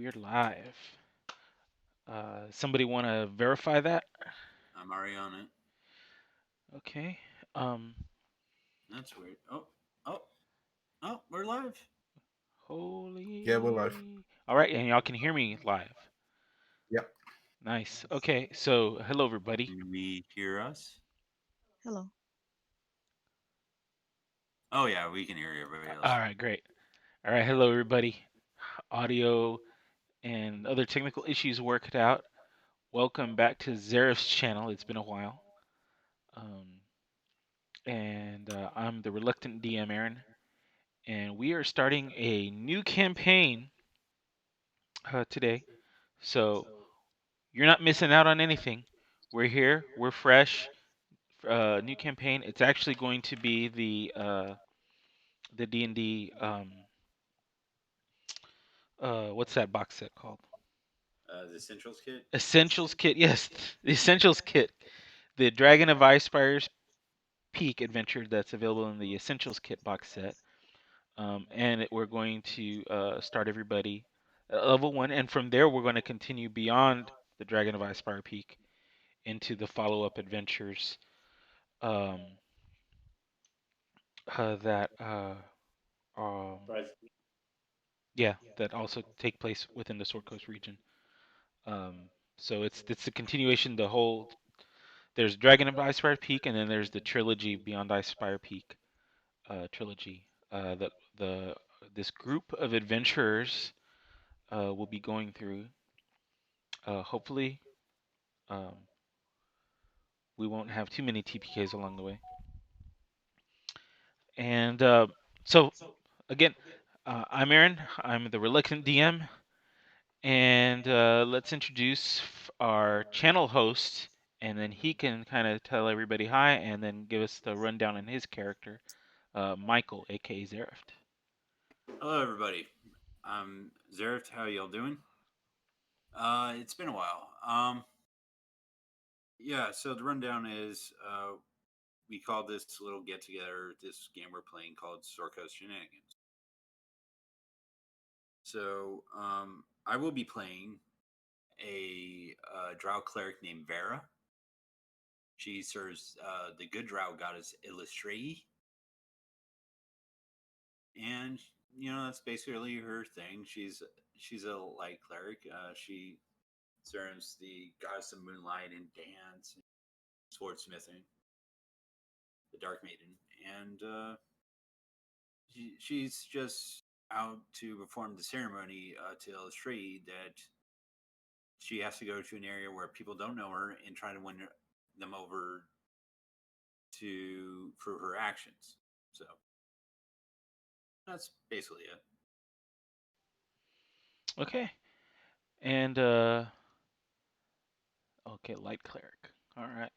we're live. Somebody want to verify that? I'm already on it. Okay. Um, That's weird. Oh, we're live. Yeah, we're live. Holy. All right, and y'all can hear me live. Yep. Nice. Okay, so hello everybody. Can we hear us? Hello. Oh yeah, we can hear everybody All else. right, great. All right, hello everybody. Audio and other technical issues worked out. Welcome back to Zaref's channel. It's been a while. Um, and I'm the reluctant DM Aaron, and we are starting a new campaign today. So you're not missing out on anything. We're here. We're fresh. New campaign. It's actually going to be the D&D what's that box set called? The Centrals kit. Essentials kit. Yes, the Essentials kit. The Dragon of Icespire's Peak adventure that's available in the Essentials kit box set. We're going to start everybody at level 1, and from there we're going to continue beyond the Dragon of Icespire Peak into the follow-up adventures um, that um, yeah, that also take place within the Sword Coast region. So it's a continuation. The whole there's Dragon of Icespire Peak, and then there's the trilogy Beyond Icespire Peak trilogy. That the this group of adventurers will be going through. Hopefully, um, we won't have too many TPKs along the way. And so again, I'm Aaron. I'm the reluctant DM. And let's introduce our channel host, and then he can kind of tell everybody hi, and then give us the rundown on his character, Michael, aka Zerift. Hello everybody. I'm Zerif. How y'all doing? It's been a while. Yeah. So the rundown is we call this little get together this game we're playing called Sorko's Shenanigans. So I will be playing a drow cleric named Vera. She serves the good drow goddess Illustrae, and that's basically her thing. She's a light cleric. She serves the goddess of moonlight and dance, and swordsmithing, the Dark Maiden, and she's just out to perform the ceremony to illustrate that she has to go to an area where people don't know her and try to win them over to for her actions. So that's basically it. Okay. And okay, light cleric. All right.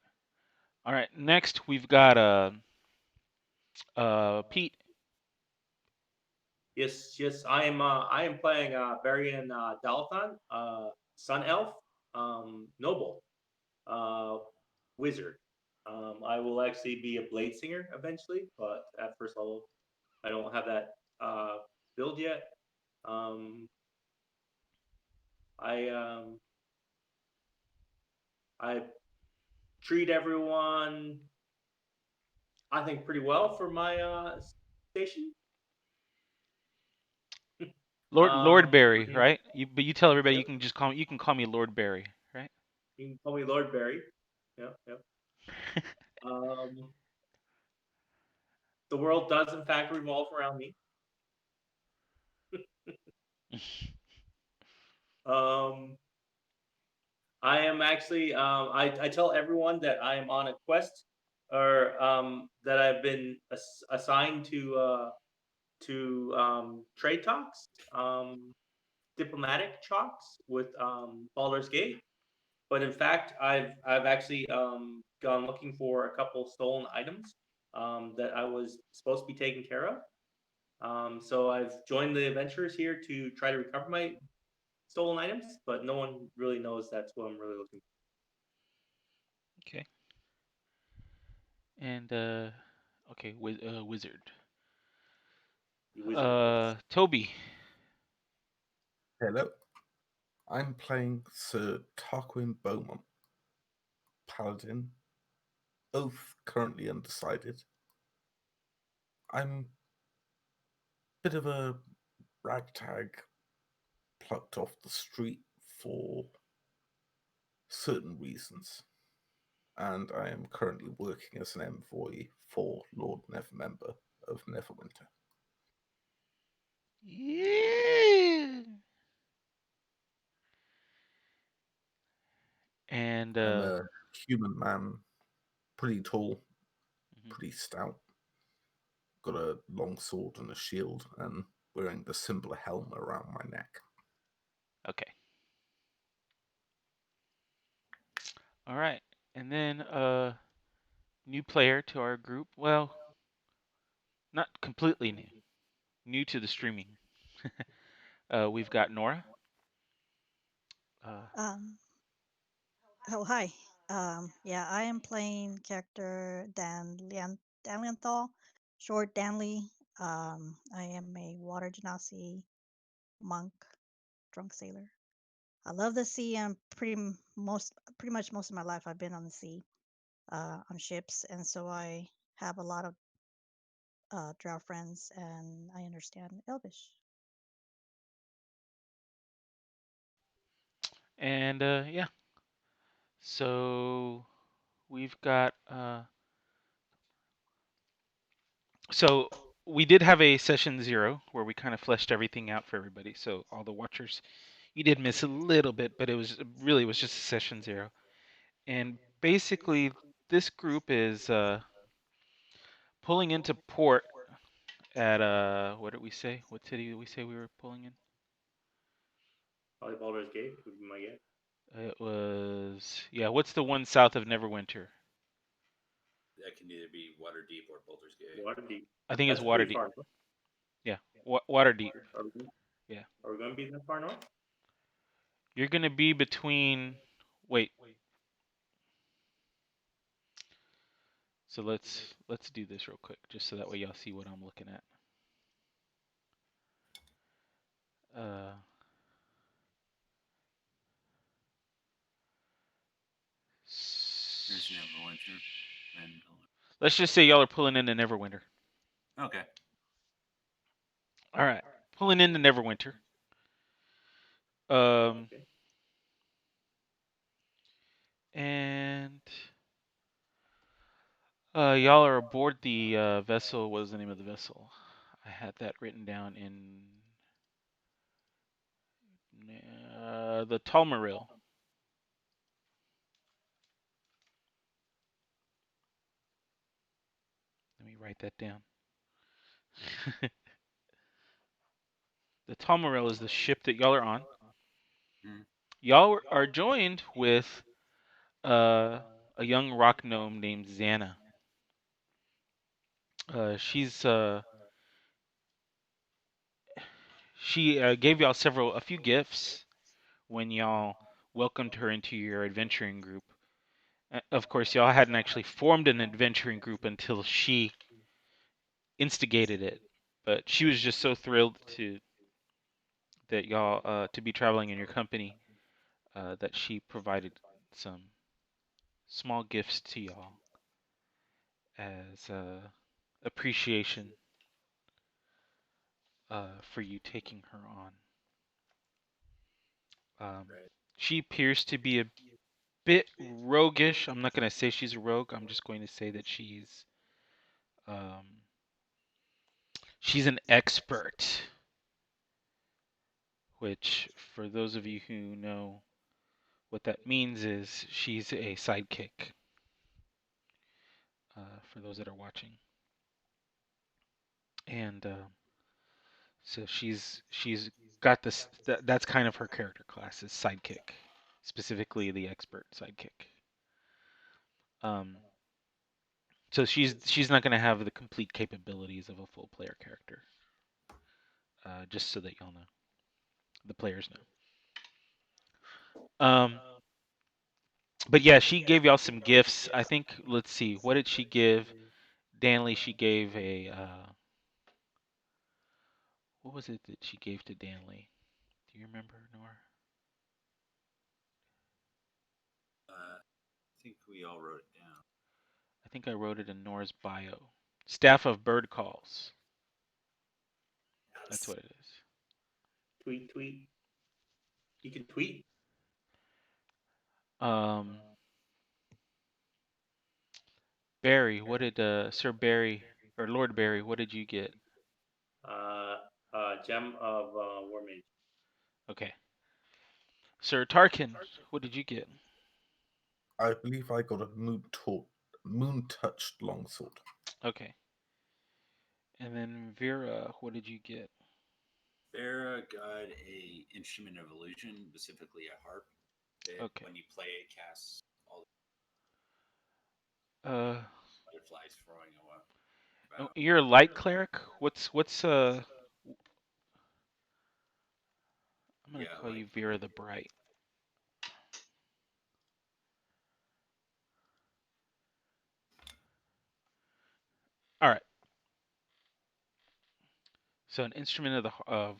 All right. Next, we've got Pete. Yes. I am playing Varian Dalthan, Sun Elf, Noble, uh, Wizard. I will actually be a Blade Singer eventually, but at first level, I don't have that build yet. Um, I I treat everyone, I think, pretty well for my station. Lord Barry, You right? But you tell everybody yep, you can call me Lord Barry, right? you can call me Lord Barry. Yep. Um, the world does in fact revolve around me. Um, I am actually. I tell everyone that I am on a quest, or that I've been assigned to trade talks, diplomatic talks with Baldur's Gate. But in fact, I've actually gone looking for a couple stolen items that I was supposed to be taking care of. So I've joined the adventurers here to try to recover my stolen items, but no one really knows that's what I'm really looking Okay. And okay, wizard. for. The wizard, yes. Toby. Hello. I'm playing Sir Tarquin Beaumont, Paladin. Oath currently undecided. I'm a bit of a ragtag plucked off the street for certain reasons, and I am currently working as an envoy for Lord Nevermember of Neverwinter. Yeah. And I'm a human man, pretty tall, mhm. pretty stout, got a long sword and a shield, and wearing the symbol helm around my neck. Okay. All right. And then new player to our group. Well, not completely new. New to the streaming. We've got Nora. Uh, Um, oh, hi. Yeah, I am playing character Dan Lienthal, short Danley. I am a water genasi monk, drunk sailor. I love the sea, and pretty much most of my life I've been on the sea, on ships, and so I have a lot of drow friends, and I understand Elvish. and yeah. So we've got so we did have a session 0 where we kind of fleshed everything out for everybody. So all the watchers, you did miss a little bit, but it was just a session 0. And basically, this group is pulling into port at what did we say? What city did we say we were pulling in? Probably Baldur's Gate would be my guess. It was, yeah. What's the one south of Neverwinter? That can either be Waterdeep or Baldur's Gate. Waterdeep. I think it's That's pretty Waterdeep. far north. Yeah, Waterdeep. Are we, Yeah, are we going to be that far north? you're gonna be between. Wait. So let's do this real quick, just so that way y'all see what I'm looking at. Uh, There's Neverwinter. And let's just say y'all are pulling into Neverwinter. okay. All right, pulling into Neverwinter. Um, Okay. and y'all are aboard the vessel. What is the name of the vessel? I had that written down in the Talmaril. Let me write that down. The Talmaril is the ship that y'all are on. Mm. Y'all are joined with a young rock gnome named Xana. She's she gave y'all a few gifts when y'all welcomed her into your adventuring group. Of course, y'all hadn't actually formed an adventuring group until she instigated it. But she was just so thrilled that y'all to be traveling in your company that she provided some small gifts to y'all as appreciation for you taking her on. Right. She appears to be a bit roguish. I'm not going to say she's a rogue. I'm just going to say that um, she's an expert. Which, for those of you who know what that means, is she's a sidekick. For those that are watching, and so she's got this. That's kind of her character class is sidekick, specifically the expert sidekick. Um, so she's not going to have the complete capabilities of a full player character. Just so that y'all know, the players know. But yeah, she gave y'all some gifts. I think. Let's see, what did she give Danley? She gave a. What was it that she gave to Danley? Do you remember, Nora? think we all wrote it down. I think I wrote it in Nora's bio. Staff of Bird Calls. That's Yes. what it is. Tweet, tweet. You can tweet. Um, Barry, what did Sir Barry or Lord Barry? What did you get? Uh, Gem of War Mage. Okay. Sir Tarkin, what did you get? I believe I got a moon touched longsword. Okay. And then Vera, what did you get? Farah got a instrument of illusion, specifically a harp. That Okay. when you play it, casts all Uh, the butterflies throwing oh, about. you're a light cleric. What's I'm gonna Yeah, call like you Vera the Bright. All right. So an instrument of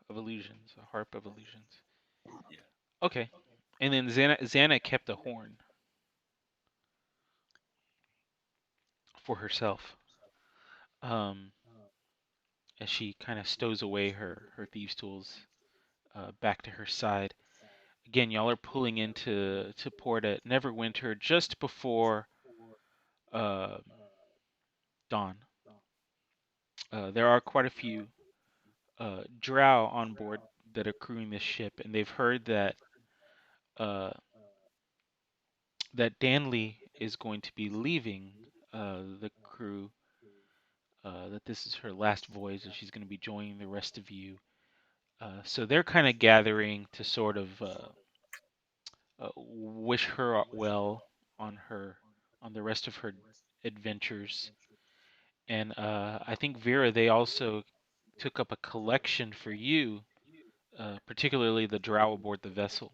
illusions, a harp of illusions. yeah. Okay. And then Xana kept a horn for herself. Um, as she kind of stows away her thieves' tools back to her side. Again, y'all are pulling into to port at Neverwinter just before uh, dawn. There are quite a few drow on board that are crewing this ship, and they've heard uh, that Danley is going to be leaving the crew. That this is her last voyage, and she's going to be joining the rest of you. So they're kind of gathering to sort of wish her well on the rest of her adventures. And I think Vera, they also took up a collection for you, particularly the drow aboard the vessel.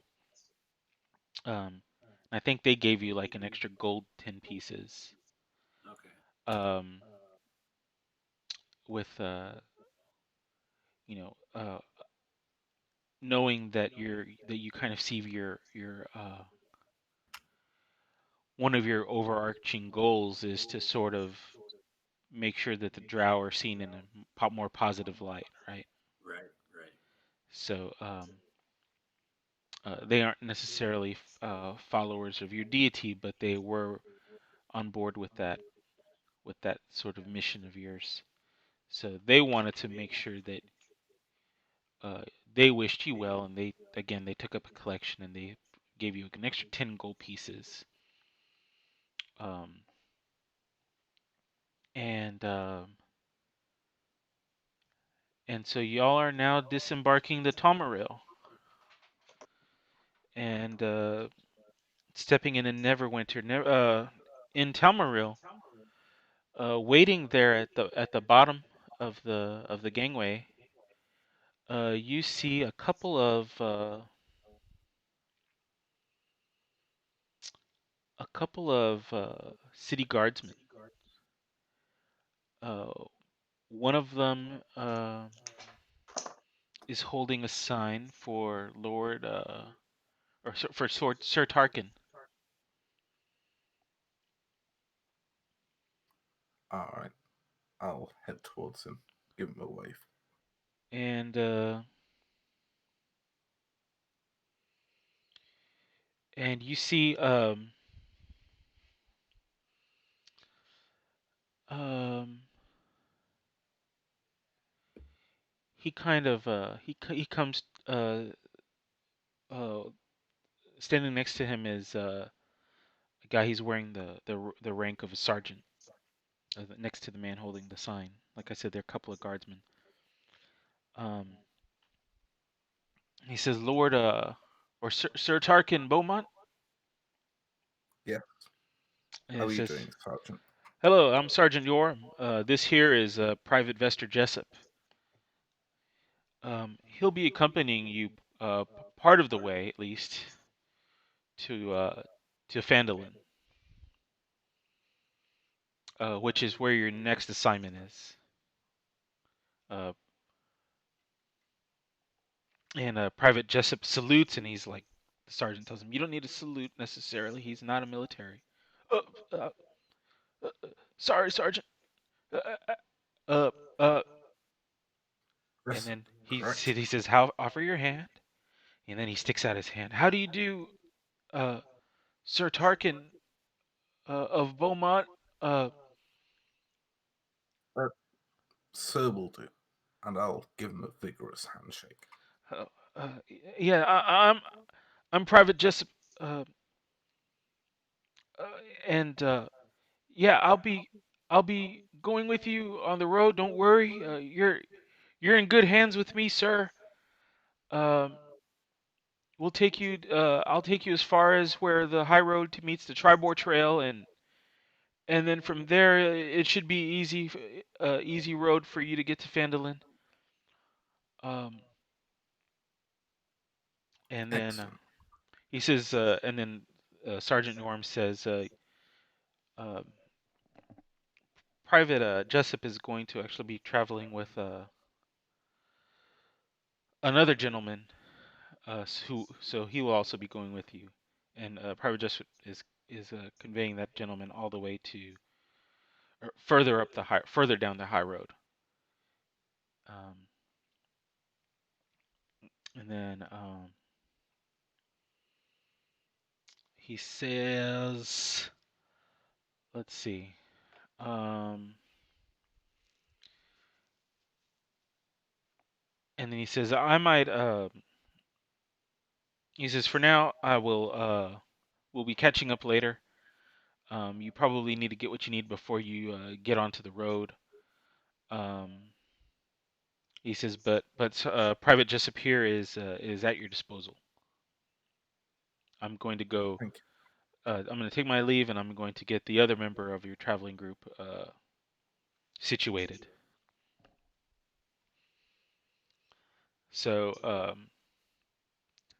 I think they gave you like an extra gold 10 pieces. Okay. Um, with you know, knowing that you kind of see your one of your overarching goals is to sort of make sure that the drow are seen in a more positive light, right? Right. Right. So they aren't necessarily followers of your deity, but they were on board with that sort of mission of yours. So they wanted to make sure that uh, they wished you well, and they took up a collection and they gave you an extra 10 gold pieces. Um, and and so y'all are now disembarking the Tomarail and stepping in Neverwinter. In Tamarill, waiting there at the bottom of the gangway, you see a couple of city guardsmen. Uh, one of them is holding a sign for Lord for Sir Tarkin, Alright, I'll head towards him, give him a wave. and you see um he kind of he comes uh standing next to him is a guy. He's wearing the rank of a sergeant next to the man holding the sign. Like I said, there are a couple of guardsmen. Um, he says, Lord or Sir Tarkin Beaumont. Yeah, And how it are you says, doing, Sergeant? hello, I'm Sergeant Yorm. This here is Private Vester Jessup. He'll be accompanying you part of the way, at least, to Phandalin, which is where your next assignment is. Uh, and Private Jessup salutes, and he's like, The sergeant tells him, "You don't need to salute necessarily. He's not a military." Uh, uh, sorry, sergeant. Uh, uh, uh, uh, and Yes, then correct. he says, "How offer your hand?" And then he sticks out his hand. "How do you do, uh, Sir Tarkin of Beaumont?" Uh, Uh, Sir will do, and I'll give him a vigorous handshake. uh, yeah, I'm Private Jessup, uh, uh, and yeah, I'll be going with you on the road. Don't worry. You're in good hands with me, sir. Um, we'll take you. I'll take you as far as where the high road meets the Tribor Trail, and then from there it should be easy road for you to get to Phandalin. Um, and then Excellent. he says, and then Sergeant Norm says, uh, Private Jessup is going to actually be traveling with another gentleman, so he will also be going with you, and Private Jessup is conveying that gentleman all the way to or further down the high road. Um, and then he says, let's see. Um, and then he says, I might. He says, for now, I will. We'll be catching up later. You probably need to get what you need before you get onto the road. Um, he says, but Private Jessup here is at your disposal. I'm going to go. Thank you. I'm going to take my leave, and I'm going to get the other member of your traveling group situated. So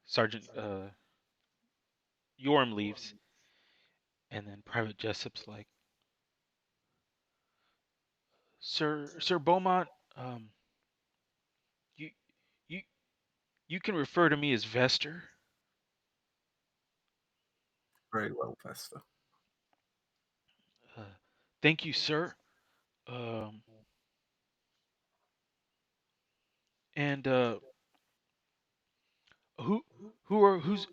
Sergeant Yorm leaves, and then Private Jessup's like, Sir Beaumont, um, you you you can refer to me as Vester. Very well, Vesta. Uh, thank you, sir. Um, and who who's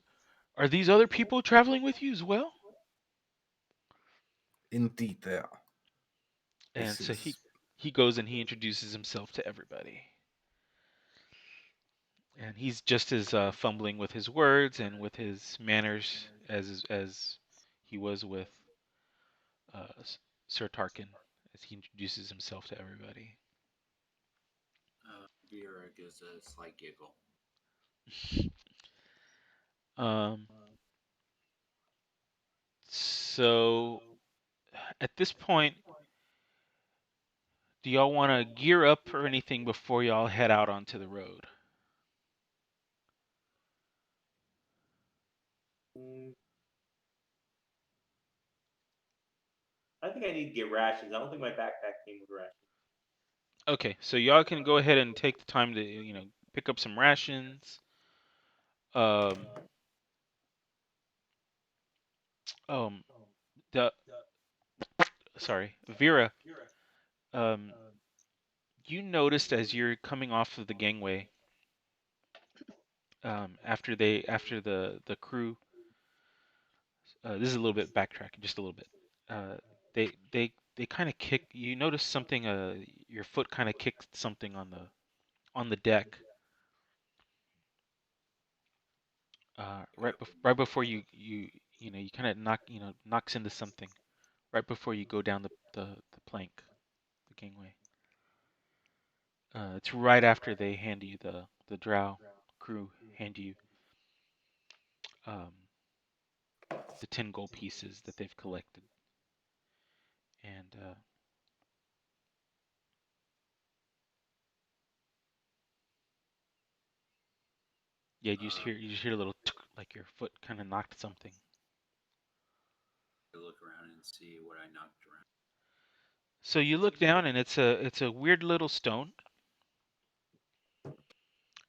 are these other people traveling with you as well? Indeed, they are. And This so is he goes and he introduces himself to everybody. And he's just as fumbling with his words and with his manners as he was with Sir Tarkin as he introduces himself to everybody. Vera gives a slight giggle. Um, so at this point, do y'all want to gear up or anything before y'all head out onto the road? Mm, I think I need to get rations. I don't think my backpack came with rations. Okay, so y'all can go ahead and take the time to pick up some rations. Um, um, the sorry, Vera. Um, you noticed as you're coming off of the gangway, after the crew. This is a little bit backtracking, just a little bit. Uh, they kind of kick. You notice something. Your foot kind of kicked something on the deck. Right before you kind of knocks into something right before you go down the plank, the gangway. It's right after they hand you the drow crew hand you um, the 10 gold pieces that they've collected, and yeah, you just hear a little like your foot kind of knocked something. I look around and see what I knocked around. So you look down and it's a weird little stone,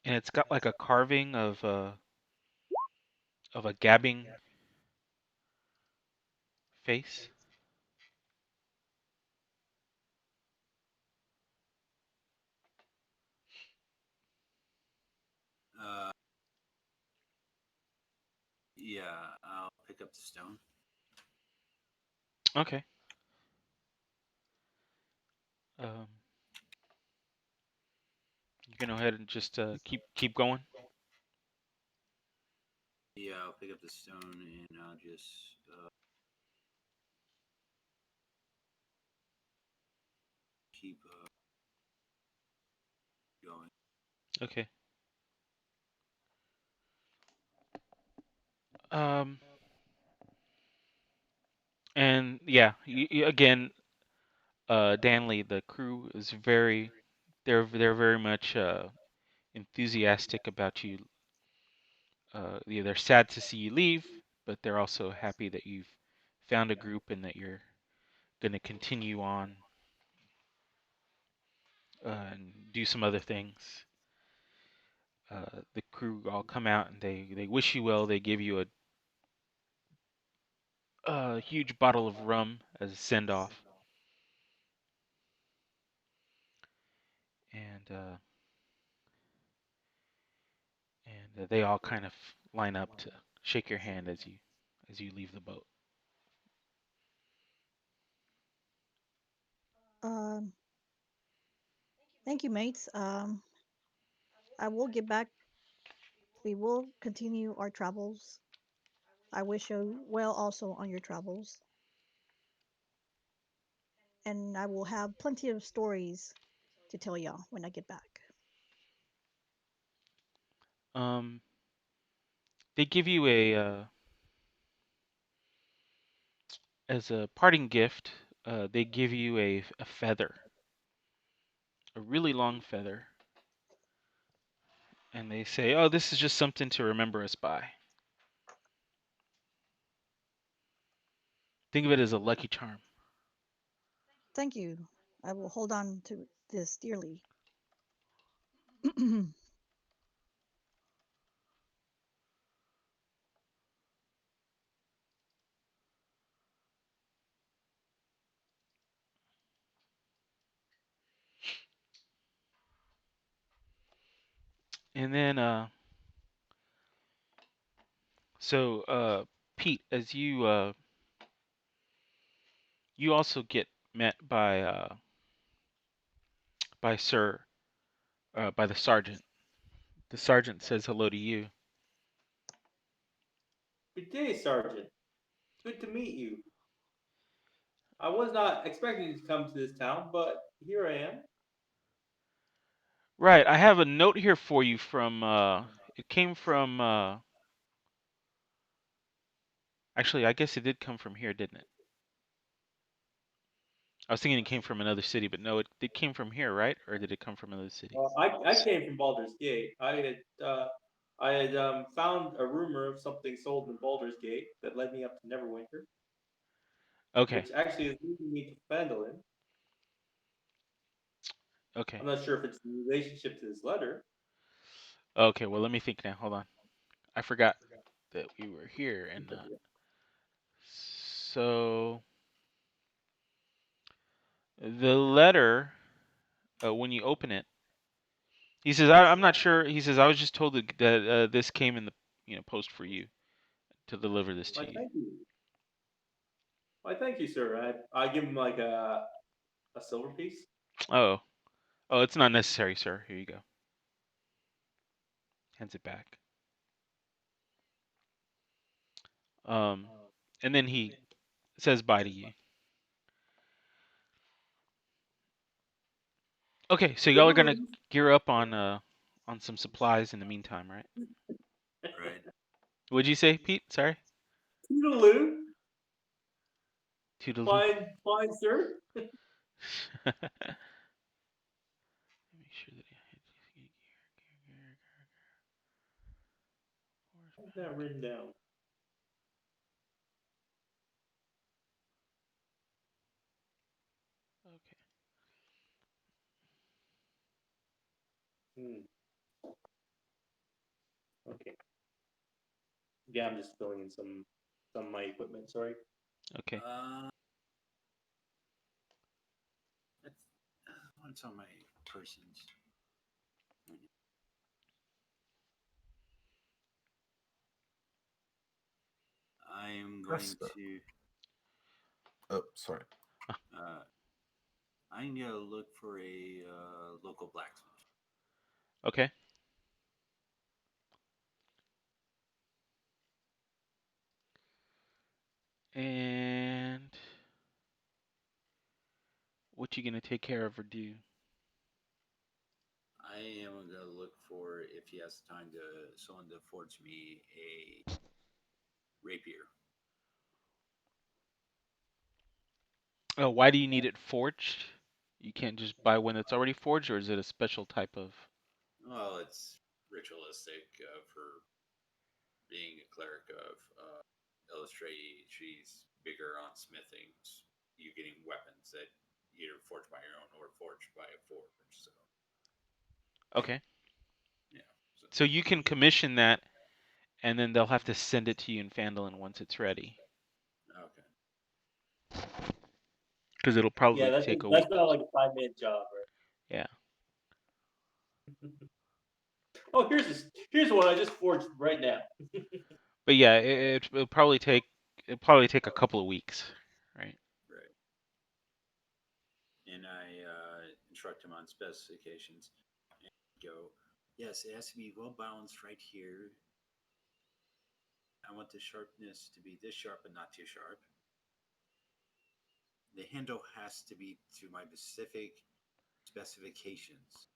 and it's got like a carving of of a gabbing face. Uh, yeah, I'll pick up the stone. Okay. Um, you can go ahead and just keep going. Yeah, I'll pick up the stone and I'll just keep going. Okay. Um, and yeah, again, Danley, the crew is very, they're very much enthusiastic about you. Yeah, they're sad to see you leave, but they're also happy that you've found a group and that you're going to continue on and do some other things. The crew all come out and they wish you well. They give you a huge bottle of rum as a send off, and they all kind of line up to shake your hand as you leave the boat. Um, Thank you, mates. I will get back. We will continue our travels. I wish you well also on your travels, and I will have plenty of stories to tell y'all when I get back. Um, they give you a as a parting gift. They give you a feather, a really long feather, and they say, "Oh, this is just something to remember us by." Think of it as a lucky charm. Thank you. I will hold on to this dearly. And then, so Pete, as you also get met by Sir by the sergeant. The sergeant says hello to you. Good day, Sergeant. Good to meet you. I was not expecting to come to this town, but here I am. Right, I have a note here for you from it came from actually I guess it did come from here, didn't it? I was thinking it came from another city, but no, it came from here, right? Or did it come from another city? I came from Baldur's Gate. I had found a rumor of something sold in Baldur's Gate that led me up to Neverwinter, Okay. which actually is leading me to Phandalin. Okay. I'm not sure if it's in relationship to this letter. Okay, well let me think now. Hold on. I forgot that we were here and so the letter when you open it, he says I'm not sure. He says I was just told that this came in the post for you to deliver this Why, to you. thank you. Why, thank you, sir. I give him like a silver piece. Oh, oh, it's not necessary, sir. Here you go. Hands it back. Um, and then he says bye to you. Okay, so y'all are gonna Toodaloo. gear up on some supplies in the meantime, right? Right. What'd you say, Pete? Sorry. Toodaloo. Toodaloo. Fine, fine, sir. Make sure that I have that written down. okay. Hmm. Okay. Yeah, I'm just filling in some of my equipment. Sorry. Okay. Uh, that's, what's on my persons? I am going Cresta. to. Oh, sorry. Uh, I'm gonna look for a local blacksmith. Okay. And what you gonna take care of or do? I am gonna look for if he has time to someone to forge me a rapier. Oh, why do you need it forged? You can't just buy one that's already forged, or is it a special type of? Well, it's ritualistic for being a cleric of illustrate. She's bigger on smithing. You getting weapons that either forged by your own or forged by a forge. So Okay. yeah. So So you can commission that, and then they'll have to send it to you in Fandolin once it's ready, okay. because it'll Yeah, probably that's take a that's week. not like a 5 minute job, Yeah. right? Oh, here's one I just forged right now. But yeah, it'll probably take a couple of weeks, right? Right. And I instruct him on specifications and go, yes, it has to be well balanced right here. I want the sharpness to be this sharp but not too sharp. The handle has to be to my specific specifications.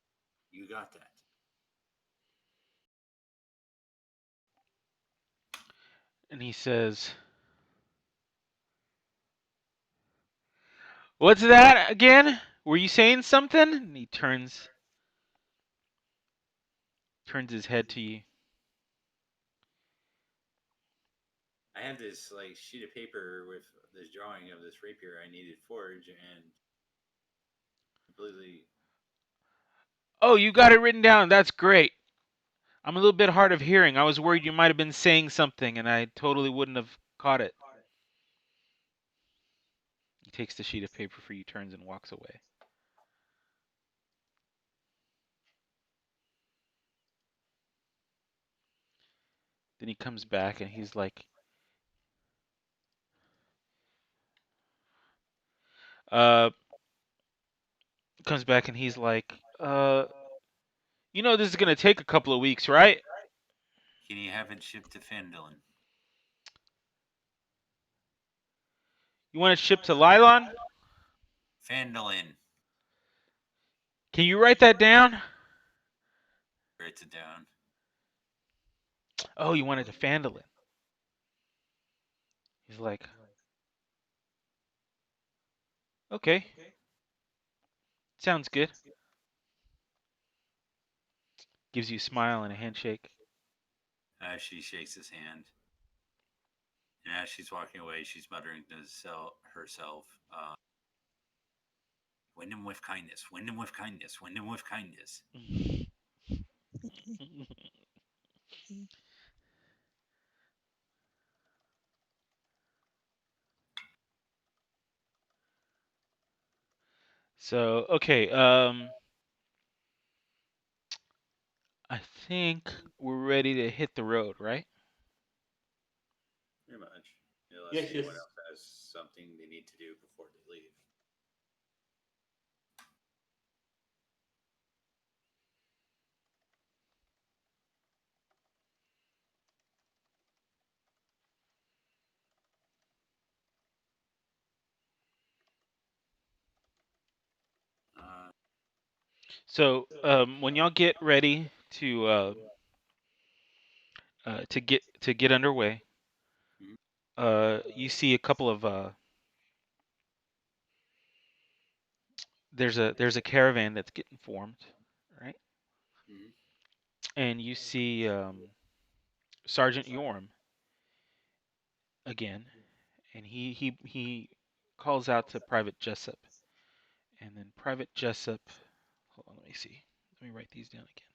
You got that. And he says, "What's that again? Were you saying something?" And he turns his head to you. I have this like sheet of paper with this drawing of this rapier I needed forge and completely. Oh, you got it written down. That's great. I'm a little bit hard of hearing. I was worried you might have been saying something, and I totally wouldn't have caught it. He takes the sheet of paper for you, turns, and walks away. Then he comes back and he's like, uh, this is gonna take a couple of weeks, right? Can you have it shipped to Fandolin? You want it shipped to Lylon? Fandolin Can you write that down? writes it down. Oh, you want it to Fandolin. He's like, okay, sounds good. Gives you a smile and a handshake. She shakes his hand. And as she's walking away, she's muttering to herself, win him with kindness, win him with kindness, win him with kindness. So, okay, I think we're ready to hit the road, right? Pretty much. Unless Yes, yes. anyone else has something they need to do before they leave. Uh, So, when y'all get ready to get underway, mhm, you see a couple of there's a caravan that's getting formed, right? mhm. And you see Sergeant Yorm again, and he calls out to Private Jessup, and then Private Jessup. Hold on, let me see. Let me write these down again.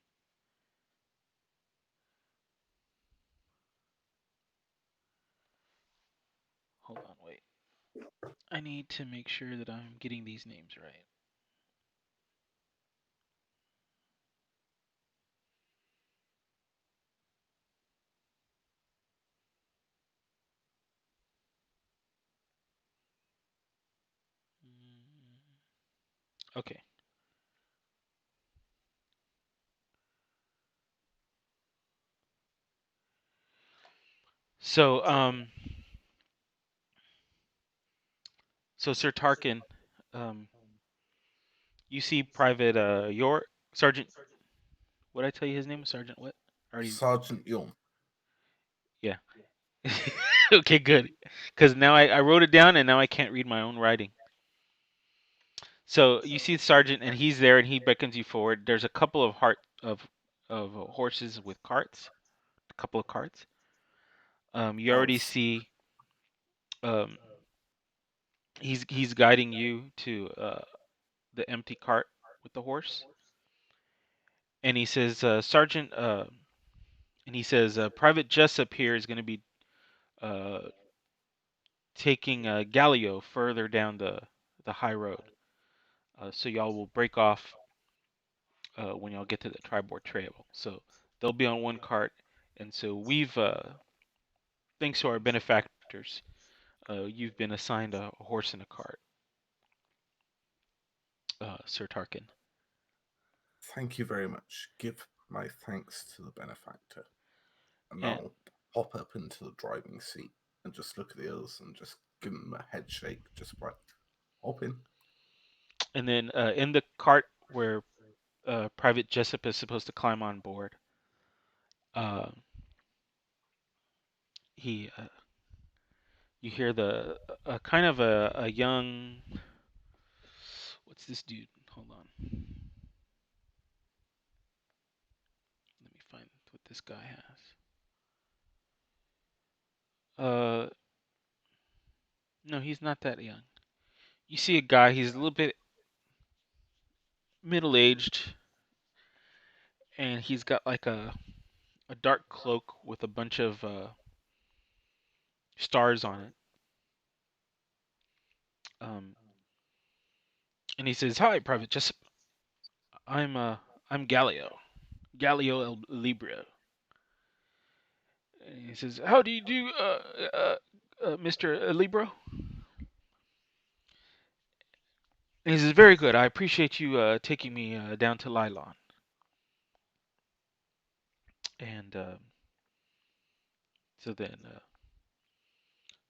Hold on, wait. I need to make sure that I'm getting these names right. Okay. So, so Sir Tarkin, um, you see Private York Sergeant. What did I tell you his name was Sergeant? What? Already. Sergeant Young. Yeah. Okay, good. Because now I wrote it down and now I can't read my own writing. So you see the sergeant and he's there and he beckons you forward. There's a couple of horses with carts, a couple of carts. You already Else. see um, he's guiding you to the empty cart with the horse, and he says, Sergeant, and he says, Private Jessup here is going to be uh, taking Gallio further down the high road. So y'all will break off when y'all get to the Tribord Trail. So they'll be on one cart, and so we've, thanks to our benefactors, you've been assigned a horse and a cart, Sir Tarkin. Thank you very much. Give my thanks to the benefactor. And And I'll hop up into the driving seat and just look at the others and just give them a head shake, just like, hop in. and then in the cart where Private Jessup is supposed to climb on board, uh, he you hear the kind of a young, what's this dude? Hold on, let me find what this guy has. No, he's not that young. You see a guy. He's a little bit middle aged, and he's got like a dark cloak with a bunch of stars on it. Um, and he says, "Hi, Private Jessup. I'm uh I'm Gallio El Libra." And he says, "How do you do, Mr. Libro?" And he says, "Very good. I appreciate you taking me down to Lylon." And so then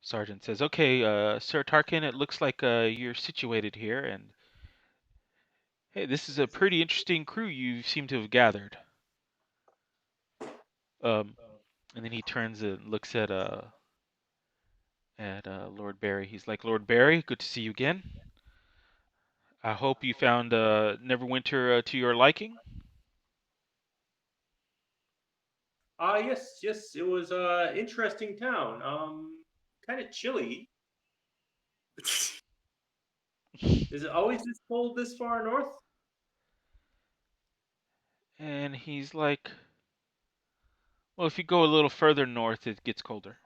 Sergeant says, "Okay, Sir Tarkin, it looks like you're situated here, and hey, this is a pretty interesting crew you seem to have gathered." Um, and then he turns and looks at Lord Barry. He's like, "Lord Barry, good to see you again. I hope you found Neverwinter to your liking." Yes, yes, it was interesting town. Kind of chilly. Is it always this cold this far north? And he's like, "Well, if you go a little further north, it gets colder."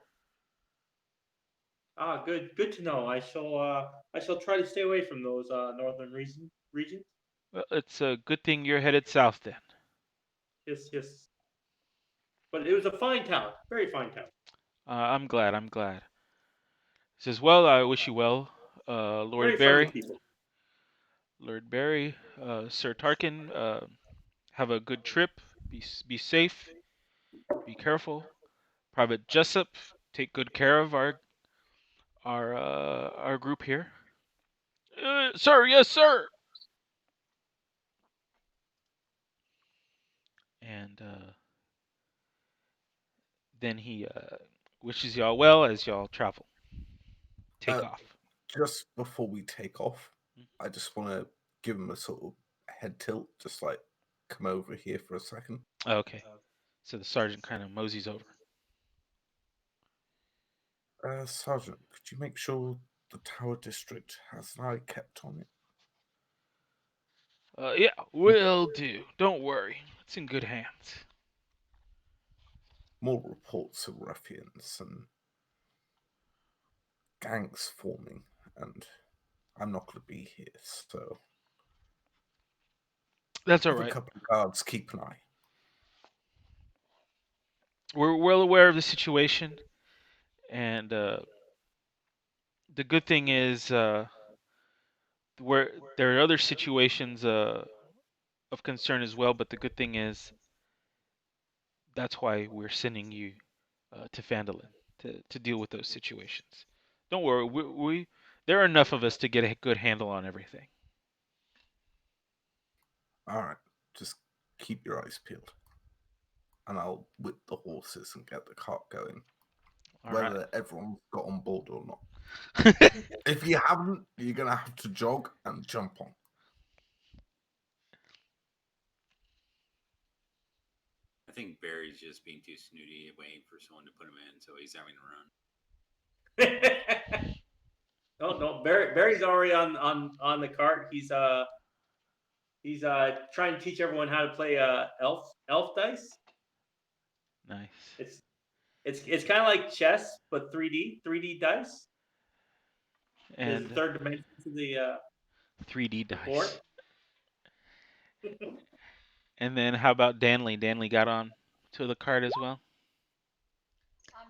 Good to know. I shall try to stay away from those northern regions. Well, it's a good thing you're headed south then. Yes, yes. But it was a fine town, very fine town. I'm glad. I'm glad. He says, "Well, I wish you well, Very Lord friendly Barry. people. Lord Barry, Sir Tarkin. Have a good trip. Be safe. Be careful. Private Jessup, take good care of our group here." Sir, yes, sir. And then he wishes y'all well as y'all travel. Take Uh, off. just before we take off, Mm. I just want to give him a sort of head tilt, just like, come over here for a second. Okay. So the sergeant kind of moseys over. Sergeant, could you make sure the Tower District has an eye kept on it? Yeah, will do. Don't worry. It's in good hands. More reports of ruffians and gangs forming, and I'm not going to be here, so That's all have a right. couple of guards keep an eye. We're well aware of the situation, and the good thing is, where there are other situations of concern as well. But the good thing is that's why we're sending you to Fandolin to deal with those situations. Don't worry, we there are enough of us to get a good handle on everything. All right, just keep your eyes peeled, and I'll whip the horses and get the cart going, All right. whether everyone's got on board or not. If you haven't, you're gonna have to jog and jump on. I think Barry's just being too snooty, waiting for someone to put him in, so he's having to run. No, no. Barry's already on the cart. He's trying to teach everyone how to play elf dice. Nice. It's it's kind of like chess, but 3D dice. There's a And third dimension to 3D the board. dice. And then how about Danley? Danley got on to the card as well.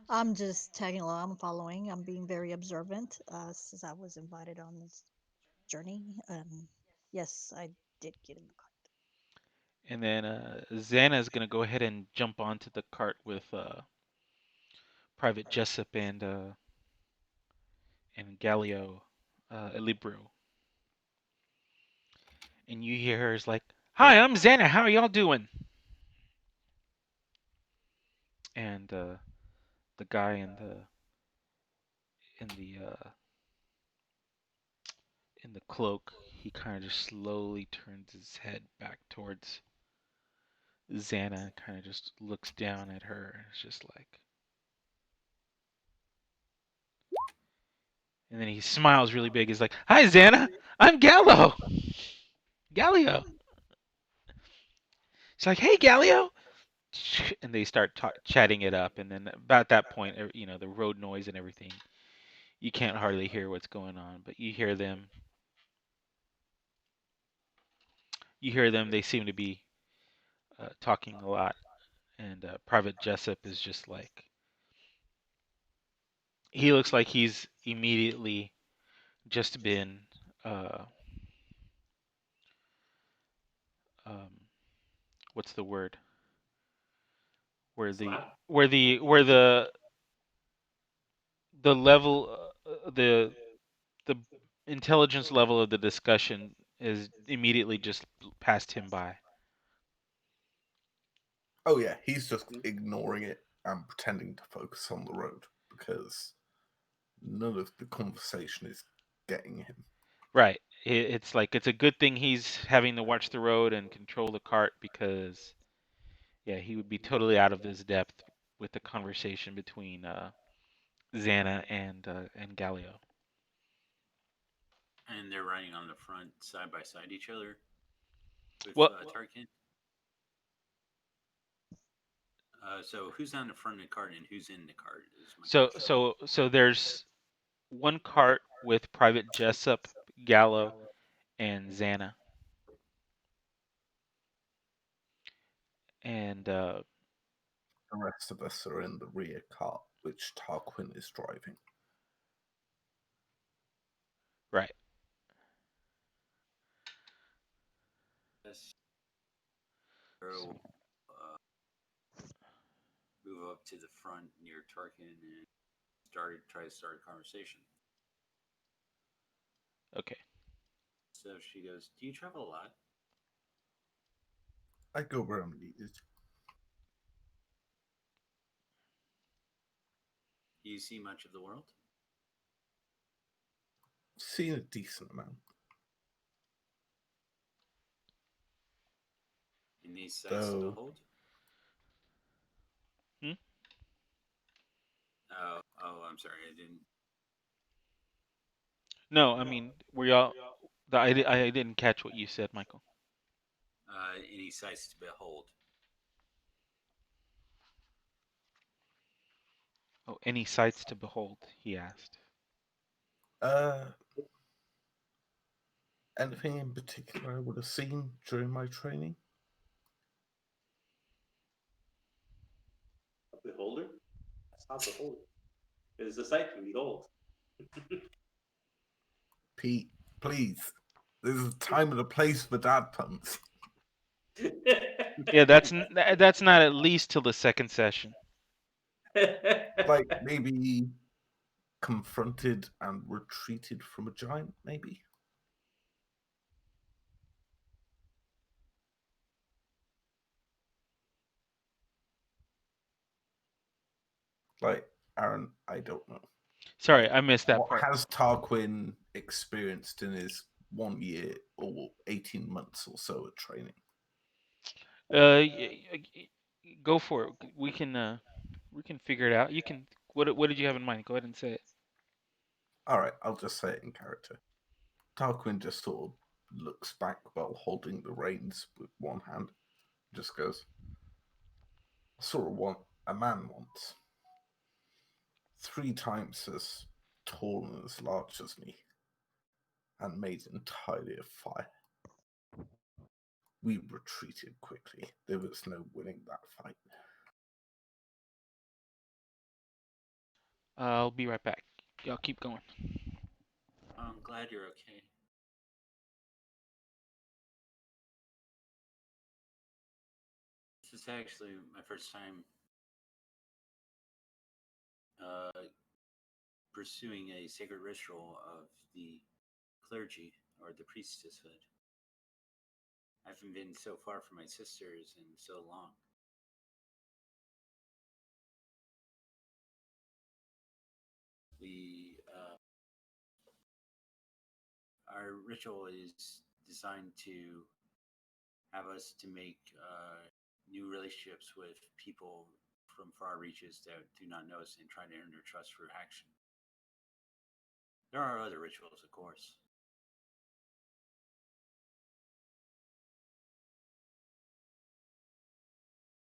I'm just tagging along. I'm following. I'm being very observant since I was invited on this journey. Yes, I did get in the cart. And then Xana is gonna go ahead and jump onto the cart with Private Jessup and Galio Libro. And you hear her is like, "Hi, I'm Xana. How are y'all doing?" And the guy in the in the cloak, he kind of just slowly turns his head back towards Xana and kind of just looks down at her. And it's just like, and then he smiles really big. He's like, "Hi, Xana. I'm Gallo. Galio." He's like, "Hey, Galio." And they start chatting it up. And then about that point, the road noise and everything, you can't hardly hear what's going on, but you hear them. You hear them. They seem to be talking a lot. And Private Jessup is just like, he looks like he's immediately just been uh, um, what's the word? Where the Slap. the level the intelligence level of the discussion is immediately just passed him by. Oh yeah, he's just ignoring it and pretending to focus on the road because none of the conversation is getting him. Right. It's like it's a good thing he's having to watch the road and control the cart because yeah, he would be totally out of his depth with the conversation between Xana and Galio. And they're riding on the front side by side each other with Well, Tarkin. So who's on the front of the cart and who's in the cart is my so question. so so there's one cart with Private Jessup, Gallo, and Xana, and The rest of us are in the rear cart, which Tarquin is driving. right. Yes. Go uh, move up to the front near Tarkin and try to start a conversation. Okay. So she goes, "Do you travel a lot? I go where I'm needed. Do you see much of the world? Seen a decent amount. In these sights to Though behold?" Hmm? Oh, I'm sorry, I didn't. No, I mean we all. I didn't catch what you said, Michael. Any sights to behold? Oh, any sights to behold? He asked. Uh, anything in particular I would have seen during my training? A beholder? That's not beholder. It is a sight to behold. Pete, please. There's a time and a place for dad puns. Yeah, that's not at least till the second session. Like maybe confronted and retreated from a giant, maybe? Like, Aaron, I don't know. Sorry, I missed that What part. has Tarquin experienced in his 1 year or 18 months or so of training? Go for it. We can figure it out. You can. What did you have in mind? Go ahead and say it. Alright, I'll just say it in character. Tarquin just sort of looks back while holding the reins with one hand. Just goes, I saw a man once, 3 times as tall and as large as me, and made entirely of fire. We retreated quickly. There was no winning that fight. I'll be right back. Y'all keep going. I'm glad you're okay. This is actually my first time uh, pursuing a sacred ritual of the clergy or the priestesshood. I haven't been so far from my sisters in so long. We our ritual is designed to have us to make new relationships with people from far reaches that do not know us and try to earn their trust for action. There are other rituals, of course.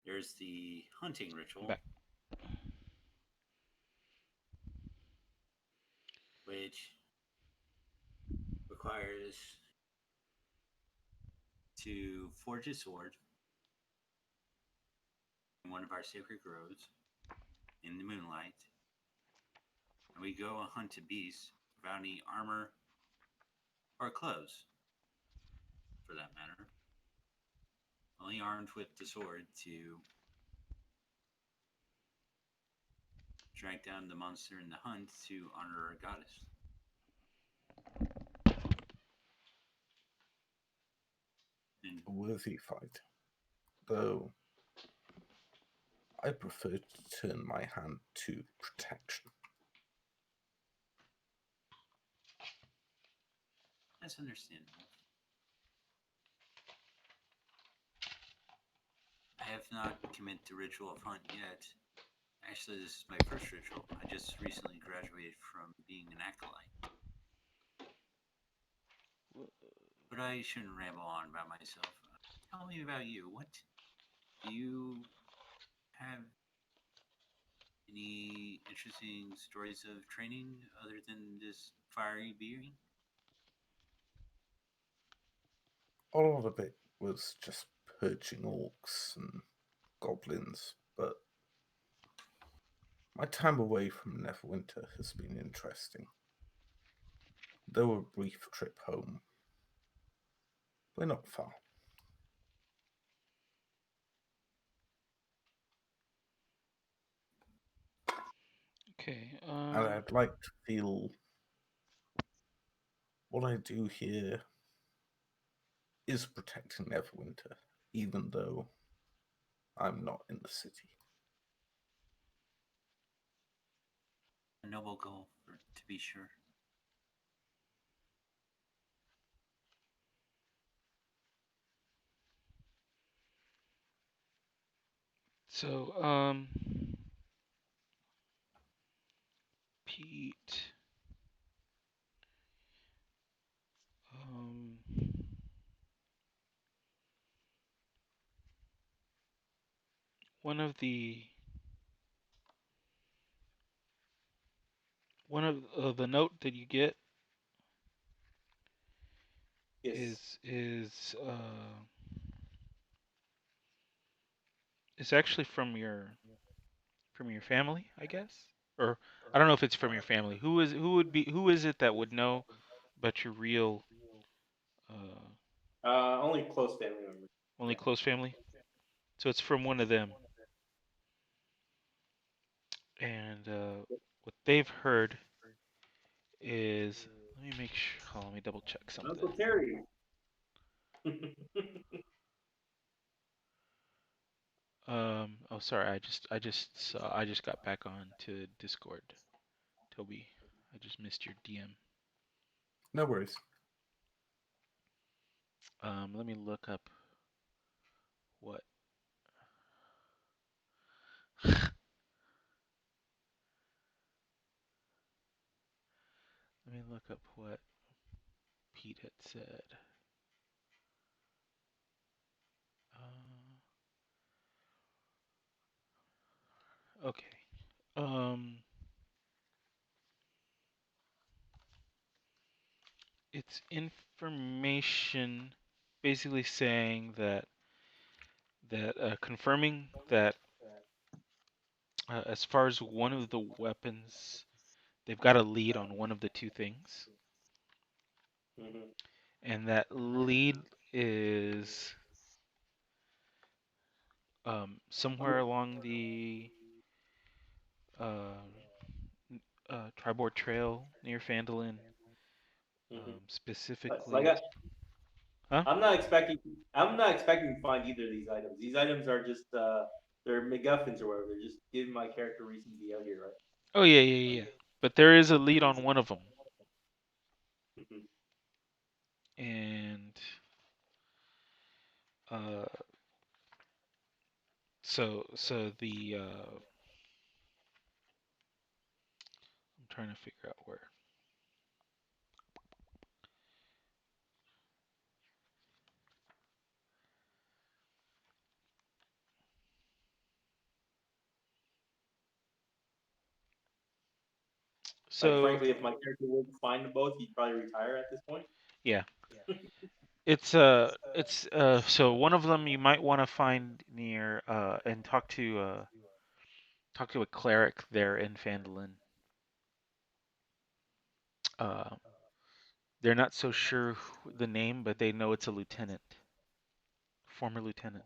There's the hunting I'm ritual, back. which requires to forge a sword in one of our sacred groves in the moonlight, and we go hunt a beast without any armor or clothes, for that matter, only armed with the sword to track down the monster in the hunt to honor our goddess. And A worthy fight. Though I prefer to turn my hand to protection. that's understandable. I have not committed the ritual of hunt yet. Actually, this is my first ritual. I just recently graduated from being an acolyte. But I shouldn't ramble on about myself. Tell me about you. What do you have any interesting stories of training other than this fiery being? A lot of it was just purging orcs and goblins, but my time away from Neverwinter has been interesting. Though a brief trip home, we're not far, Okay. and I'd like to feel what I do here is protecting Neverwinter, even though I'm not in the city. A noble goal, to be sure. So, Pete. Um, one of the note that you get Yes. is actually from your family, I guess, or I don't know if it's from your family. Who is it that would know about your real uh, Only close family members. only Yeah. close family? So it's from one of them, and what they've heard is let me make sure. Hold on, let me double check something. Uncle Terry. Oh, sorry. I just got back on to Discord. Toby, I just missed your DM. No worries. Let me look up what. Let me look up what Pete had said. Okay. Um, it's information basically saying that confirming that as far as one of the weapons, they've got a lead on one of the two things, Hmm. and that lead is somewhere along the uh, Tribord Trail near Fandolin, Hmm. Like specifically. Huh? I'm not expecting. I'm not expecting to find either of these items. These items are just they're MacGuffins or whatever. They're just giving my character reason to be out here, Oh yeah, yeah, yeah. But there is a lead on one of them, right? Hmm. and uh, so the I'm trying to figure out where. Like So frankly, if my character would find them both, he'd probably retire at this point. yeah, so one of them you might want to find near and talk to a cleric there in Fandolin. Uh, they're not so sure the name, but they know it's a lieutenant, former lieutenant.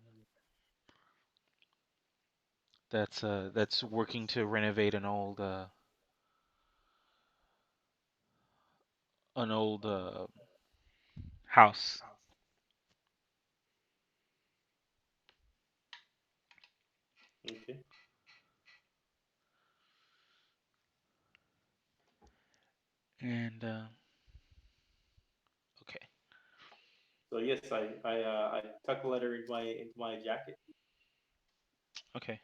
That's working to renovate an old house. Okay. And okay, So yes, I tuck a letter into my jacket. okay,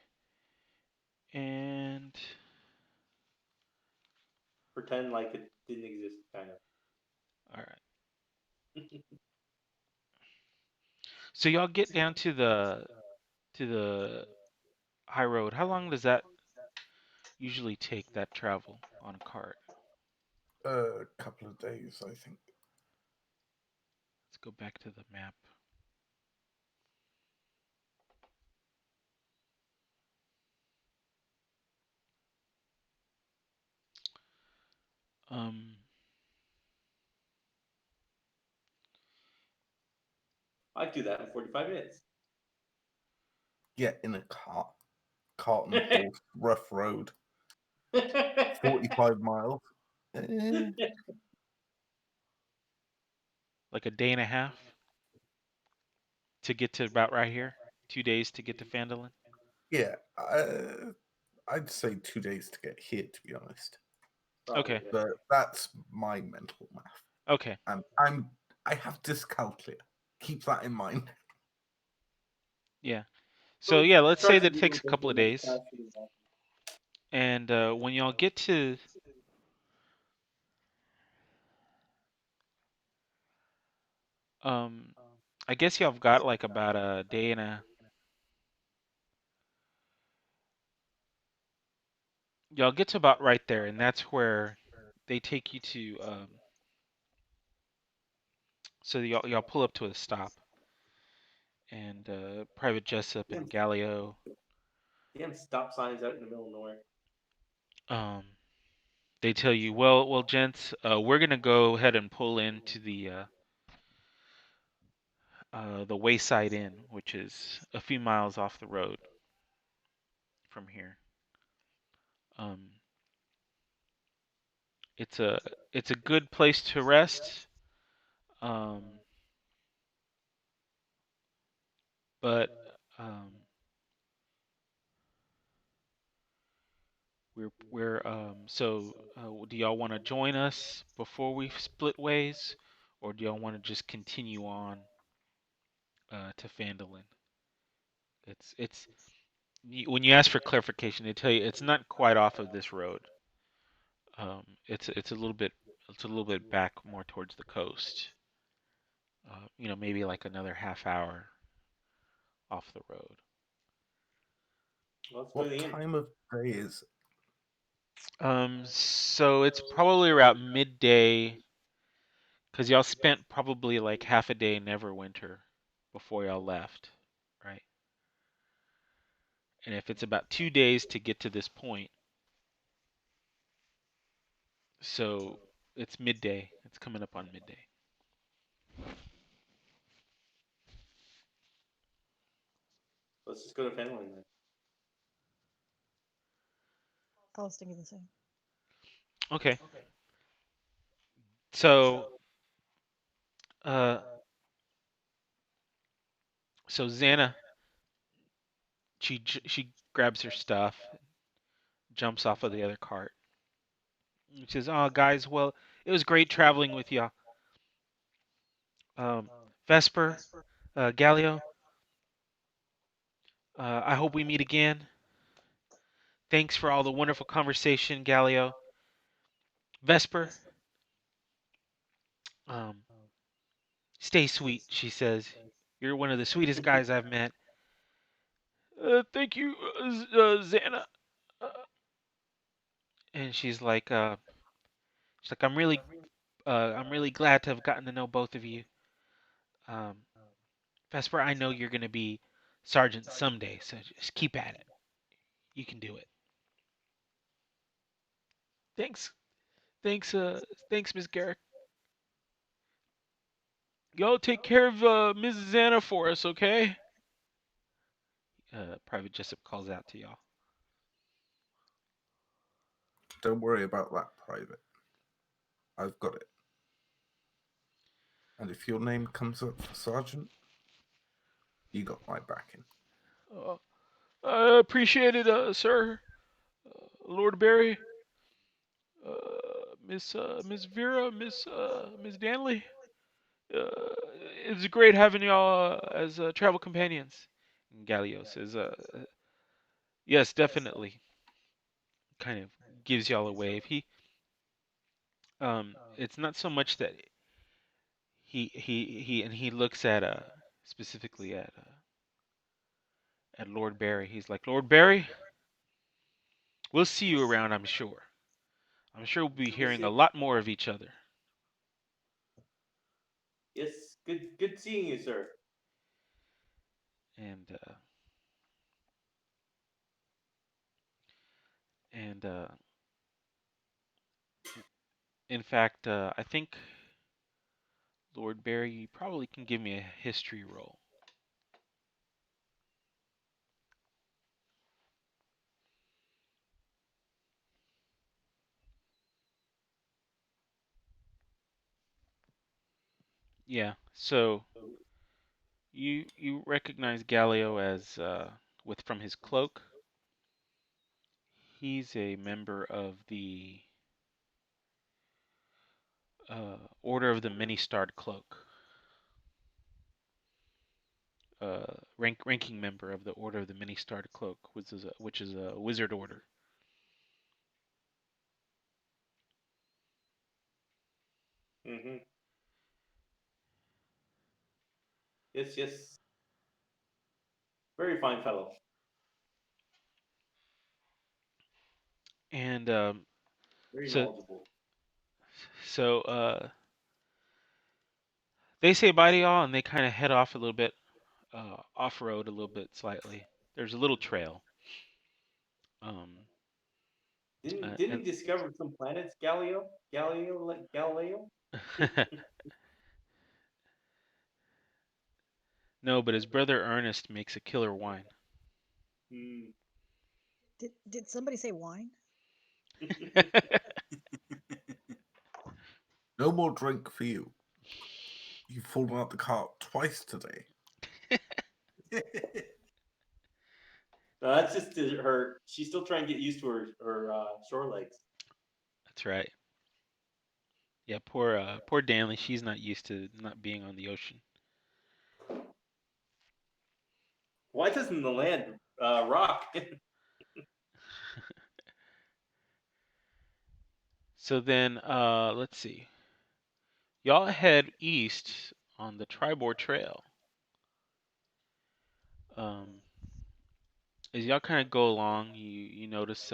and Pretend like it didn't exist, kind all right. So y'all get down to the high road. How long does that usually take that travel on a cart? A couple of days, I think. Let's go back to the map. Um, of. I'd do that in 45 minutes. Get in a cart, Carlton rough road, 45 miles. Eh, like a day and a half to get to about right here. 2 days to get to Fandolin. yeah, I'd say 2 days to get here, to be honest. Probably, Okay, yeah. But that's my mental math, okay, and I have dyscalculia. Keep that in mind. yeah. So So yeah, let's say trust that me, it you'll takes a get couple there of much days. faster than that. And when y'all get to um, I guess y'all have got like about a day and a. Y'all get to about right there, and that's where they take you to So y'all pull up to a stop, and Private Jessup Damn, and Galileo, damn stop signs out in the middle of nowhere. um, they tell you, well, gents, we're gonna go ahead and pull into the Wayside Inn, which is a few miles off the road from here. Um, it's a good place to rest. Um, but um, do y'all want to join us before we split ways, or do y'all want to just continue on to Fandolin? It's when you ask for clarification, they tell you it's not quite off of this road. It's a little bit back more towards the coast. Maybe like another half hour off the road. Let's go to What the inn. time of day is it? So it's probably around midday, because y'all spent probably like half a day in Neverwinter before y'all left, right? And if it's about 2 days to get to this point, so it's midday. It's coming up on midday. Let's just go to Finland then. I was thinking the same. Okay. So, uh, so Xana, she grabs her stuff, jumps off of the other cart. She says, "Oh, guys, well, it was great traveling with y'all. Um, Vesper, Galileo, I hope we meet again. Thanks for all the wonderful conversation, Galileo. Vesper, um, stay sweet," she says. "You're one of the sweetest guys I've met." Thank you, Xana. Uh, and she's like, I'm really glad to have gotten to know both of you. Um, Vesper, I know you're gonna be sergeant someday, so just keep at it. You can do it. Thanks, thanks, thanks, Miss Garrick. Y'all take care of Mrs. Xana for us, okay? Private Jessup calls out to y'all. Don't worry about that, Private. I've got it. And if your name comes up for Sergeant, you got my backing. Uh, I appreciate it, sir. Lord Barry, Miss Vera, Miss Danley. It's great having y'all as travel companions. And Galileo says, yes, definitely. Kind of gives y'all a wave. It's not so much that he looks at specifically at Lord Barry. He's like, Lord Barry, we'll see you around, I'm sure. I'm sure we'll be Yes, hearing a yes, lot more of each other. yes. Good seeing you, sir. And and in fact, I think Lord Barry, you probably can give me a history roll. Yeah. So you recognize Galileo as with from his cloak. He's a member of the Order of the Many-Starred Cloak. Ranking member of the Order of the Many-Starred Cloak, which is a wizard order. Mm-hmm. Yes, yes. Very fine fellow. And Very so knowledgeable. so They say bye to y'all, and they kind of head off a little bit, off road a little bit slightly. There's a little trail. Um, Didn't and he discover some planets, Galileo? no, but his brother Ernest makes a killer wine. Hmm. Did somebody say wine? No more drink for you. You've fallen out the cart twice today. No, that's just her. She's still trying to get used to her shore legs. That's right. Yeah, poor Danley. She's not used to not being on the ocean. Why doesn't the land rock? So then, let's see. Y'all head east on the Tribord Trail. Um, as y'all kind of go along, you notice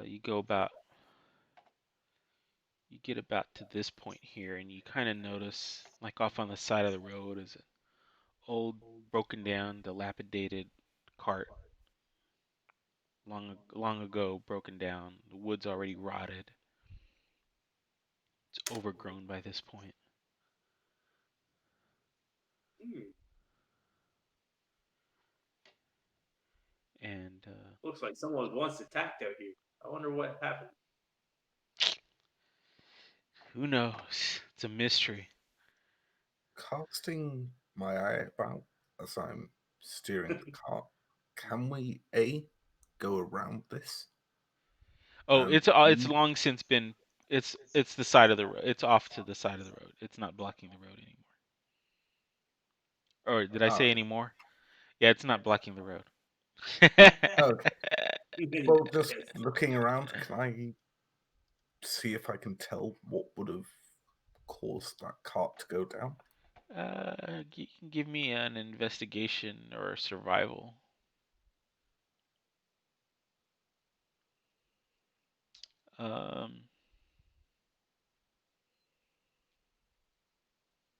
you go about you get about to this point here, and you kind of notice like off on the side of the road is an old, broken down, dilapidated cart. Long ago, broken down. The wood's already rotted. It's overgrown by this point, Hmm, and looks like someone once attacked out here. I wonder what happened. who knows? It's a mystery. Casting my eye about as I'm steering the cart, can we A, go around this? Oh, And it's B, long since been. It's the side of the road. It's off to the side of the road. It's not blocking the road anymore. Or did I ah, say anymore? Yeah, it's not blocking the road. okay. Well, just Yes. looking around, can I see if I can tell what would have caused that cart to go down? You can give me an investigation or survival. Um,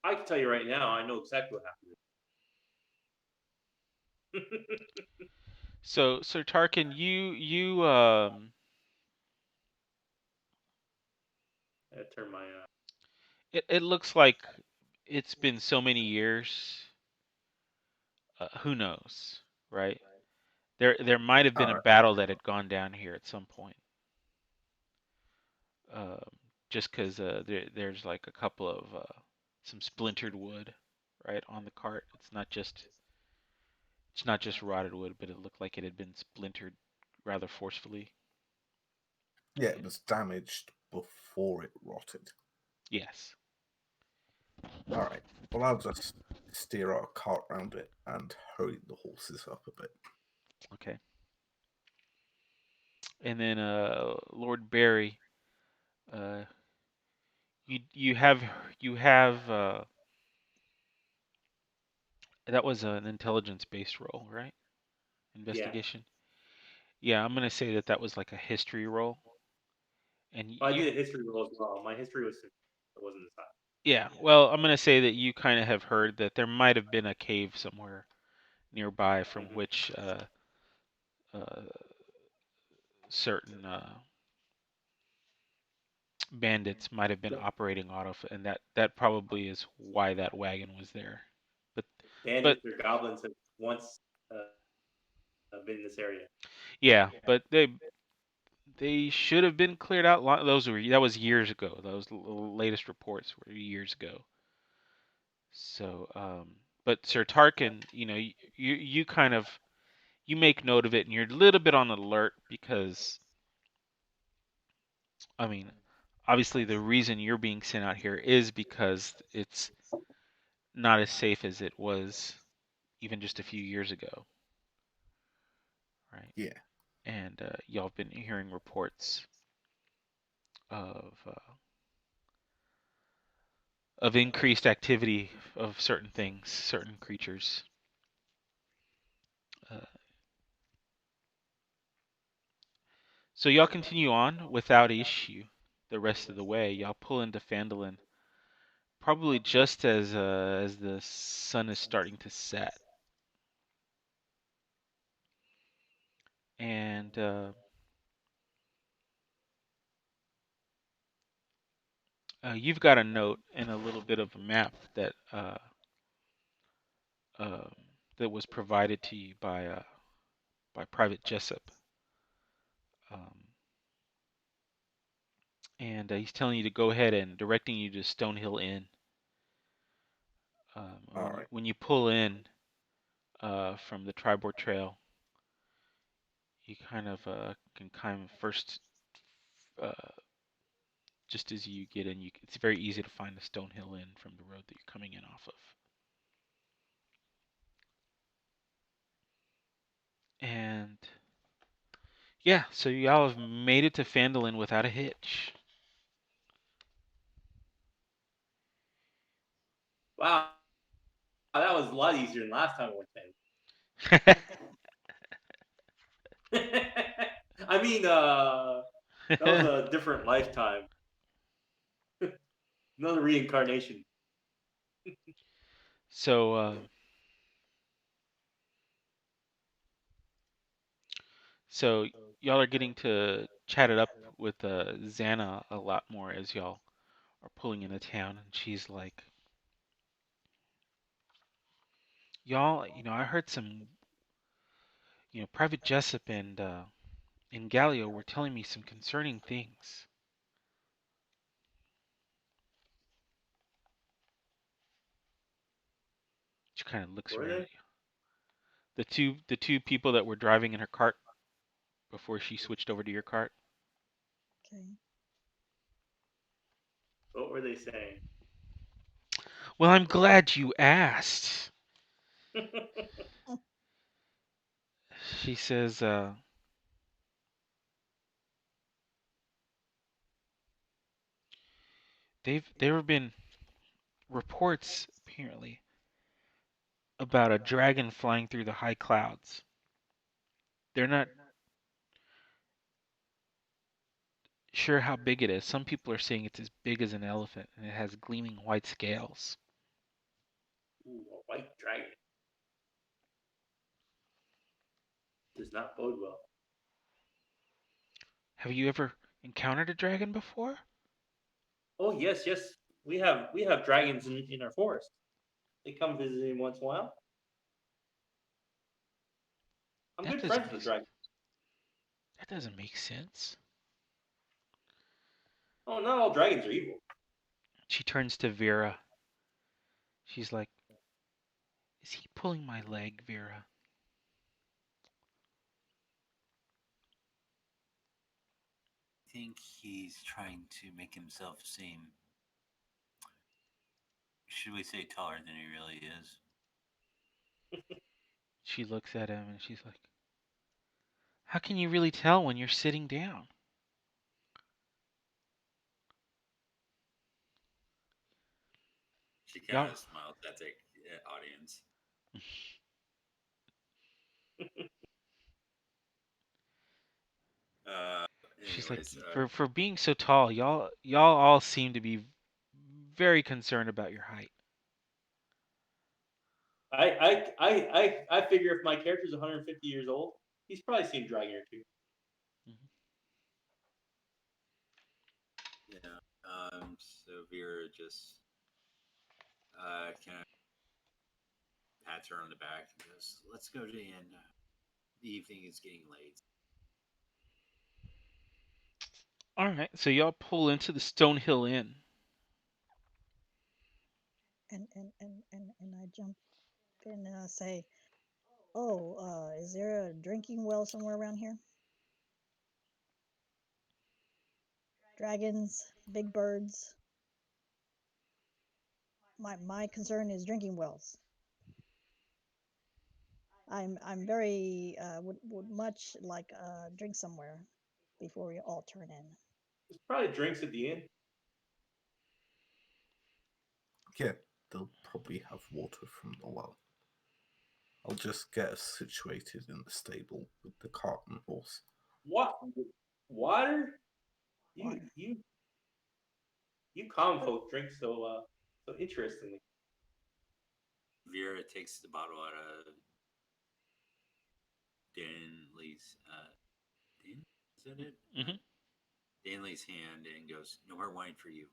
I can tell you right now. I know exactly what happened. so Tarkin, you I turn my. it looks like it's been so many years. Who knows, right? There might have been All a right. battle that had gone down here at some point. Um, just because there's like a couple of some splintered wood, right, on the cart. It's not just rotted wood, but it looked like it had been splintered rather forcefully. Yeah, it And was damaged before it rotted. yes, All right. Well, I'll just steer our cart round it and hurry the horses up a bit. okay. And then Lord Barry, uh, you have that was an intelligence based roll, right? Yeah. Investigation. Yeah, I'm gonna say that that was like a history roll, and I you did a history roll as well. My history was it wasn't as high. yeah. Well, I'm gonna say that you kind of have heard that there might have been a cave somewhere nearby from Hmm. which uh, certain bandits might have been operating out of, and that probably is why that wagon was there. But but Bandits or goblins have once been in this area. yeah, but they should have been cleared out. That was years ago. Those latest reports were years ago. So but Sir Tarkin, you kind of you make note of it, and you're a little bit on alert because I mean, obviously the reason you're being sent out here is because it's not as safe as it was even just a few years ago, right? Yeah. And y'all have been hearing reports of increased activity of certain things, certain creatures. Uh, so y'all continue on without issue. the rest of the way. Y'all pull into Fandolin probably just as the sun is starting to set, and you've got a note and a little bit of a map um, that was provided to you by Private Jessup, um, and he's telling you to go ahead and directing you to Stonehill Inn. All right. When you pull in from the Tribord Trail, you can kind of first, uh, just as you get in, it's very easy to find the Stonehill Inn from the road that you're coming in off of. And yeah, so y'all have made it to Fandolin without a hitch. Wow, that was a lot easier than last time I went there. I mean, that was a different lifetime, another reincarnation. So so y'all are getting to chat it up with Xana a lot more as y'all are pulling into town, and she's like, "Y'all, I heard some, Private Jessup and Galio were telling me some concerning things." She kind of looks Were around they? at you. The two people that were driving in her cart before she switched over to your cart. Okay. What were they saying? Well, I'm glad you asked. She says, there have been reports apparently about a dragon flying through the high clouds. They're not sure how big it is. Some people are saying it's as big as an elephant and it has gleaming white scales. Ooh, a white dragon does not bode well. Have you ever encountered a dragon before? Oh yes, yes. We have dragons in our forest. They come visiting once in a while. I'm That good doesn't friends with make the dragon. that doesn't make sense. Oh, not all dragons are evil. She turns to Vera. She's like, "Is he pulling my leg, Vera?" I think he's trying to make himself seem, should we say, taller than he really is. She looks at him and she's like, "How can you really tell when you're sitting down?" She kind Y'all of smiles at the audience. Uh, She's like, anyways, For being so tall, y'all all seem to be very concerned about your height." I figure if my character's 150 years old, he's probably seen a dragon or two. Mhm. yeah. So Vera just kind of pats her on the back and goes, "Let's go to the inn. The evening is getting late." All right, so y'all pull into the Stonehill Inn. And I jump in and I say, "Oh, is there a drinking well somewhere around here? Dragons, big birds. My concern is drinking wells. I'm very would much like drink somewhere before we all turn in." There's probably drinks at the inn. Yeah, they'll probably have water from the well. I'll just get us situated in the stable with the cart and horse. What? Water? You Water. you You common folk drink so interestingly. Vera takes the bottle out of Danley's. Dan? Is that it? Hmm. Danley's hand and goes, "No more wine for you."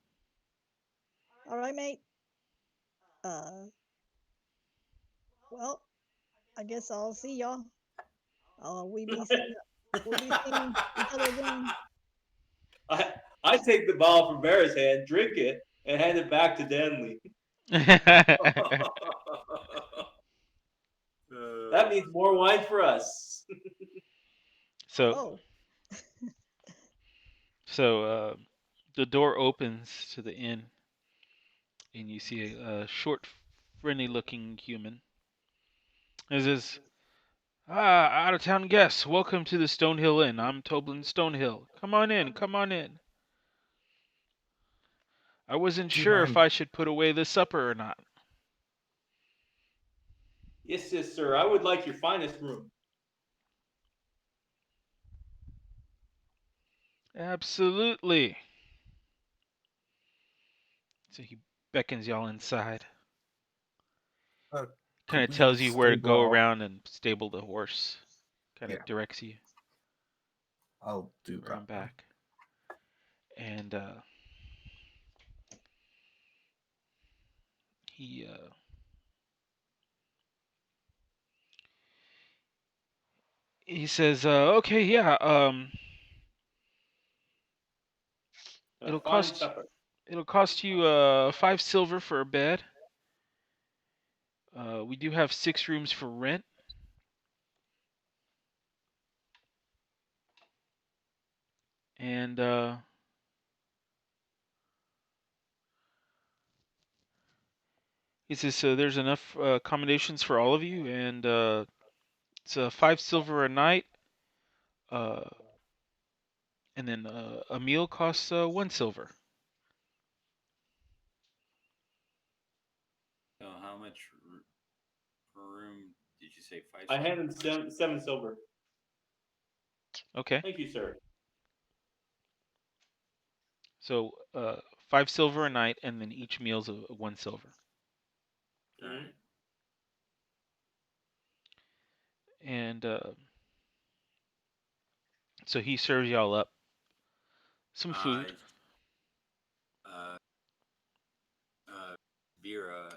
All right, mate. Uh, well, I guess I'll see y'all. We be seeing we'll be seeing each other again. I I take the bottle from Vera's hand, drink it, and hand it back to Danley. That means more wine for us. so Oh, so the door opens to the inn, and you see a short, friendly-looking human. It says, out of town guests, welcome to the Stonehill Inn. I'm Toblin Stonehill. Come on in, come on in. I wasn't Do you sure if mind? I should put away the supper or not. Yes, yes, sir. I would like your finest room. Absolutely. So he beckons y'all inside. Kind Could of we tells you where to stable go our? around and stable the horse. Kind Yeah, of directs you I'll do that around then. back. And he he says, "Okay, yeah. A It'll fine cost supper. it'll cost you 5 silver for a bed. We do have 6 rooms for rent, and he says so. There's enough accommodations for all of you, and it's 5 silver a night. Uh, and then a meal costs 1 silver. So how much room did you say? Five I hand silver? him seven silver. Okay, Thank you, sir. so 5 silver a night, and then each meal's 1 silver. All Mhm. right. And so he serves y'all up some Uh, food. uh, uh, Vera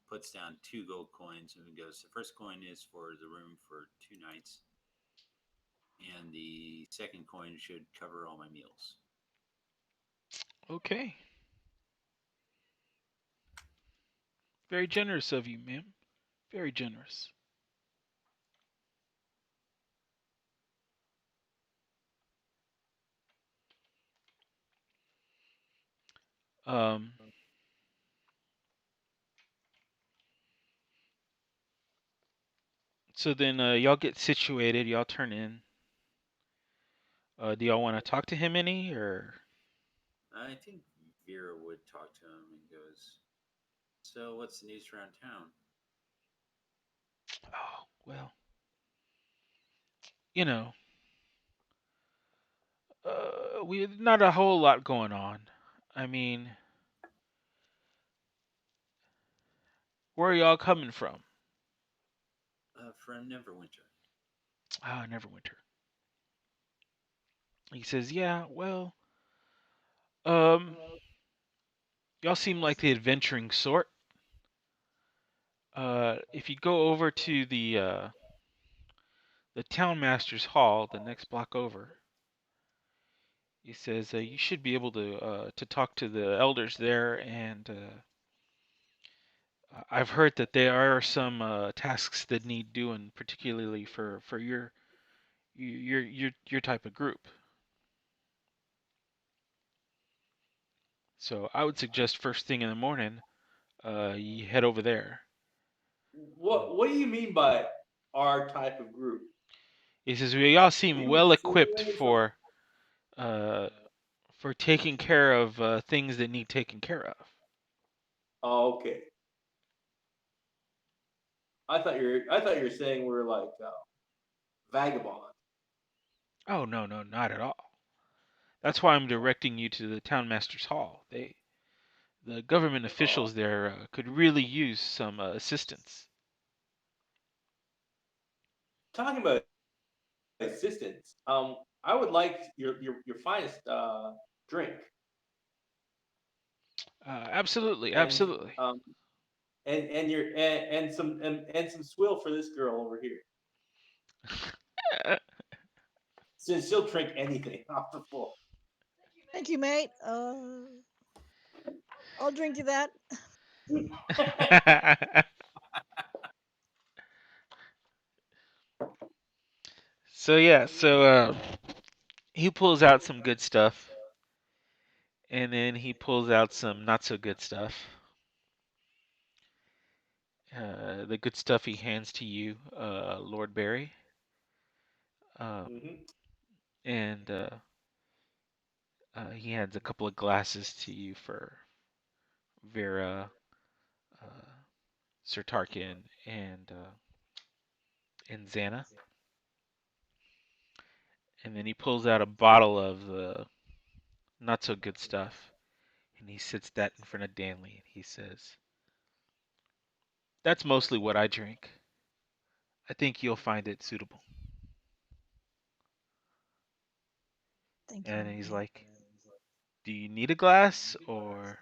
puts down 2 gold coins and goes, "The first coin is for the room for 2 nights, and the second coin should cover all my meals." Okay, very generous of you, ma'am. Very generous. Um, so then y'all get situated. Y'all turn in. Do y'all want to talk to him any, or? I think Vera would talk to him and goes, "So, what's the news around town?" Oh, well, you know, we not a whole lot going on. I mean, where are y'all coming from? From Neverwinter. Ah, Neverwinter. He says, yeah, well, um, y'all seem like the adventuring sort. If you go over to the town master's hall, the next block over, he says you should be able to talk to the elders there, and I've heard that there are some tasks that need doing, particularly for your type of group. So I would suggest first thing in the morning, you head over there. What do you mean by our type of group? He says we all Are seem you well equipped insinuating something? uh, for taking care of things that need taken care of. Oh, okay. I thought you were saying we're like vagabonds. Oh no, no, not at all. That's why I'm directing you to the townmaster's hall. The government officials there could really use some assistance. Talking about assistance, I would like your finest drink Absolutely, and absolutely. and some swill for this girl over here, since she'll drink anything off the floor. Thank you, mate. I'll drink to that. So yeah, he pulls out some good stuff, and then he pulls out some not so good stuff. The good stuff he hands to you, Lord Barry, um, Hmm. and he hands a couple of glasses to you for Vera, uh, Sir Tarkin, and Xana. And then he pulls out a bottle of the not so good stuff, and he sits that in front of Danley, and he says, "That's mostly what I drink. I think you'll find it suitable." Thank And you, he's mate. like, "Do you need a glass, or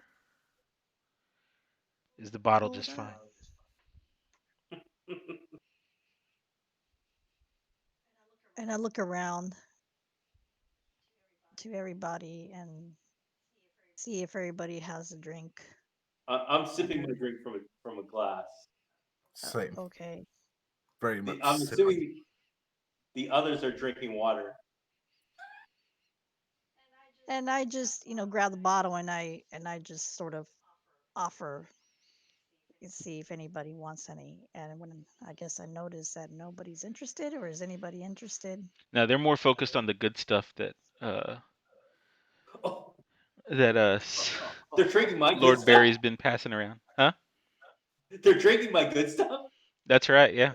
is the bottle Well, just that. fine?" And I look around to everybody and see if everybody has a drink. I'm And sipping my drink from a glass. Same. okay. Very much I'm sipping. assuming the others are drinking water. And I just, grab the bottle and I just sort of offer and see if anybody wants any. And when I guess I notice that nobody's interested, or is anybody interested? Now they're more focused on the good stuff uh Oh, that they're drinking my good Lord stuff. Barry's been passing around. Huh? They're drinking my good stuff. That's right, yeah.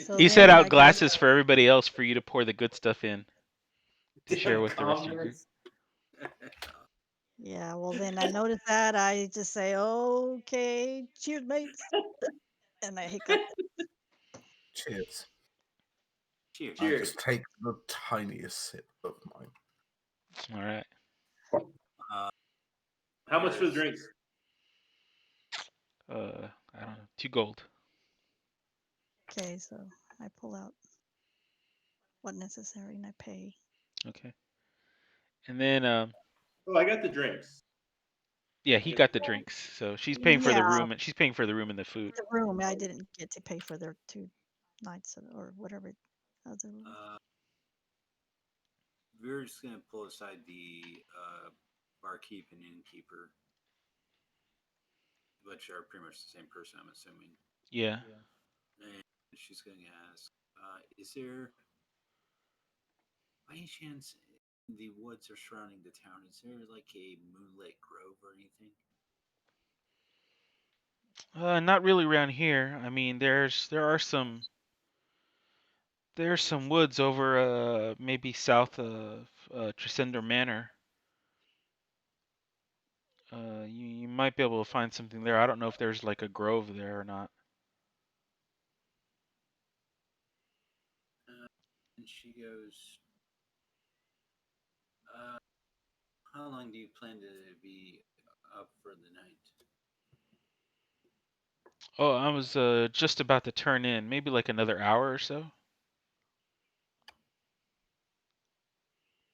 So He set then out I guess, glasses for everybody else for you to pour the good stuff in to share Damn with the rest of your group. communist. yeah, well, then I notice that. I just say, okay, cheers, mates. And I hiccup. Cheers. Cheers. I Cheers. just take the tiniest sip of mine. All right. Uh, How much for the There's drinks? I don't know. 2 gold. Okay, so I pull out what necessary and I pay. Okay. And then Oh, I got the drinks. yeah, I he got got the the drinks. drinks. So she's paying for the Yeah, room and she's paying for the room and the food. the room. I didn't get to pay for their 2 nights or whatever other. uh, we're just gonna pull aside the barkeep and innkeeper, which are pretty much the same person, I'm assuming. Yeah. And she's gonna ask, "Is there, by any chance, in the woods or surrounding the town, is there like a moonlit grove or anything?" Not really around here. I mean, there's some woods over maybe south of Tresender Manor. You might be able to find something there. I don't know if there's like a grove there or not. Uh, and she goes, uh, "How long do you plan to be up for the night?" Oh, I was just about to turn in, maybe like another hour or so.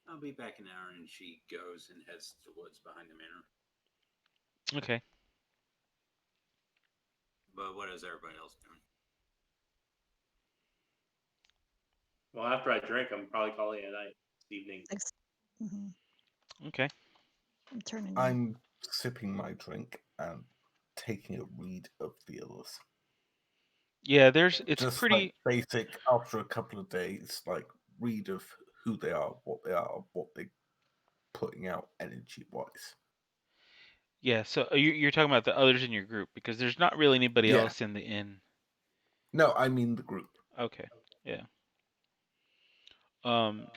"I'll be back in an hour," and she goes and heads to the woods behind the manor. Okay. But what is everybody else doing? Well, after I drink, I'm probably calling it a night this evening. Mm-hmm. Okay. I'm turning in. I'm sipping my drink and taking a read of the others. Yeah, it's Just like pretty. basic, after a couple of days, like read of who they are, what they're putting out energy wise. Yeah, so you're talking about the others in your group because there's not really anybody Yeah. else in the inn. No, I mean the group. Okay. Yeah. Um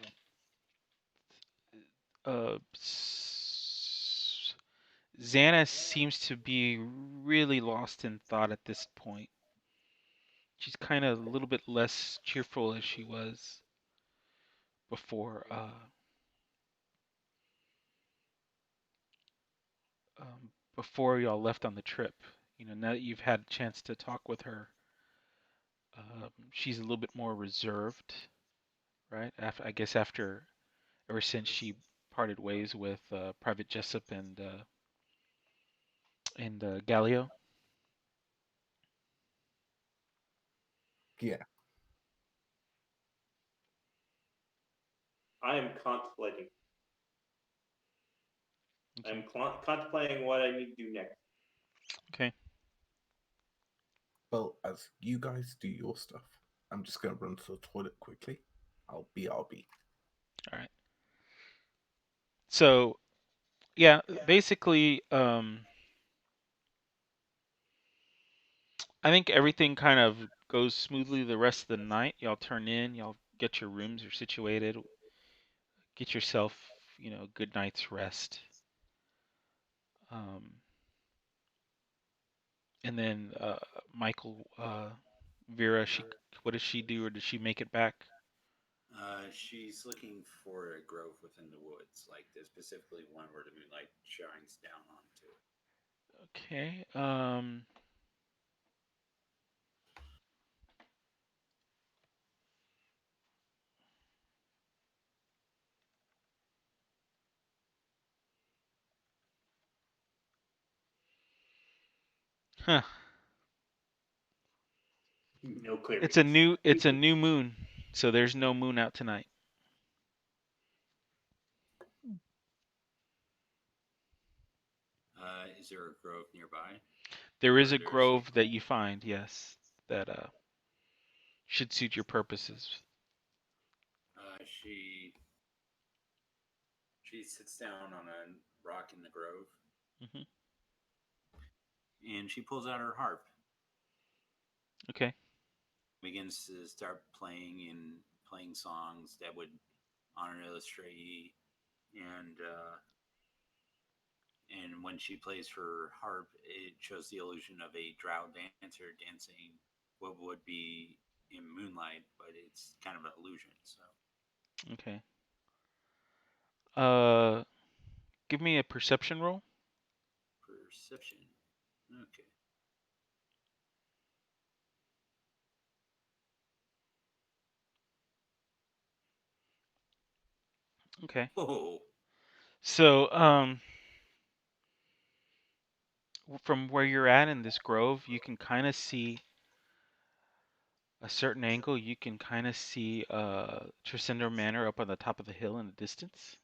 Xana seems to be really lost in thought at this point. She's kind of a little bit less cheerful as she was before before y'all left on the trip. Now that you've had a chance to talk with her, she's a little bit more reserved, right? After I guess after ever since she parted ways with Private Jessup and Galileo. Yeah. I am contemplating. Okay. I'm contemplating what I need to do next. Okay. Well, as you guys do your stuff, I'm just going to run to the toilet quickly. I'll BRB. All right. So yeah, basically, I think everything kind of goes smoothly the rest of the night. Y'all turn in, y'all get your rooms are situated, get yourself, a good night's rest. Um, and then Michael, Vera, what does she do, or does she make it back? She's looking for a grove within the woods, like the specifically one where the moonlight shines down onto it. Okay. Huh. No It's a clearings. new moon, so there's no moon out tonight. Is there a grove nearby, There is or a there's? grove that you find, yes, that should suit your purposes. She sits down on a rock in the grove, Hmm. and she pulls out her harp, Okay. begins to start playing songs that would honor Illustrate, and and when she plays her harp, it shows the illusion of a drow dancer dancing what would be in moonlight, but it's kind of an illusion. So Okay. Uh, Give me a perception roll. perception. Okay. Okay. Whoa. So, from where you're at in this grove, you can kind of see a certain angle. You can kind of see Tresendor Manor up on the top of the hill in the distance,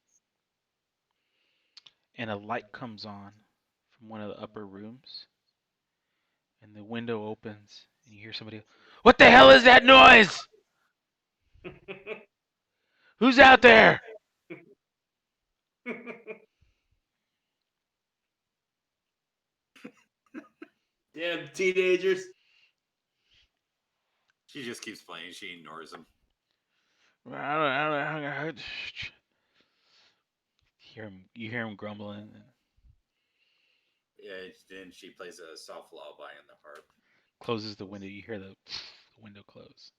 and a light comes on from one of the upper rooms, and the window opens, and you hear somebody, "What the hell is that noise? Who's out there?" Damn teenagers. She just keeps playing. She ignores him. You hear him grumbling, and Yeah, then she plays a soft lullaby on the harp. closes the window. You hear the window close.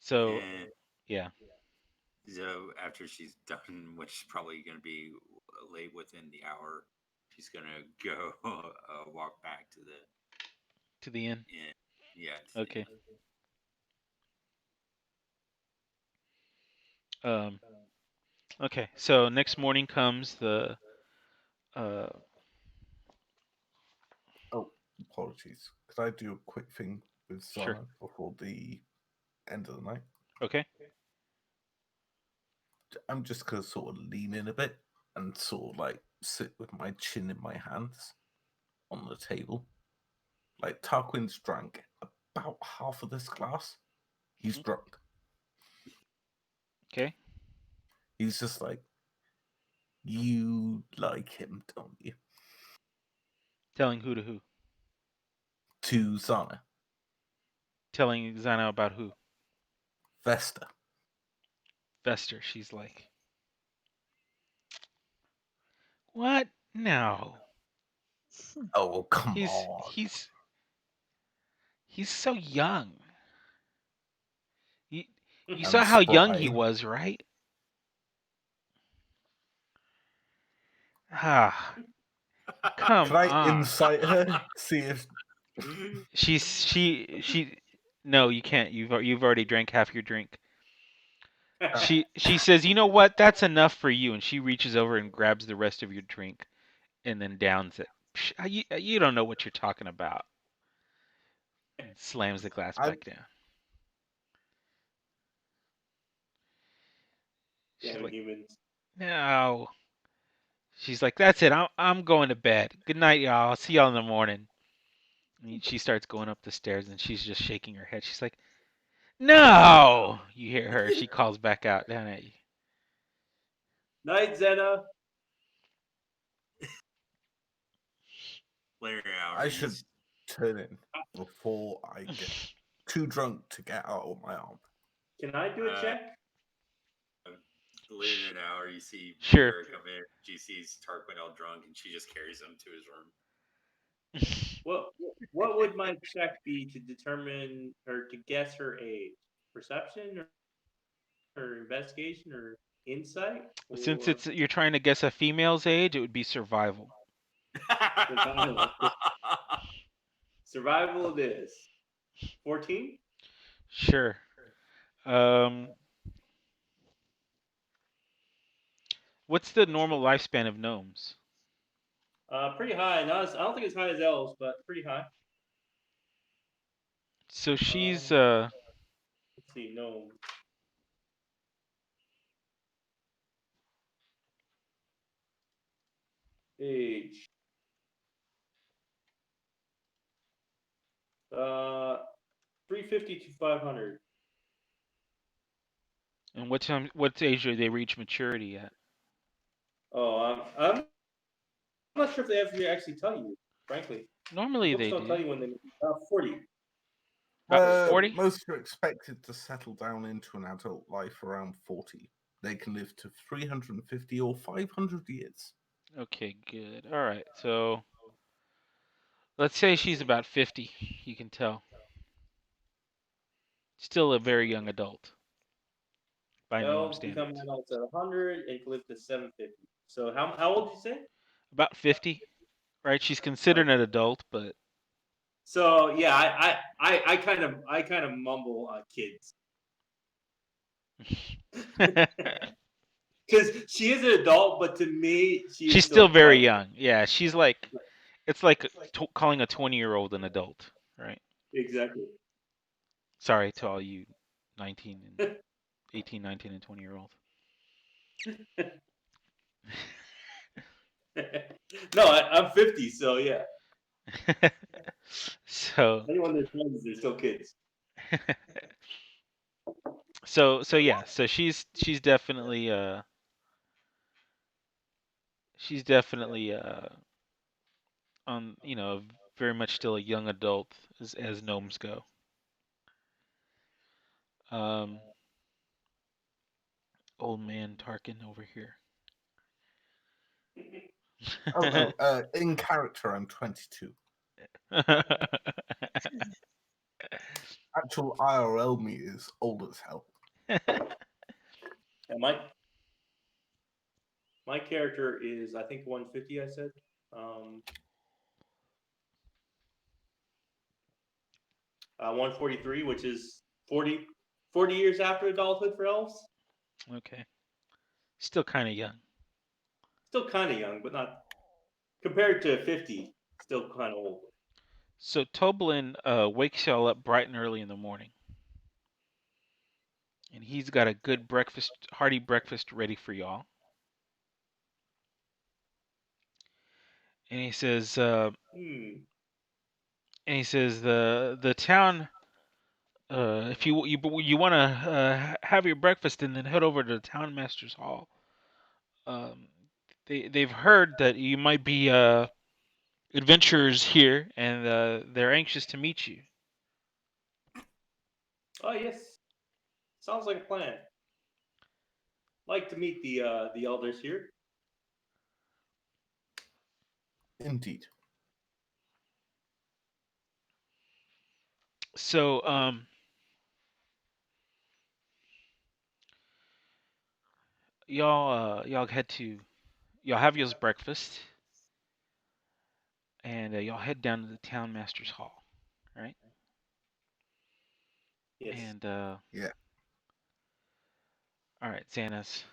So, And yeah, so after she's done, which is probably going to be late within the hour, she's going to go walk back to the to the inn. inn. Yeah, to the Okay. inn. Um, okay. So next morning comes the uh, Oh, apologies. Could I do a quick thing with sure. Sana before the end of the night? Okay. I'm just going to sort of lean in a bit and sort of like sit with my chin in my hands on the table. Like Tarquin's drank about half of this glass. He's Hmm. drunk. Okay. He's just like, you like him, don't you? Telling who to who? To Sana. Telling Xana about who? Vesta. Vester. She's like, what? No. Oh, well, come He's on. he's he's so young. You you saw And how young he spry. was, right? Ah, Can come I on. insight her? See if. She. No, you can't. You've already drank half your drink. Uh, She says, you know what? That's enough for you, and she reaches over and grabs the rest of your drink and then downs it. You don't know what you're talking about. And slams the glass I back down. She's Damn like, humans. no. She's like, that's it. I'm going to bed. Good night, y'all. I'll see y'all in the morning. And she starts going up the stairs, and she's just shaking her head. She's like, no. You hear her. She calls back out down at you. Night, Zena. Later I should hours. turn in before I get too drunk to get out of my arm. Can I do a Uh, check? Later in an hour, you see Sure. Vera come in. She sees Tarquin all drunk, and she just carries him to his room. What what would my check be to determine or to guess her age? Perception or investigation or insight Since or it's you're trying to guess a female's age, it would be survival. survival? Survival it is. 14? Sure. Um, what's the normal lifespan of gnomes? Pretty high. I don't think as high as elves, but pretty high. So she's Um, let's see. No age. 350 to 500. and what age do they reach maturity at? Oh, I'm not sure if they ever actually tell you. Frankly, Normally books they don't tell do. you when they. 40. About 40? Most are expected to settle down into an adult life around 40. They can live to 350 or 500 years. Okay, good. All right. So let's say she's about 50. You can tell. Still a very young adult by gnome Elves become standards. adults at 100 and can live to 750. So how old did you say? About 50, right? She's considered an adult, but So yeah, I kind of mumble kids because she is an adult, but to me she is she's still still a very child. young. Yeah, she's like it's like calling a 20-year-old an adult, right? Exactly. Sorry to all you 19 and 18, 19 and 20-year-olds. No, I'm 50, so yeah. so Anyone that says they're still kids. so yeah, so she's definitely on, very much still a young adult as gnomes go. Um Old man Tarkin over here. Oh no, in character, I'm 22. Actual IRL me is old as hell. And my character is I think 150. I said. Um, 143, which is 40 years after adulthood for elves. Okay. Still kind of young. Still kind of young, but not compared to 50. Still kind of old. So Toblin wakes y'all up bright and early in the morning, and he's got a good breakfast, hearty breakfast ready for y'all. And he says, Hmm. the town. If you want to have your breakfast and then head over to the town master's hall. Um, they've heard that you might be adventurers here, and they're anxious to meet you. Oh yes. Sounds like a plan. Like to meet the elders here. Indeed. So, y'all head to y'all have y'all's breakfast, and y'all head down to the town master's hall, right? Yes. And Yeah. all right, Xana's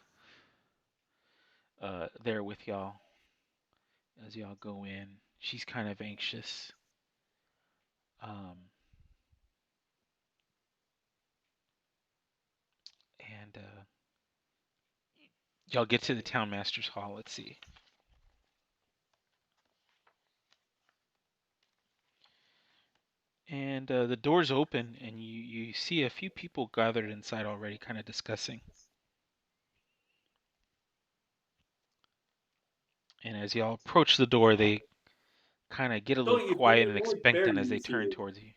there with y'all as y'all go in. She's kind of anxious. Um, and y'all get to the town master's hall. Let's see. And the doors open, and you see a few people gathered inside already, kind of discussing. And as y'all approach the door, they kind of get a little Don't you fear quiet and Lord expectant Barry as they is turn here? towards you.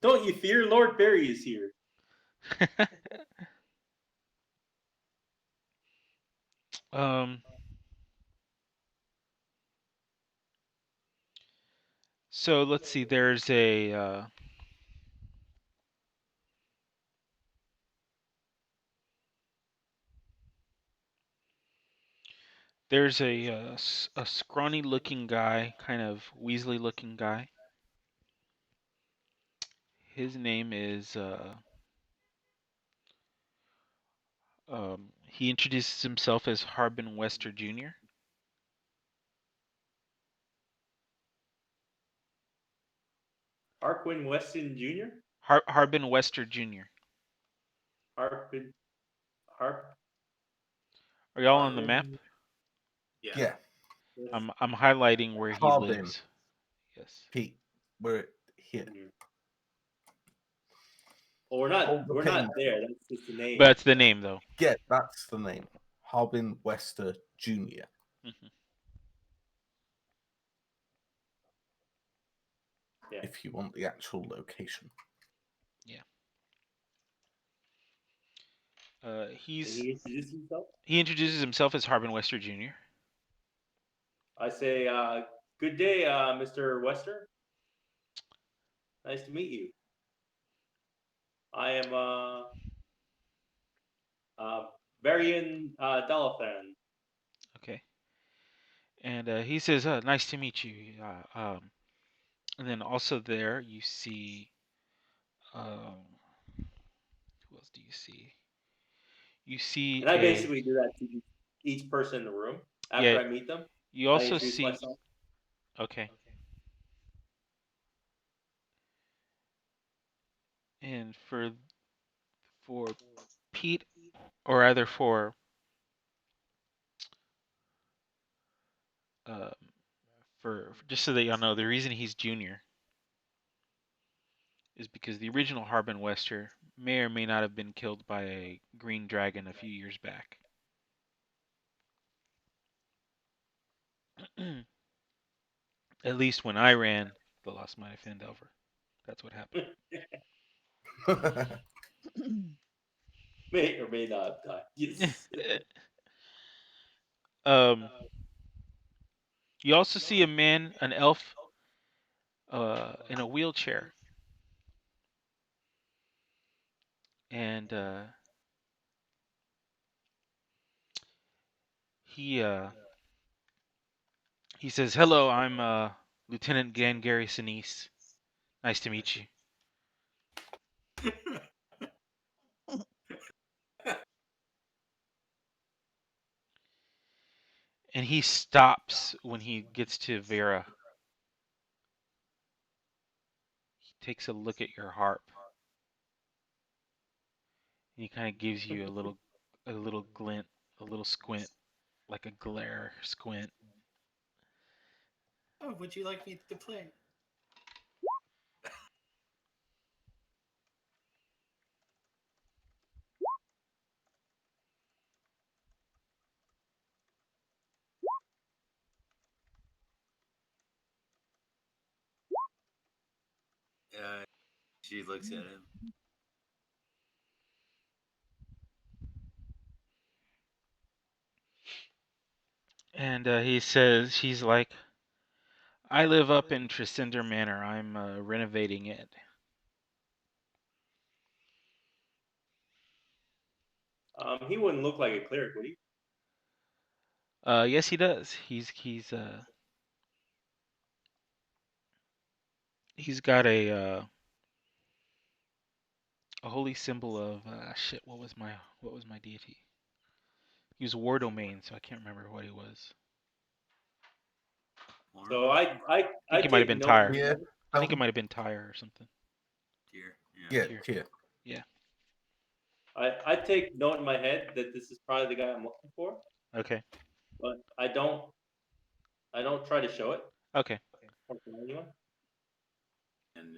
Don't you fear Lord Barry is here? Hmm? um. So let's see. There's a scrawny looking guy, kind of Weasley looking guy. His name is he introduces himself as Harbin Wester Jr. Harquin Weston Jr. Harbin Wester Jr. Harpin Harp Are y'all on the map? Harpin. Yeah. Yeah. Yes. I'm highlighting where he Harbin. lives. Yes. Pete. We're here. Mhm. Well, Hold the we're not pain. there. That's just the But name. that's the name though. Yeah, that's the name. Harbin Wester Jr. Hmm. Yeah. If you want the actual location. Yeah. And he introduced himself. He introduces himself as Harbin Wester Jr. I say, "Good day, Mr. Wester. Nice to meet you. I am uh, Varian Delathan." Okay. And he says, "Nice to meet you." And then also there you see, who else do you see? You see And I a basically do that to each person in the room yeah. after I meet them. You I also introduce see myself. okay, and for Pete, or rather uh, just so that y'all know, the reason he's junior is because the original Harbin Wester may or may not have been killed by a green dragon a few years back. At least when I ran the Lost Mine of Phandelver, that's what happened. May or may not die. Yes. um, you also see a man, an elf, in a wheelchair, and he he says, "Hello, I'm Lieutenant Gary Sinise. Nice to meet you." And he stops when he gets to Vera. He takes a look at your harp, and he kind of gives you a little glint, a little squint, like a glare squint. Oh, would you like me to play? Uh, she looks at him. And he says, he's like, I live up in Tresender Manor. I'm renovating it. He wouldn't look like a cleric, would he? Yes, he does. He's got a holy symbol of shit. What was my deity? He was war domain, so I can't remember what he was. So Orm, I think I it might have take been note in Tyre. my Yeah, head. I think it Alvin? might have been Tyre or something. dear. Yeah. Yeah, Tyr. here. Yeah. I take note in my head that this is probably the guy I'm looking for, Okay. but I don't try to show it Okay. or tell anyone. And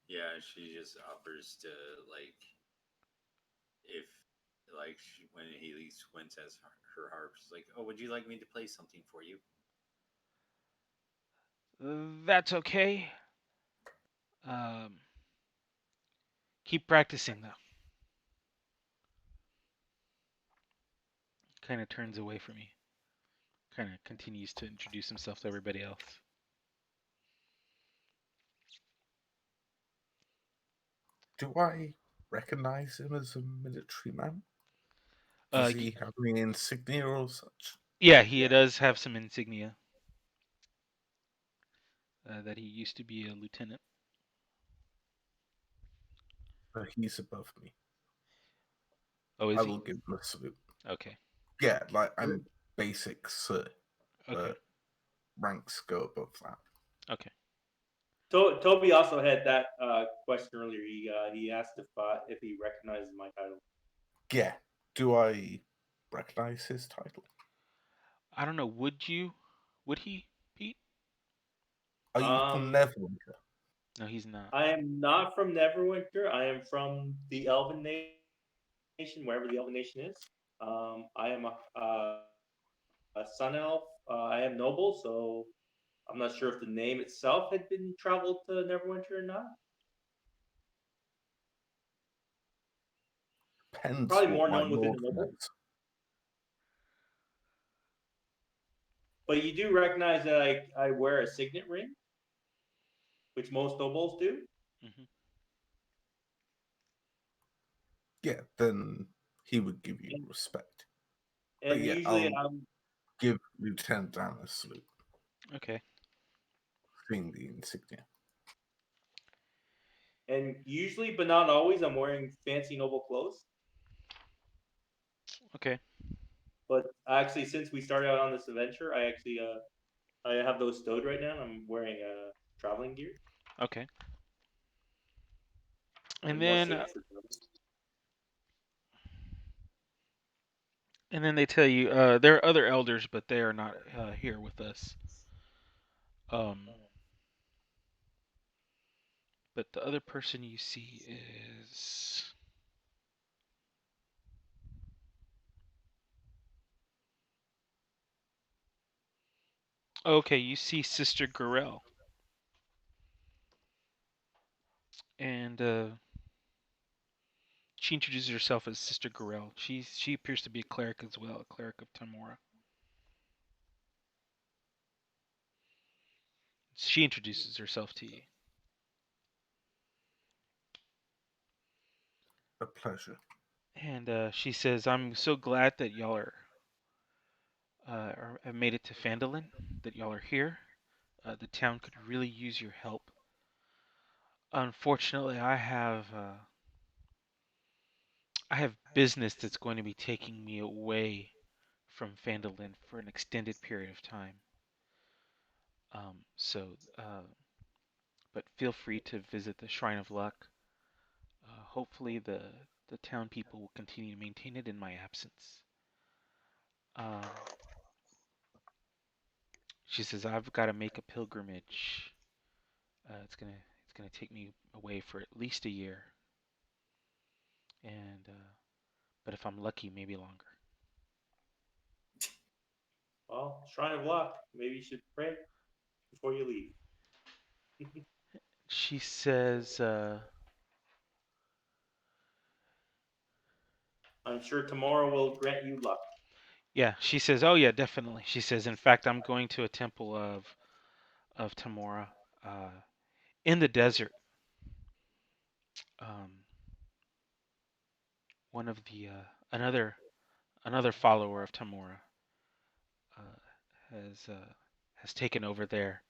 yeah, she just offers to like if like when Haley squints as her harp, she's like, "Oh, would you like me to play something for you?" That's okay. Um, keep practicing though. Kind of turns away from me. Kind of continues to introduce himself to everybody else. Do I recognize him as a military man? Uh, Does he have any insignia or such? yeah, he does have some insignia. That he used to be a lieutenant. He's above me. Oh, is I he? will give him a salute. Okay. Yeah, like I'm basic sir, Okay. but ranks go above that. Okay. Toby also had that question earlier. He asked if he recognizes my title. Yeah. Do I recognize his title? I don't know. Would you? Would he, Pete? Are you from Um, Neverwinter? No, he's not. I am not from Neverwinter. I am from the Elven Nation, wherever the Elven Nation is. I am a sun elf. I am noble, so I'm not sure if the name itself had been traveled to Neverwinter or not. Depends Probably what more my known within lord the noble. knows. But you do recognize that I wear a signet ring, which most nobles do. Hmm. Yeah, then he would give you And, respect. But and yeah, usually I'll give Lieutenant Dan a salute, Okay. seeing the insignia. but not always, I'm wearing fancy noble clothes. Okay. But actually, since we started out on this adventure, I have those stowed right now. I'm wearing traveling gear, Okay. like And more then, safe for traveling. they tell you there are other elders, but they are not here with us. Um, but the other person you see is okay. You see Sister Gorell, and she introduces herself as Sister Gorell. She appears to be a cleric as well, a cleric of Tamora. She introduces herself to you, A pleasure. and she says, "I'm so glad that y'all have made it to Phandalin. That y'all are here. The town could really use your help. Unfortunately, I have business that's going to be taking me away from Phandalin for an extended period of time. But feel free to visit the Shrine of Luck. Hopefully, the town people will continue to maintain it in my absence." Um, she says, "I've got to make a pilgrimage. It's gonna take me away for at least a year, and but if I'm lucky, maybe longer." Well, Shrine of Luck. Maybe you should pray before you leave. She says, I'm sure tomorrow will grant you luck. Yeah, she says, "Oh yeah, definitely." She says, "In fact, I'm going to a temple of Tamora, in the desert. Um, one of the another follower of Tamora uh, has taken over there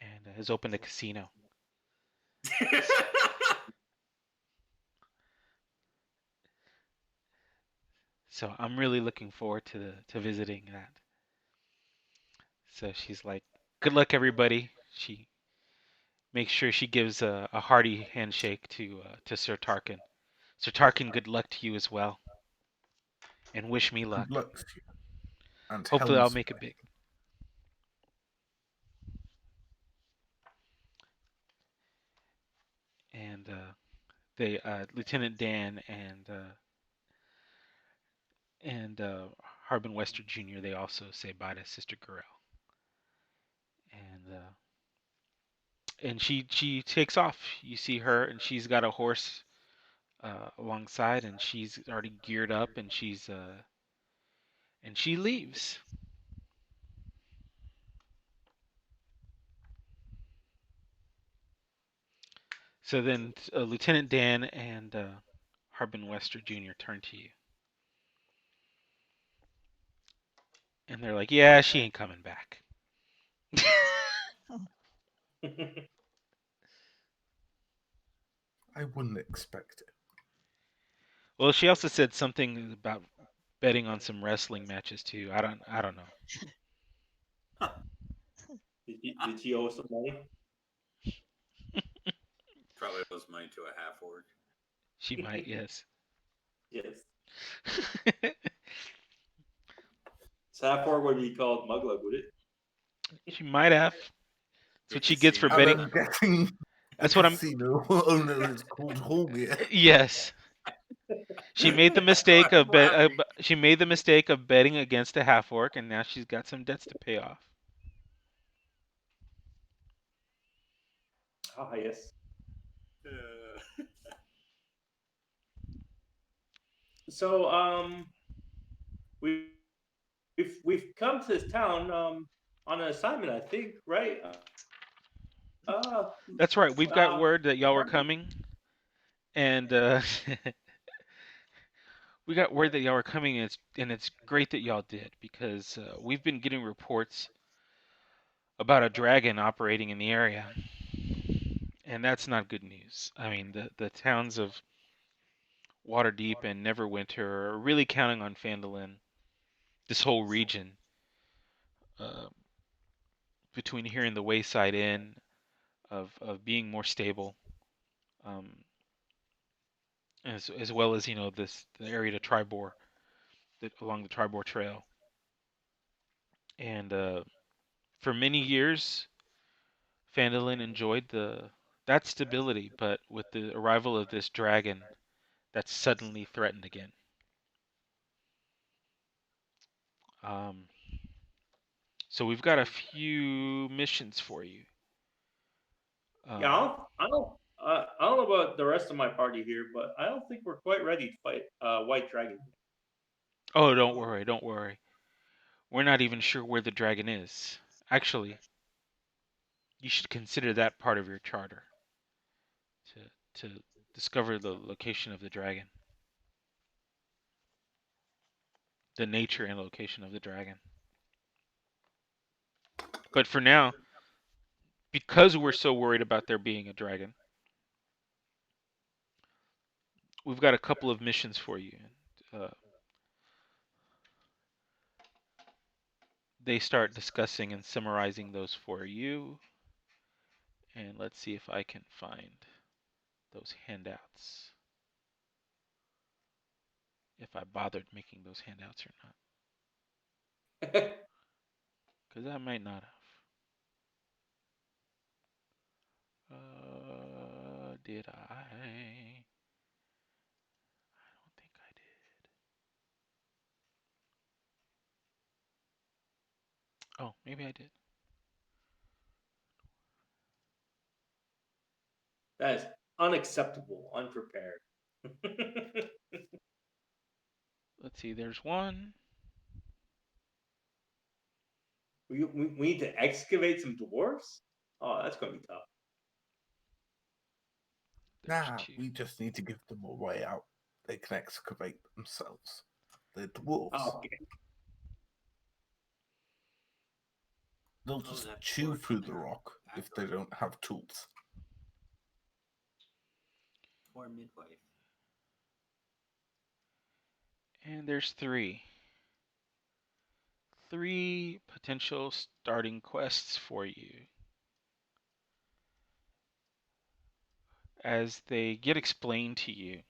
and has opened a casino. So I'm really looking forward to visiting that." So she's like, "Good luck, everybody." She makes sure she gives a hearty handshake to Sir Tarkin. Sir Tarkin, good luck to you as well, and wish me Good luck. luck to you, and Hopefully, I'll helm's make it big. And they Lieutenant Dan and Harbin Wester Jr. They also say bye to Sister Gorell, and she takes off. You see her, and she's got a horse alongside, and she's already geared up, and she leaves. So then Lieutenant Dan and Harbin Wester Jr. turn to you, and they're like, "Yeah, she ain't coming back." Oh, I wouldn't expect it. Well, she also said something about betting on some wrestling matches too. I don't know. Did she owe some money? Probably owes money to a half orc. She might, yes. Yes. Sapporo would be called Mugla, would it? She might have. That's The what she gets for And casino. betting. I'm guessing the That's what I'm. casino owner is called Horgia. Yes, she made the That's why mistake I'm laughing. she made the mistake of betting against a half orc, and now she's got some debts to pay off. Ah, yes. Uh, So we've come to this town on an assignment, I think, right? That's right. We've got word that y'all were Harbin. coming, and we got word that y'all were coming, and it's great that y'all did because we've been getting reports about a dragon operating in the area, and that's not good news. I mean, the towns of Waterdeep and Neverwinter are really counting on Phandalin, this whole region, uh, between here and the Wayside Inn, of being more stable, um, as well as the area to Tribor, along the Tribor Trail, and for many years, Phandalin enjoyed the that stability, but with the arrival of this dragon, that's suddenly threatened again. Um, so we've got a few missions for you. Yeah, Um, I don't know about the rest of my party here, but I don't think we're quite ready to fight White Dragon. oh, don't worry, don't worry. We're not even sure where the dragon is. Actually, you should consider that part of your charter to discover the location of the dragon, the nature and location of the dragon. But for now, because we're so worried about there being a dragon, we've got a couple of missions for you. They start discussing and summarizing those for you. And let's see if I can find those handouts. If I bothered making those handouts or not. Because I might not have. Did I? I don't think I did. Oh, maybe I did. That is unacceptable, unprepared. Let's see. There's one. We need to excavate some dwarfs. Oh, that's gonna be tough. There's Nah, two. we just need to give them a way out. They can excavate themselves. They're dwarves. Oh, okay. They'll Oh, just that chew poor through the cleric. rock if they don't have tools. Poor midwife. And there's three. Three potential starting quests for you. As they get explained to you,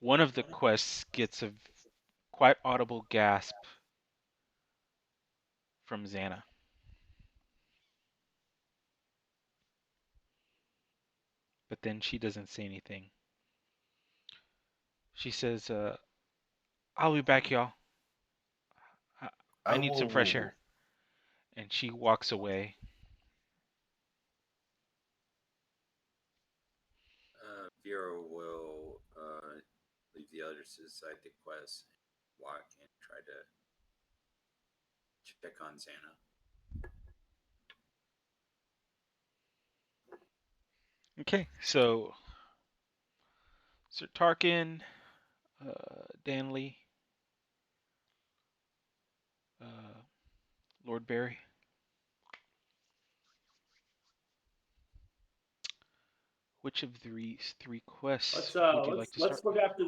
one of the quests gets a quite audible gasp from Xana. But then she doesn't say anything. She says, I'll be back, y'all. I, I Oh, need whoa, some fresh whoa, whoa. air. And she walks away. Vera will leave the others to decide the quest, walk and try to check on Xana. Okay, so Sir Tarkin, Danley, uh, Lord Barry. Which of these three quests would you like to start Let's look with? after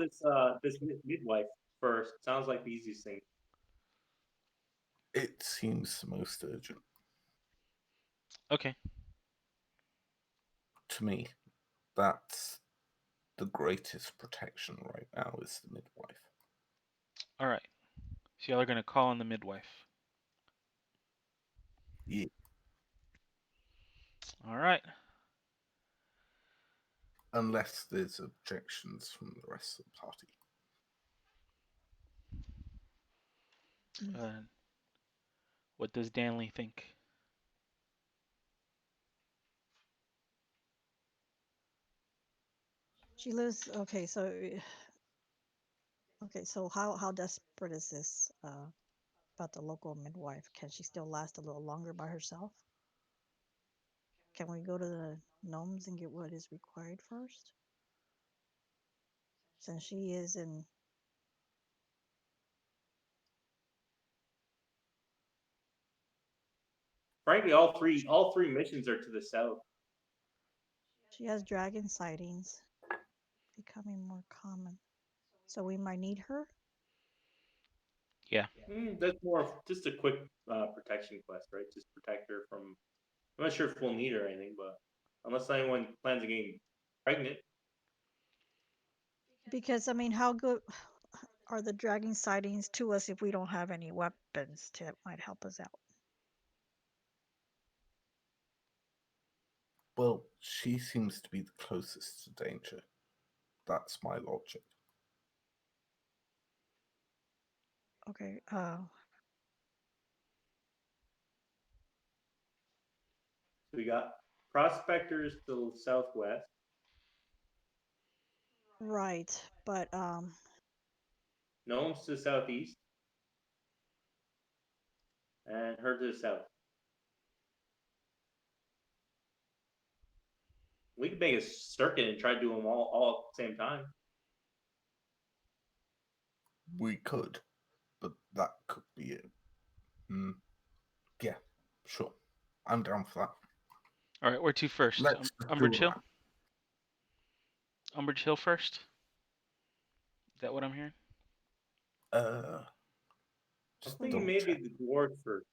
this midwife first. Sounds like the easiest thing. It seems the most urgent Okay, to me. That's the greatest protection right now is the midwife. all right. So y'all are gonna call on the midwife. Yeah, All right. unless there's objections from the rest of the party. Uh, what does Danley think? She lives. Okay, so okay, so how desperate is this about the local midwife? Can she still last a little longer by herself? Can we go to the gnomes and get what is required first? Since she is in, Frankly, all three missions are to the south. she has dragon sightings becoming more common, so we might need her. Yeah. That's more of just a quick protection quest, right? Just protect her from. I'm not sure if we'll need her or anything, but unless anyone plans on getting pregnant, Because I mean, how good are the dragging sightings to us if we don't have any weapons that might help us out? Well, she seems to be the closest to danger. That's my logic. Okay. so we got prospectors to the southwest, Right, but gnomes to the southeast, and her to the south. We could make a circuit and try to do them all at the same time. We could, but that could be it. Yeah, sure. I'm down for that. All right. Where to first? Let's do Umbridge Hill. Umbridge Hill first. Is that what I'm hearing? that. I was Just thinking double maybe check. the dwarves first,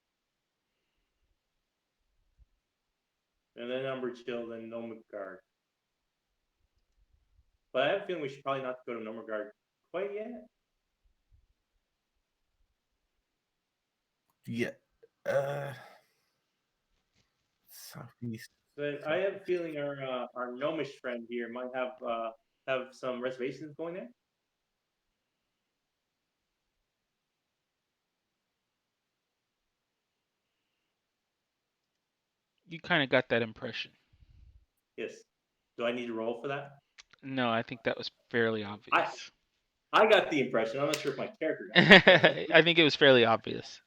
and then Umbridge Hill, then Nomagard. But I have a feeling we should probably not go to Nomagard quite yet. Yeah. Uh, southeast. But I have a feeling our gnomish friend here might have some reservations going there. You kind of got that impression. Yes. Do I need to roll for that? No, I think that was fairly I obvious. I got the impression. I'm not sure if my character got the impression. I think it was fairly obvious.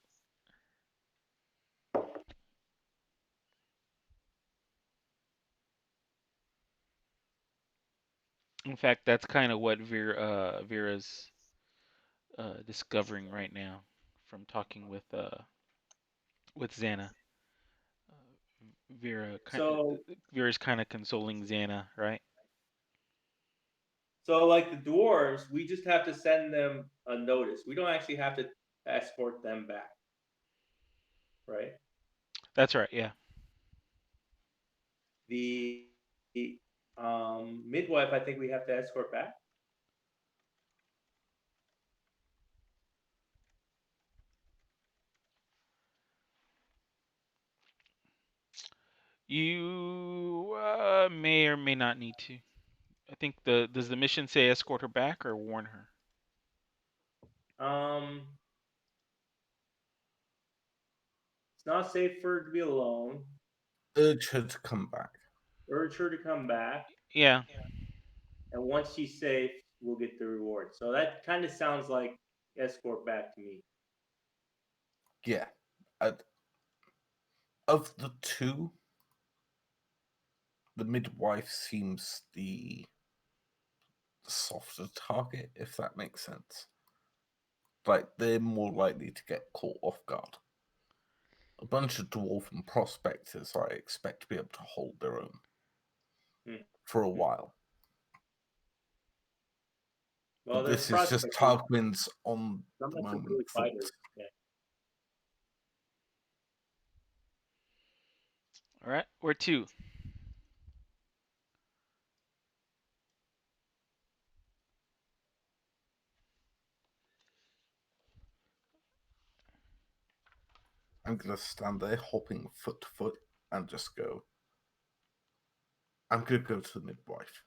In fact, that's kind of what Vera's discovering right now from talking with Xana. Vera kind So, Vera's kind of consoling Xana, right? so like the dwarves, we just have to send them a notice. We don't actually have to escort them back, right? That's right. Yeah. The midwife, I think we have to escort back. You may or may not need to. I think does the mission say escort her back or warn her? Um, it's not safe for her to be alone. Urge her to come back. Urge her to come back, Yeah. and once she's safe, we'll get the reward. So that kind of sounds like escort back to me. Yeah. Uh, of the two, the midwife seems the softer target, if that makes sense. Like, they're more likely to get caught off guard. A bunch of dwarven prospectors I expect to be able to hold their own Hmm. for a while. Well, But they're this is just prospectors. Tarquin's on Not the moment necessarily fighters. thoughts. Yeah. All right. Where to? I'm going to stand there hopping foot to foot and just go, I'm going to go to the midwife.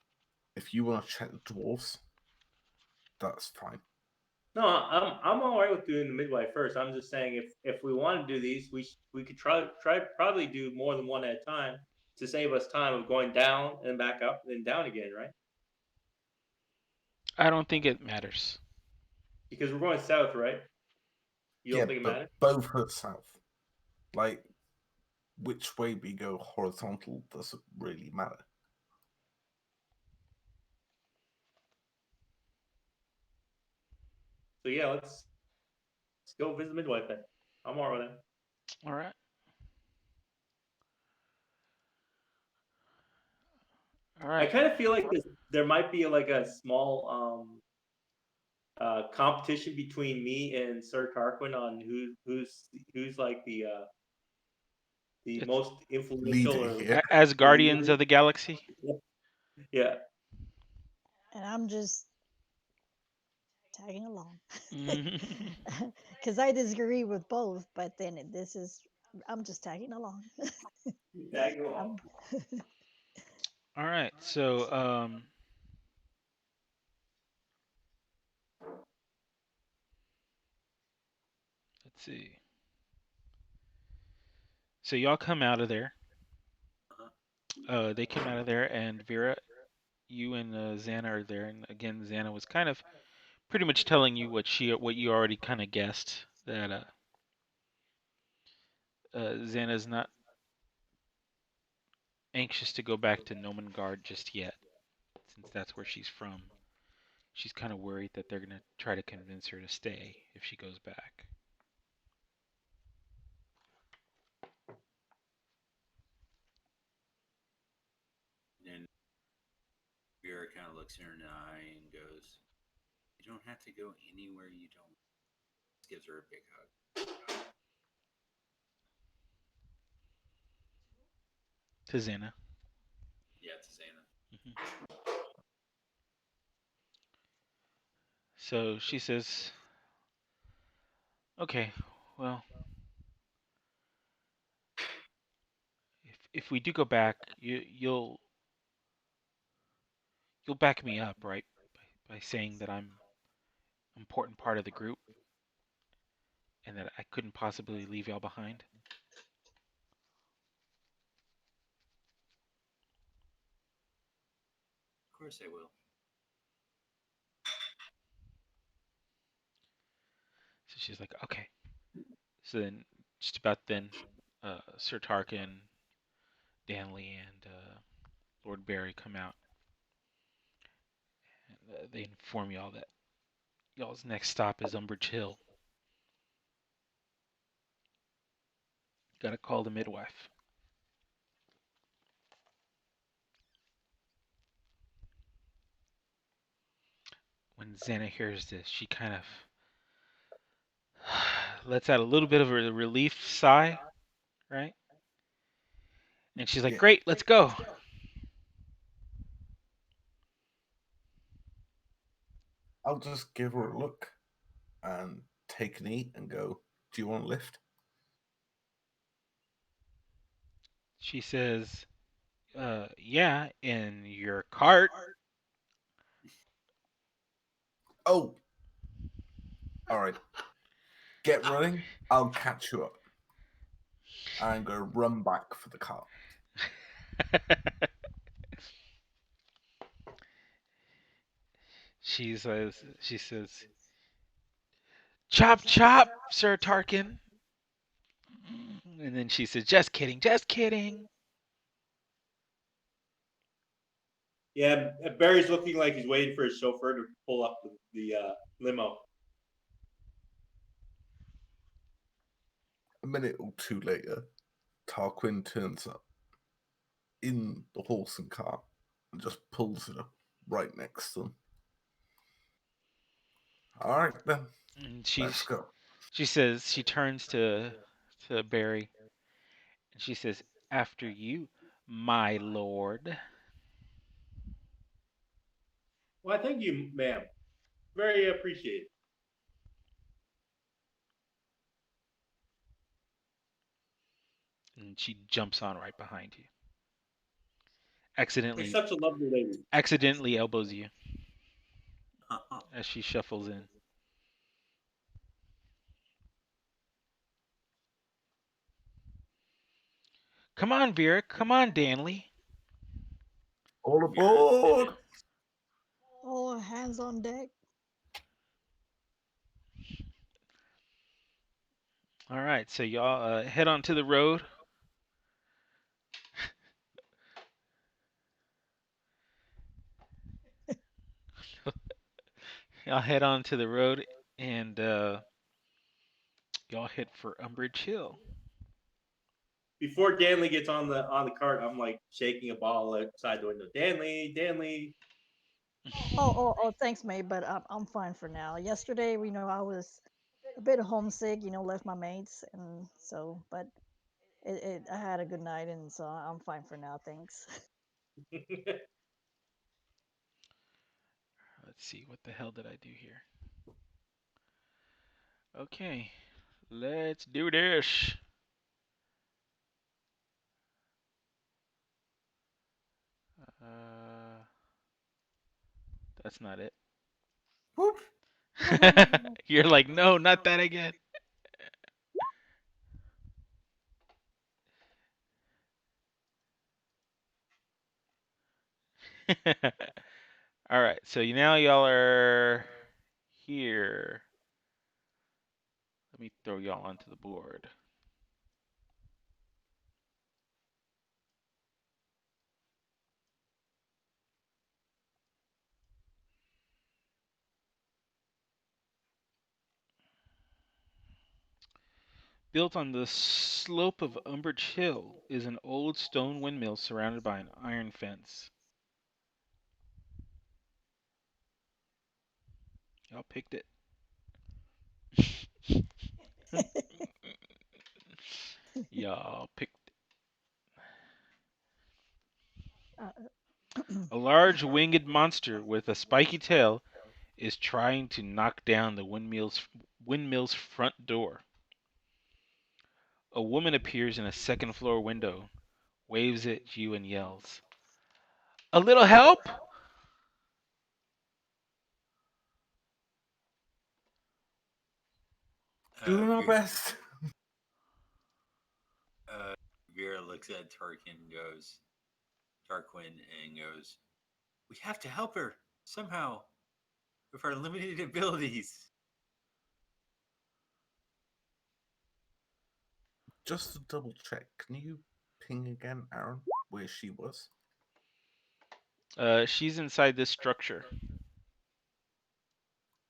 If you want to check the dwarves, that's fine. No, I'm all right with doing the midwife first. I'm just saying if we want to do these, we could try probably do more than one at a time to save us time of going down and back up and then down again, right? I don't think it matters. Because we're going south, right? You Yeah, don't think it but matters? both are south. Like, which way we go horizontal doesn't really matter. So yeah, let's go visit the midwife then. I'm all right with that. All right. All I right. kind of feel like there might be like a small competition between me and Sir Tarquin on who's like the It's most influential Leader or here. as the Guardians leader. of the Galaxy. Yeah. And I'm just tagging along Mhm. because I disagree with both. But then this is I'm just tagging along. Tag along. I'm, All right. So let's see. So y'all come out of there. Uh-huh. They came out of there, and Vera, you and Xana are there, and again, Xana was kind of pretty much telling you what you already kind of guessed that Xana's not anxious to go back to Nomengard just yet, since that's where she's from. She's kind of worried that they're gonna try to convince her to stay if she goes back. And Vera kind of looks her in the eye and goes, "You don't have to go anywhere you don't." Gives her a big hug. To Xana. Yeah, it's Xana. Hmm. So she says, "Okay, well, if we do go back, you'll back me up, right? By saying that I'm an important part of the group and that I couldn't possibly leave y'all behind." Of course I will. she's like, okay. So then, just about then, Sir Tarkin, Danley, and Lord Barry come out, and they inform y'all that y'all's next stop is Umbridge Hill. Gotta call the midwife. When Xana hears this, she kind of lets out a little bit of a relief sigh, right? And she's like, Yeah, great, let's go. I'll just give her a look and take an eat and go, do you want a lift? She says, yeah, in your cart. Oh, all right. Get running. I'll catch you up. I'm going to run back for the car. she says, chop, chop, Sir Tarkin. And then she says, just kidding, just kidding. Yeah, Barry's looking like he's waiting for his chauffeur to pull up the limo. A minute or two later, Tarquin turns up in the horse and cart and just pulls it up right next to them. All right, then, And let's go. she says, she turns to Barry, and she says, after you, my lord. Well, thank you, ma'am. Very appreciated. And she jumps on right behind you. You're Accidentally such a lovely lady. accidentally elbows you as she shuffles in. Come on, Vera. Come on, Danley. All Vera aboard! admits. All hands on deck. All right, so y'all head onto the road. Y'all head onto the road, and y'all head for Umbridge Hill. Before Danley gets on the cart, I'm like shaking a ball outside the window. Danley, Danley. Thanks, mate, but I'm fine for now. Yesterday, I was a bit homesick, left my mates, and so, but I had a good night, and so I'm fine for now. Thanks. Let's see, what the hell did I do here? Okay, let's do this. Uh, that's not it. Whoop. You're like, no, not that again. All right, so now y'all are here. Let me throw y'all onto the board. Built on the slope of Umbridge Hill is an old stone windmill surrounded by an iron fence. Y'all picked it. Y'all picked uh, A large winged monster with a spiky tail is trying to knock down the windmill's front door. A woman appears in a second floor window, waves at you and yells, "A little help?" Doing our Vera, best. uh, Vera looks at Tarquin, and goes, "We have to help her somehow with our limited abilities." Just to double check, can you ping again, Aaron, where she was? She's inside this structure.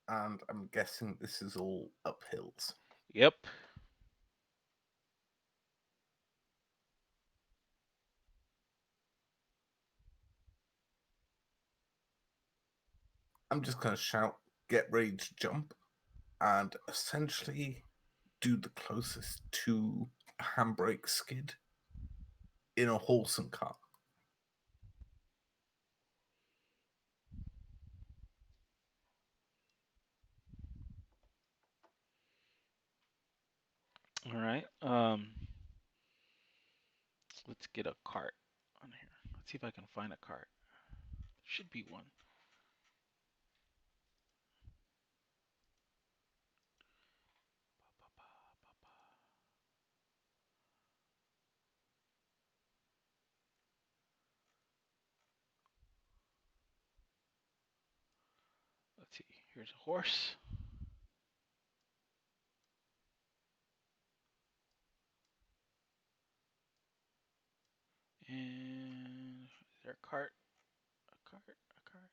And I'm guessing this is all uphills. Yep. I'm just going to shout, get ready to jump, and essentially do the closest to a handbrake skid in a horse and cart. All right. Let's get a cart on here. Let's see if I can find a cart. Should be one. Let's see. Here's a horse. And is there a cart? A cart? A cart?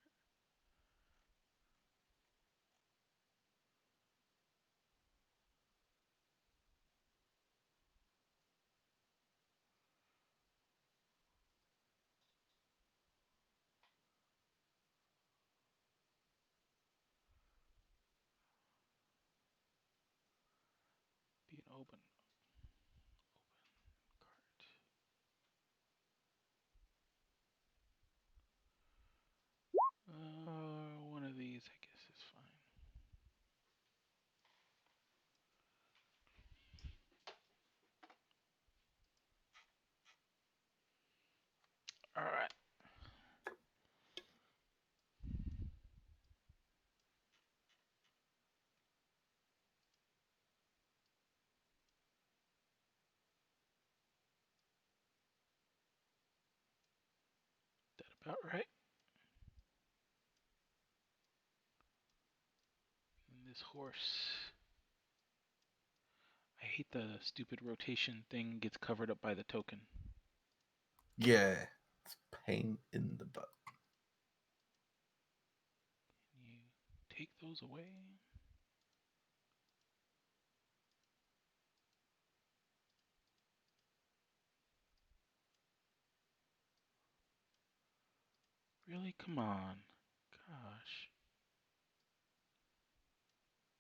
Being open. Cart. One of these, I guess, is fine. All right. That about right. And this horse. I hate the stupid rotation thing gets covered up by the token. Yeah, it's pain in the butt. Can you take those away? Really? Come on. Gosh.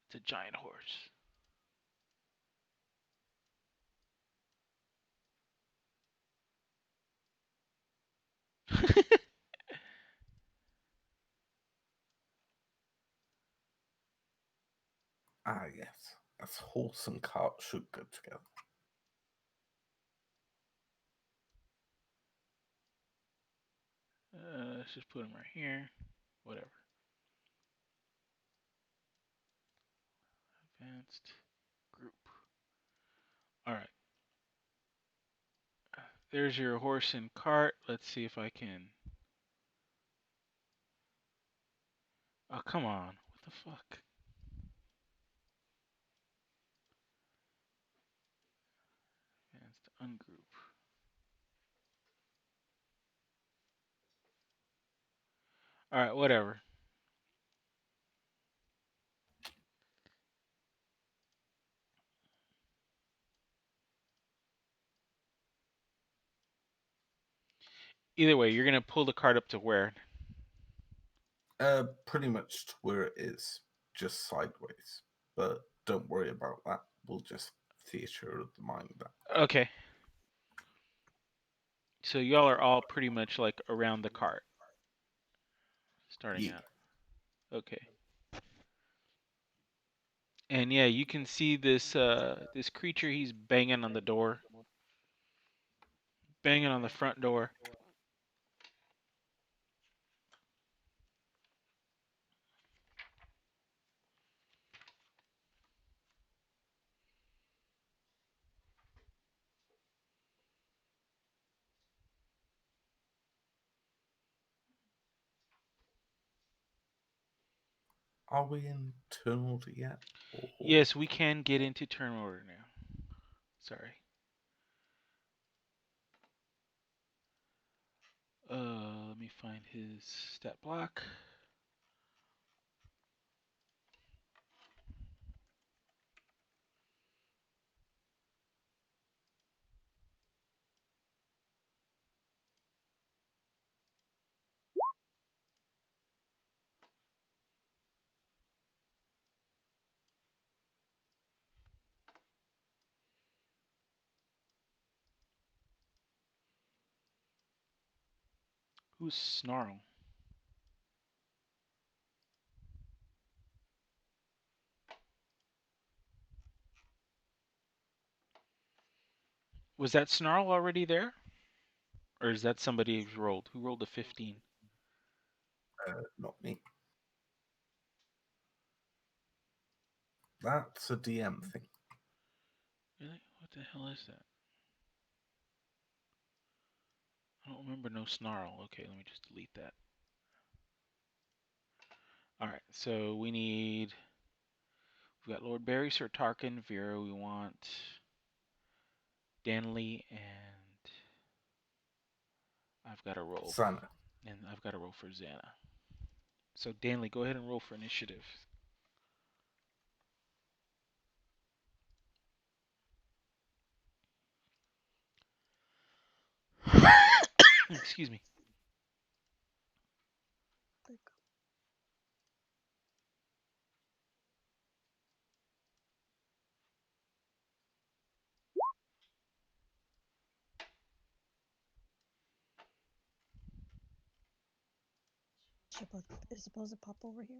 It's a giant horse. Ah, yes, as horse and cart should go together. Let's just put him right here. Whatever. Advanced group. All right. There's your horse and cart. Let's see if I can. Oh, come on. What the fuck? Advanced ungroup. All right, whatever. Either way, you're gonna pull the cart up to where? Pretty much to where it is, just sideways. But don't worry about that. We'll just theater of the mind that. Okay. So y'all are all pretty much like around the cart, starting Yeah. out. Okay. And yeah, you can see this creature. He's banging on the door, banging on the front door. Are we in turn order yet? Or... Yes, we can get into turn order now. Sorry. find his stat block. Who's Snarl? Was that Snarl already there? Or is that somebody who's rolled? Who rolled a 15? Not me. That's a DM thing. Really? What the hell is that? I don't remember no Snarl. Okay, let me just delete that. Alright, so we've got Lord Barry, Sir Tarkin, Vera, we want Danley, and I've got to roll. Sana. And I've got to roll for Xana. So Danley, go ahead and roll for initiative. Excuse me. Is it supposed to pop over here?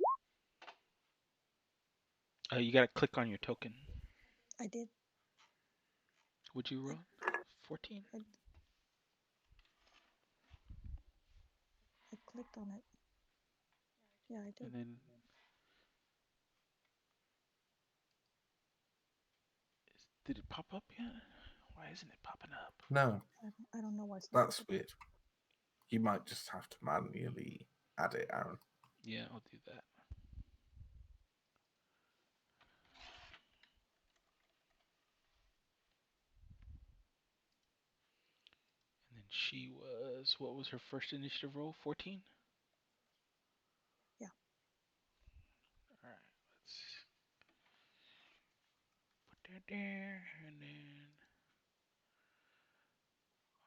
You got to click on your token. I did. Would you roll? 14? I clicked on it. Yeah, I did. And then did it pop up yet? Why isn't it popping up? No, I don't know why it's not. that's weird. You might just have to manually add it, Aaron. Yeah, I'll do that. And then what was her first initiative roll? 14? Yeah. Alright, let's put that there, and then...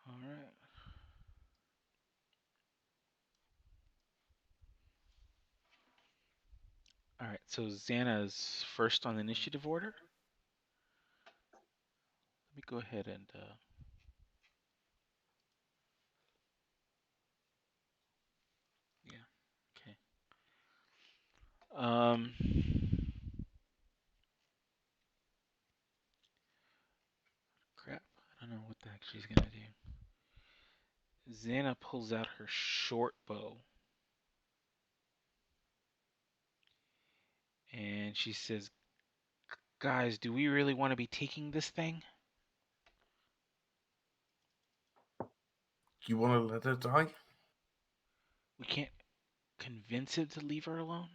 Alright. Alright, so Xana's first on the initiative order. Let me go ahead and... yeah, okay. Crap, I don't know what the heck she's gonna do. Xana pulls out her short bow. And she says, guys, do we really want to be taking this thing? You want to let her die? We can't convince it to leave her alone?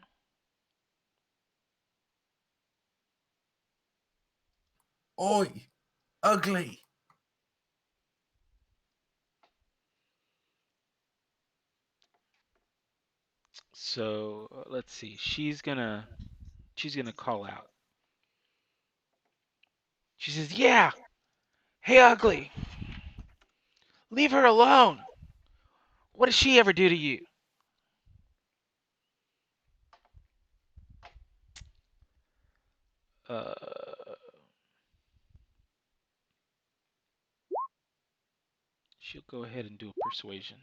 Oi! Ugly! So let's see. She's gonna call out. She says, "Yeah, hey, ugly, leave her alone. What did she ever do to you?" Uh, she'll go ahead and do a persuasion.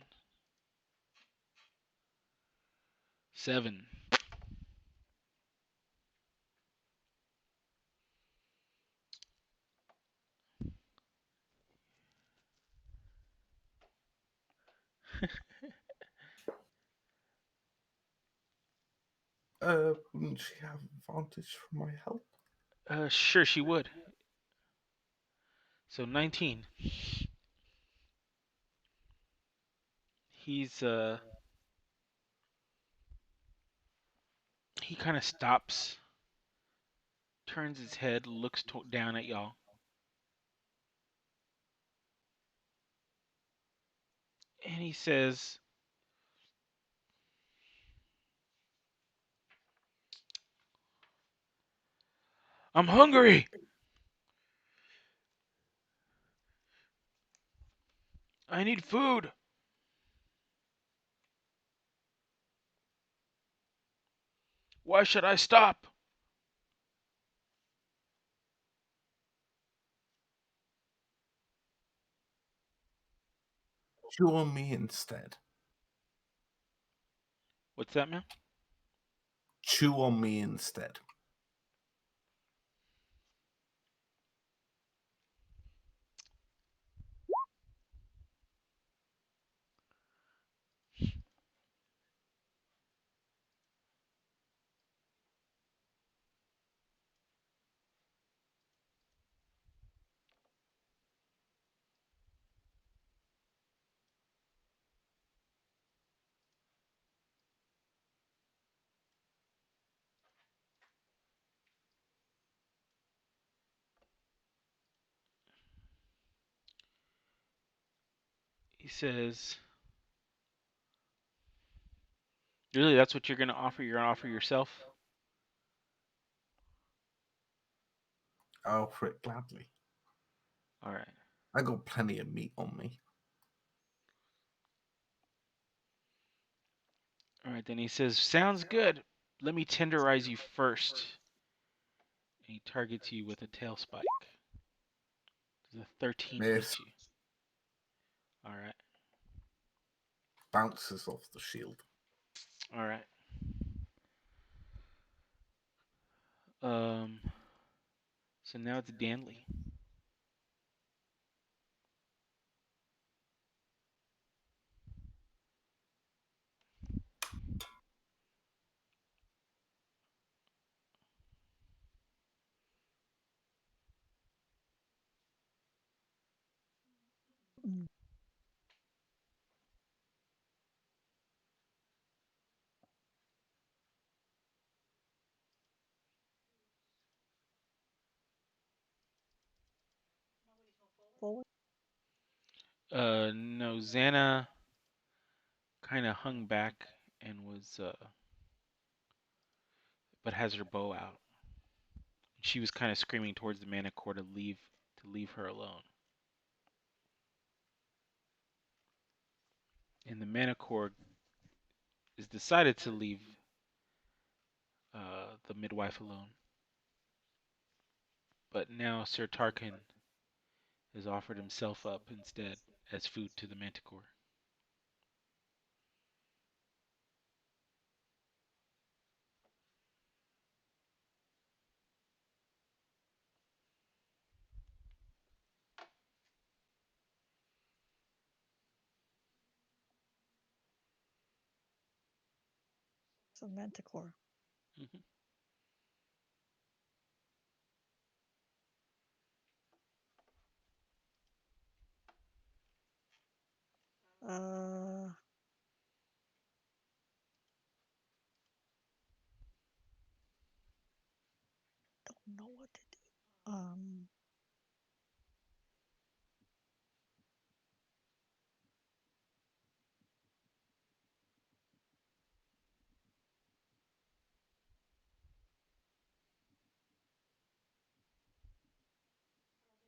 7. Wouldn't she have advantage from my help? Sure, she would. So 19. He's he kind of stops, turns his head, looks down at y'all. And he says, I'm hungry. I need food. Why should I stop? Chew on me instead. What's that, man? Chew on me instead. He says, really, that's what you're gonna offer? You're gonna offer yourself? I'll offer it gladly. All right. I got plenty of meat on me. All right. Then he says, sounds good. Let me tenderize you first. And he targets you with a tail spike. Does a 13 Miss. hit you? All right. Bounces off the shield. All right. Um. So now it's Danley. Mm. Forward. No, Xana kind of hung back and was, but has her bow out. She was kind of screaming towards the Manicore to leave her alone. And the Manicore is decided to leave the midwife alone. But now Sir Tarkin has offered himself up instead as food to the Manticore. So Manticore. Hmm. Uh, don't know what to do.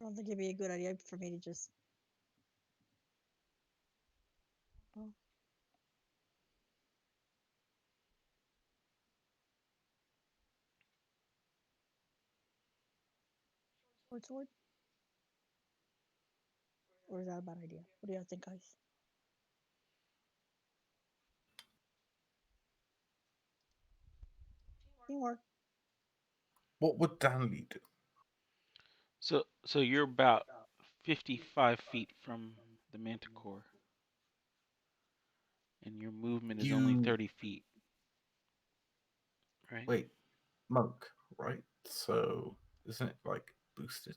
I don't think it'd be a good idea for me to just. Oh, sword. Or is that a bad idea? What do y'all think, guys? Teamwork. What would Danley do? So you're about 55 feet from the Manticore, and your movement is only You 30 feet, right? wait, monk, right? So isn't it like boosted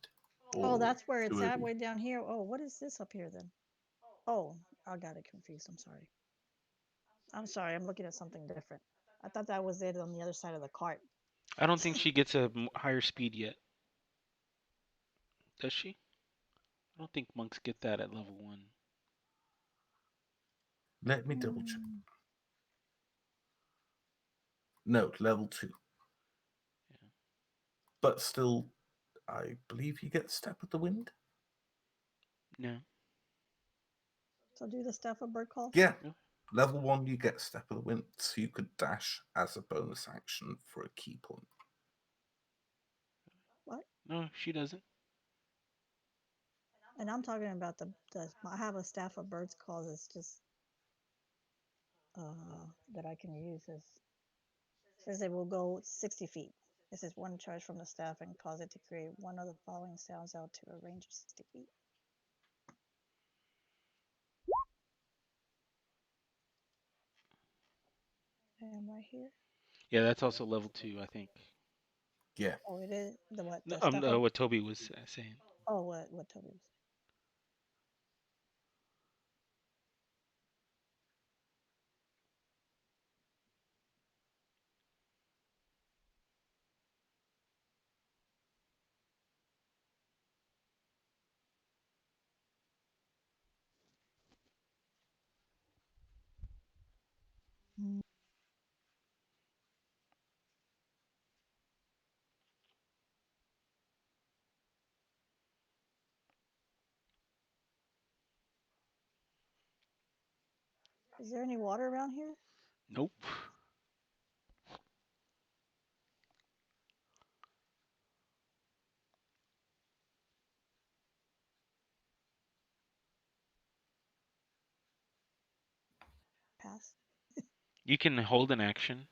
Oh, or that's where it's too at, early? way down here. Oh, what is this up here then? Oh, I got it confused. I'm sorry. I'm sorry. I'm looking at something different. I thought that was it on the other side of the cart. I don't think she gets a higher speed yet, does she? I don't think monks get that at level 1. Let me double check. Mm, No, level 2. Yeah. but still, I believe you get Step of the Wind. No. So do the staff of bird call. Yeah, No. level 1 you get Step of the Wind, so you could dash as a bonus action for a key point. What? No, she doesn't. And I'm talking about the. I have a staff of birds call that's just that I can use as says it will go 60 feet. It says one charge from the staff and cause it to create one of the following sounds out to a range of 60 feet. I am right here. Yeah, that's also level 2, I think. Yeah. Oh, it is the what? No, The staff of. what Toby was saying. Oh, what Toby was. Mm. Is there any water around here? Nope. Pass. You can hold an action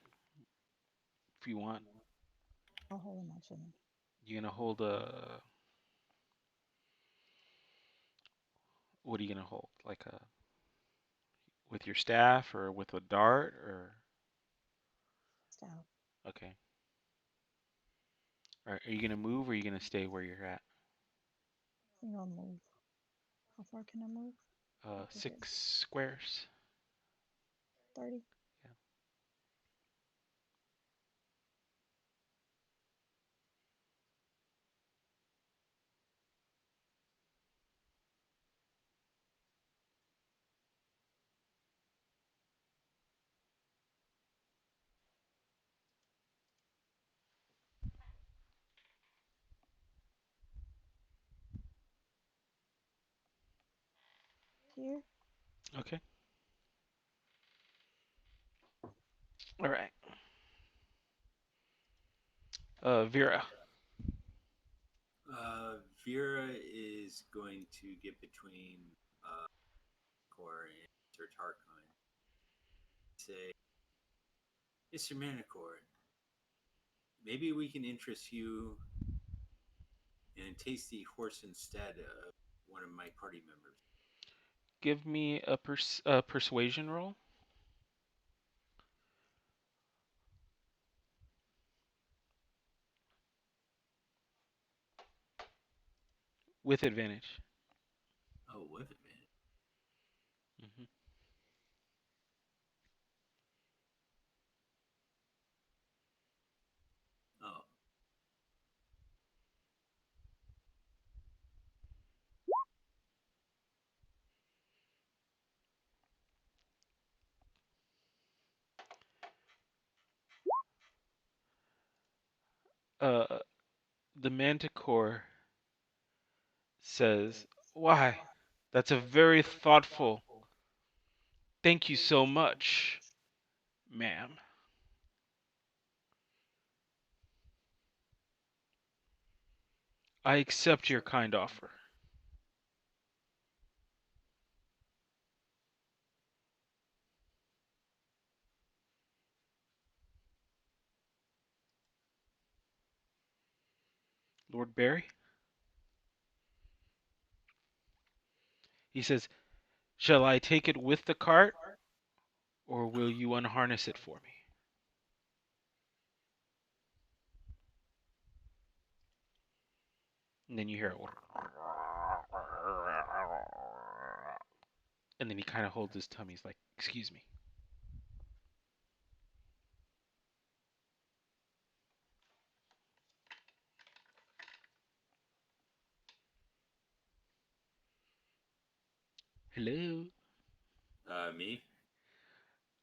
if you want. I'll hold an action. You're gonna hold a. What are you gonna hold? Like a with your staff or with a dart or? Staff. Okay. Are you gonna move or are you gonna stay where you're at? I think I'll move. How far can I move? What is it? 6 squares. 30. Yeah. Here. Okay. All right. Vera. Vera is going to get between Core and Sir Tarkon. Say, Mr. Manicore, maybe we can interest you in a tasty horse instead of one of my party members. Give me a persuasion roll with advantage. Oh, with it, man. Hmm. Oh, Uh, the Manticore says, "Why? That's a very thoughtful. Thank you so much, ma'am. I accept your kind offer." Lord Barry? He says, "Shall I take it with the cart, or will you unharness it for me?" And then you hear, and then he kind of holds his tummy. He's like, "Excuse me." Hello. me?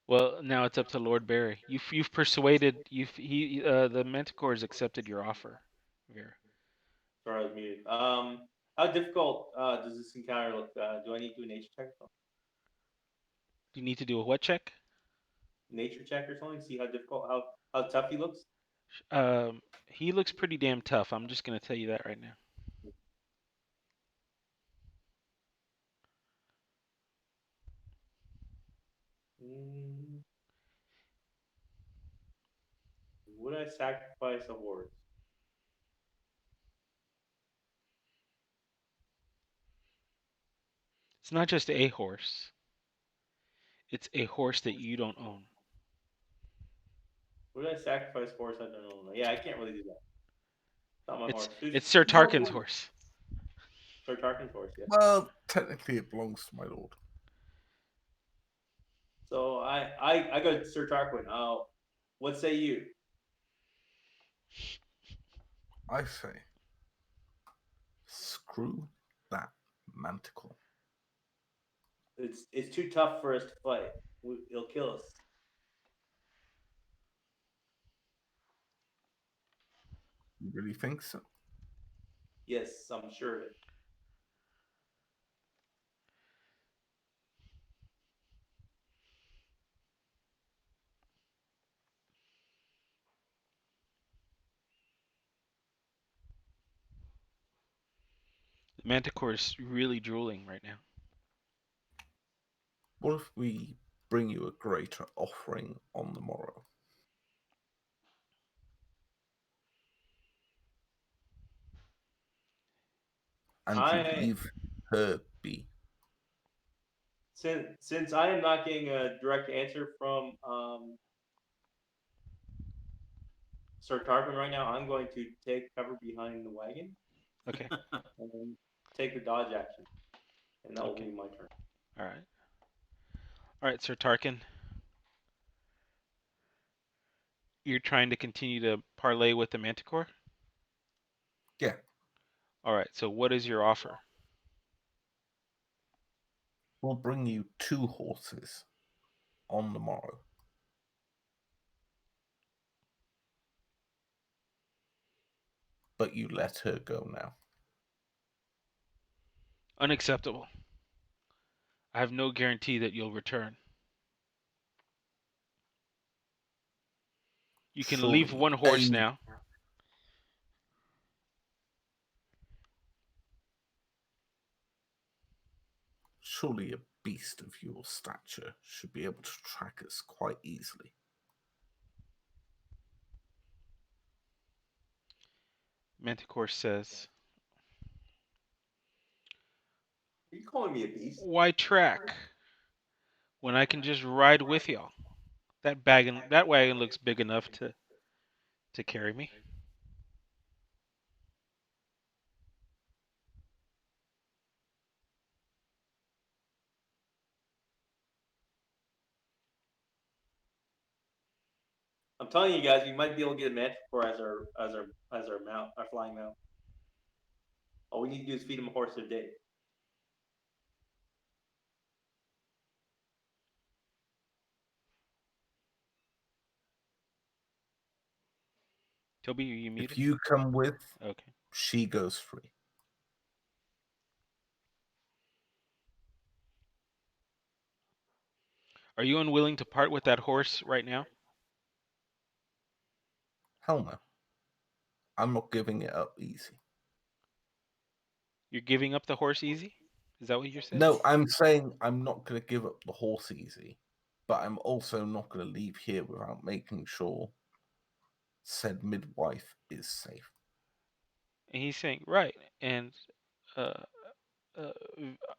Well, now it's up to Lord Barry. You've persuaded the Manticore has accepted your offer. Vera? Sorry, I was muted. How difficult does this encounter look? Do I need to do a nature check? Do you need to do a what check? Nature check or something? See how difficult, how tough he looks. He looks pretty damn tough. I'm just gonna tell you that right now. Mm, would I sacrifice a horse? It's not just a horse. It's a horse that you don't own. Would I sacrifice a horse? I don't know. Yeah, I can't really do that. It's not my It's horse. it's Sir Who's horse Tarkin's is it? horse. Sir Tarkin's horse, yeah. Well, technically, it belongs to my lord. So I go to Sir Tarquin. What say you? I say, screw that manticore. It's too tough for us to fight. It'll kill us. You really think so? Yes, I'm sure of it. The Manticore is really drooling right now. What if we bring you a greater offering on the morrow? And you I leave her be. since I am not getting a direct answer from Sir Tarquin right now, I'm going to take cover behind the wagon Okay. and then take the dodge action, and that will Okay. be my turn. All right. All right, Sir Tarkin. You're trying to continue to parlay with the Manticore? Yeah, All right. So what is your offer? we'll bring you 2 horses on the morrow. But you let her go now. Unacceptable. I have no guarantee that you'll return. You can leave Surely one horse now. surely a beast of your stature should be able to track us quite easily. Manticore says, Are you calling me a beast? "Why track when I can just ride with y'all? That wagon looks big enough to carry me." I'm telling you guys, we might be able to get a manticore as our mount, our flying mount. All we need to do is feed him a horse a day. Toby, are you If muted? you come with, Okay. she goes free. Are you unwilling to part with that horse right now? Hell no. I'm not giving it up easy. You're giving up the horse easy? Is that what you said? No, I'm saying I'm not going to give up the horse easy, but I'm also not going to leave here without making sure said midwife is safe. And he's saying, right. And uh, uh,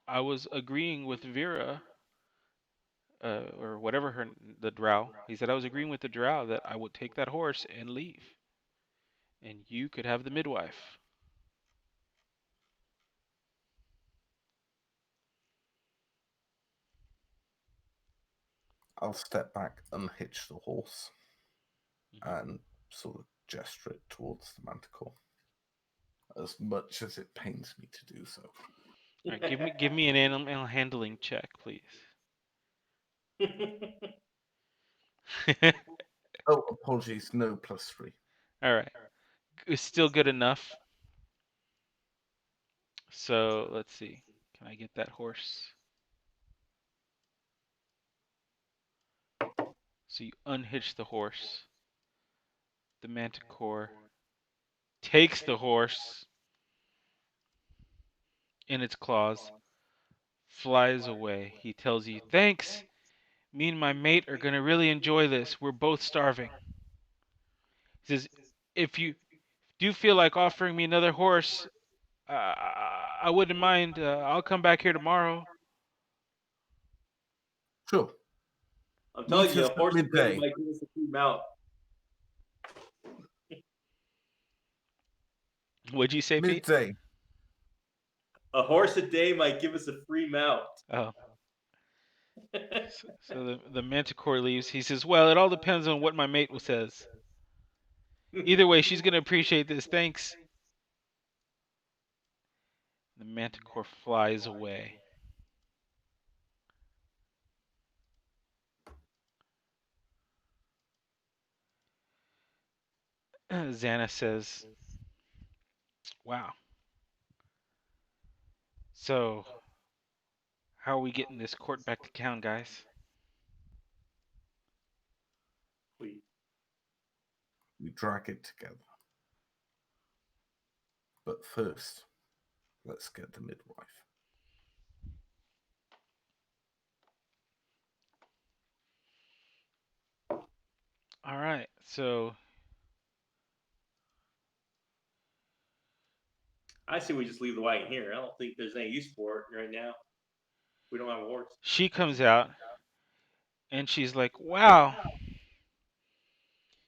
I was agreeing with Vera, or whatever the drow. He said I was agreeing with the drow that I would take that horse and leave, and you could have the midwife. I'll step back, unhitch the horse, Mhm. and sort of gesture it towards the manticore, as much as it pains me to do so. All right, give me an animal handling check, please. Oh, apologies, no +3. All right. It's still good enough. So let's see. Can I get that horse? So you unhitch the horse. The manticore takes the horse in its claws, flies away. He tells you, "Thanks. Me and my mate are going to really enjoy this. We're both starving." He says, "If you do feel like offering me another horse, I wouldn't mind. I'll come back here tomorrow." Sure. I'm telling Meet you, us a at horse a day midday. might give us a free mount. What'd you say, Pete? Midday. A horse a day might give us a free mount. Oh. So the manticore leaves. He says, "Well, it all depends on what my mate says. Either way, she's going to appreciate this. Thanks." The manticore flies away. Xana says, "Wow. So, how are we getting this court back to town, guys?" Please. We drag it together. But first, let's get the midwife. All right. So, I say we just leave the wagon here. I don't think there's any use for it right now. We don't have a horse. she comes out and she's like, "Wow.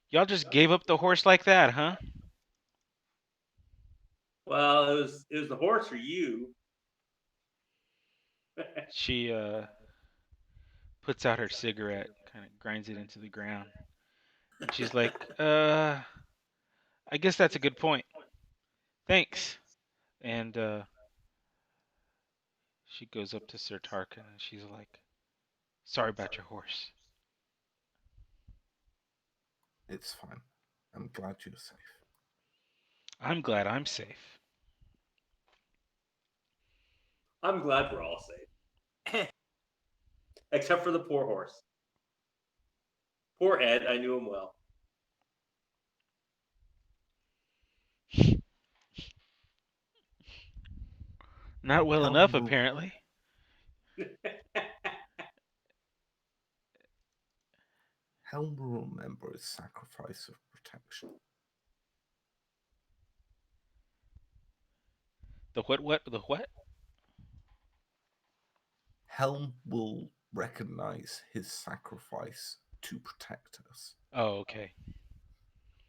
Y'all just gave up the horse like that, huh?" Well, it was the horse for you. She puts out her cigarette, kind of grinds it into the ground. And she's like, I guess that's a good point. Thanks." And she goes up to Sir Tarkin and she's like, "Sorry about your horse." It's fine. I'm glad you're safe. "I'm glad I'm safe." I'm glad we're all safe, except for the poor horse. Poor Ed, I knew him well. Not well Helm enough, will, apparently. Helm will remember his sacrifice of protection. The what, what, the what? Helm will recognize his sacrifice to protect us. Oh, okay.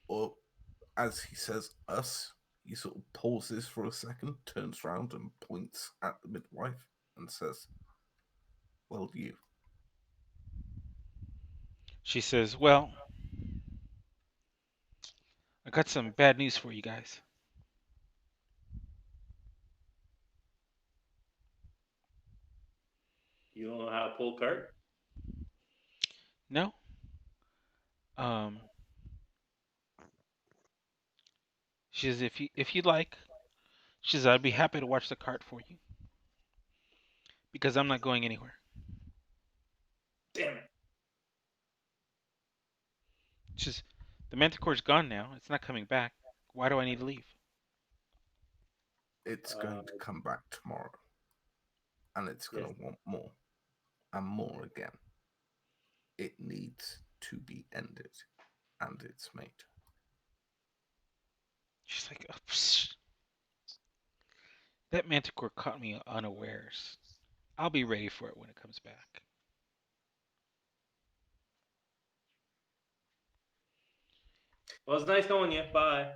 Or, as he says, us, he sort of pauses for a second, turns around and points at the midwife and says, "Well, you." She says, "Well, I got some bad news for you guys." You don't know how to pull a cart? No? Um, she says, if you'd like, she says, "I'd be happy to watch the cart for you because I'm not going anywhere." Damn it. She says, "The manticore's gone now. It's not coming back. Why do I need to leave?" It's going to come back tomorrow. And it's going Yes. to want more. And more again. It needs to be ended. And it's made. She's like, "Oh, psh. That manticore caught me unawares. I'll be ready for it when it comes back." Well, it's nice knowing you. Bye.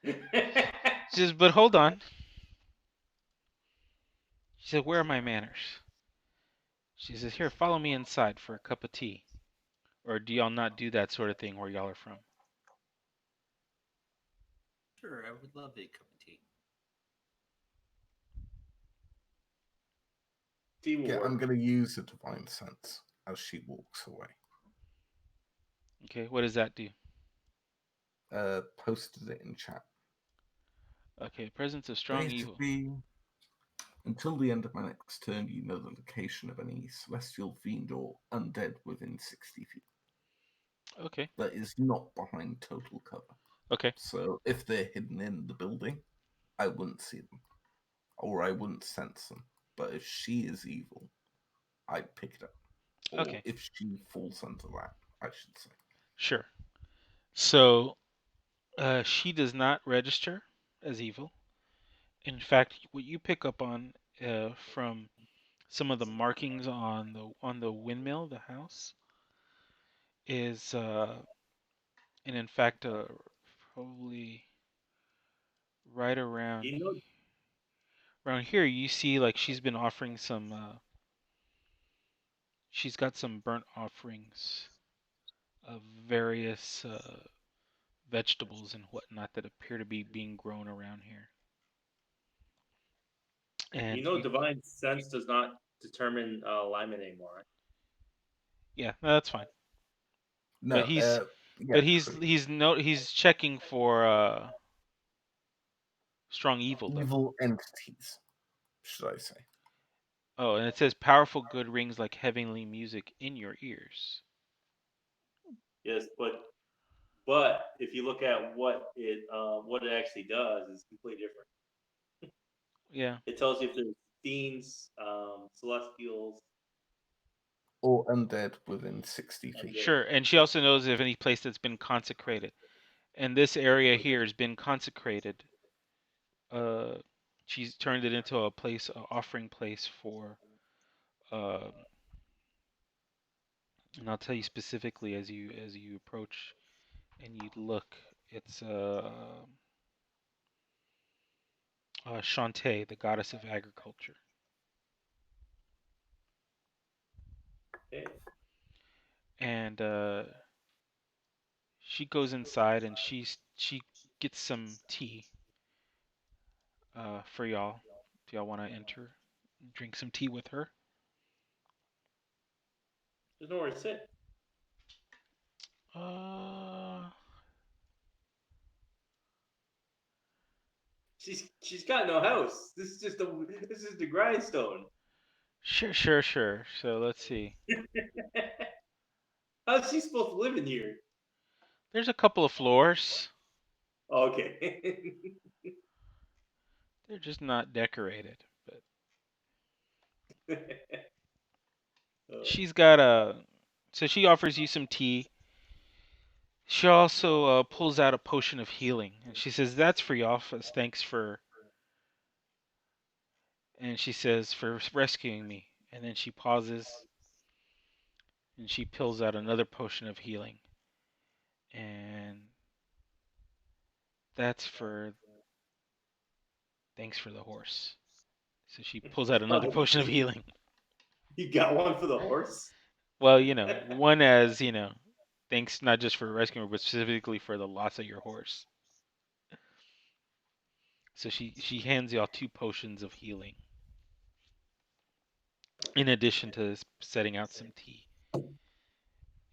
She says, "But hold on." She said, "Where are my manners?" She says, "Here, follow me inside for a cup of tea. Or do y'all not do that sort of thing where y'all are from?" Sure, I would love a cup of tea. Tea will Yeah, I'm work. going to use a divine sense as she walks away. Okay, what does that do? Posted it in chat. Okay, presence of strong evil. Basically, until the end of my next turn, you know the location of any celestial fiend or undead within 60 feet. Okay. That is not behind total cover. Okay. So if they're hidden in the building, I wouldn't see them, or I wouldn't sense them. But if she is evil, I'd pick it up. Or Okay. if she falls under that, I should say. Sure. So, she does not register as evil. In fact, what you pick up on from some of the markings on the windmill, the house, is and in fact, probably right You know, around here, you see like she's been offering some. She's got some burnt offerings of various vegetables and whatnot that appear to be being grown around here. you And know, you, divine sense does not determine alignment anymore, right? yeah, no, that's fine. But No, he's yeah, true. he's checking for strong evil though. Evil entities, should I say. Oh, and it says powerful good rings like heavenly music in your ears. Yes, but if you look at what it actually does, it's completely different. Yeah, It tells you if there's fiends, celestials, Or undead within 60 feet. undead. sure. And she also knows of any place that's been consecrated. And this area here has been consecrated. Uh, she's turned it into a place, a offering place for. Uh, and I'll tell you specifically as you approach and you look. It's Shantae, the goddess of agriculture, Okay. and she goes inside and she gets some tea for y'all. If y'all want to enter, drink some tea with her. There's nowhere to sit. Uh, She's got no house. This is the grindstone. sure. So let's see. How's she supposed to live in here? There's a couple of floors. Okay. They're just not decorated. But uh, she's got a. So she offers you some tea. She also pulls out a potion of healing, and she says, "That's for y'all. As thanks for." And she says, "For rescuing me." And then she pauses, and she pulls out another potion of healing, and that's for thanks for the horse. So she pulls out another potion of healing. you got one for the horse? Well, one as thanks not just for rescuing her, but specifically for the loss of your horse. So she hands y'all two potions of healing, in addition to setting out some tea.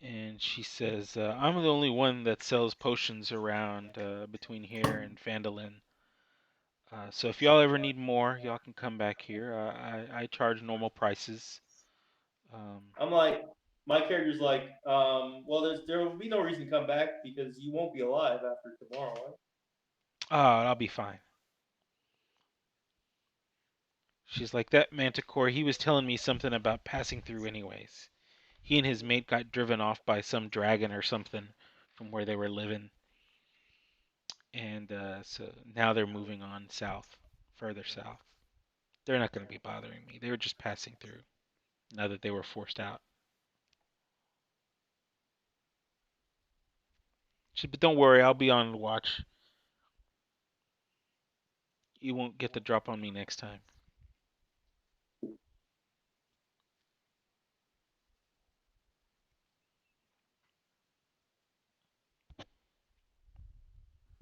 And she says, "I'm the only one that sells potions around between here and Fandolin. So if y'all ever need more, y'all can come back here. I charge normal prices. Um, I'm like, my character's like, well, there will be no reason to come back because you won't be alive after tomorrow. Right? I'll be fine." She's like, "That Manticore, he was telling me something about passing through anyways. He and his mate got driven off by some dragon or something from where they were living. And so now they're moving on south, further south. They're not going to be bothering me. They were just passing through now that they were forced out." But don't worry, I'll be on watch. You won't get the drop on me next time.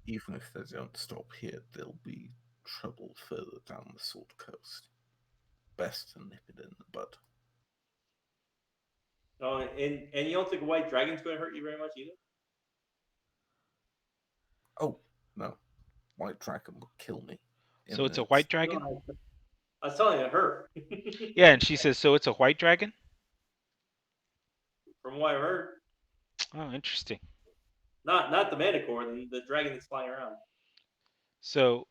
Even if they don't stop here, there'll be trouble further down the Sword Coast. Best to nip it in the bud. Oh, and you don't think a white dragon's going to hurt you very much either? white dragon would kill me So in it's a white minutes. No, dragon? I was telling you, her. Yeah, and she says, so it's a white dragon? From what I heard, Oh, interesting. not the Manticore, the dragon that's flying around. So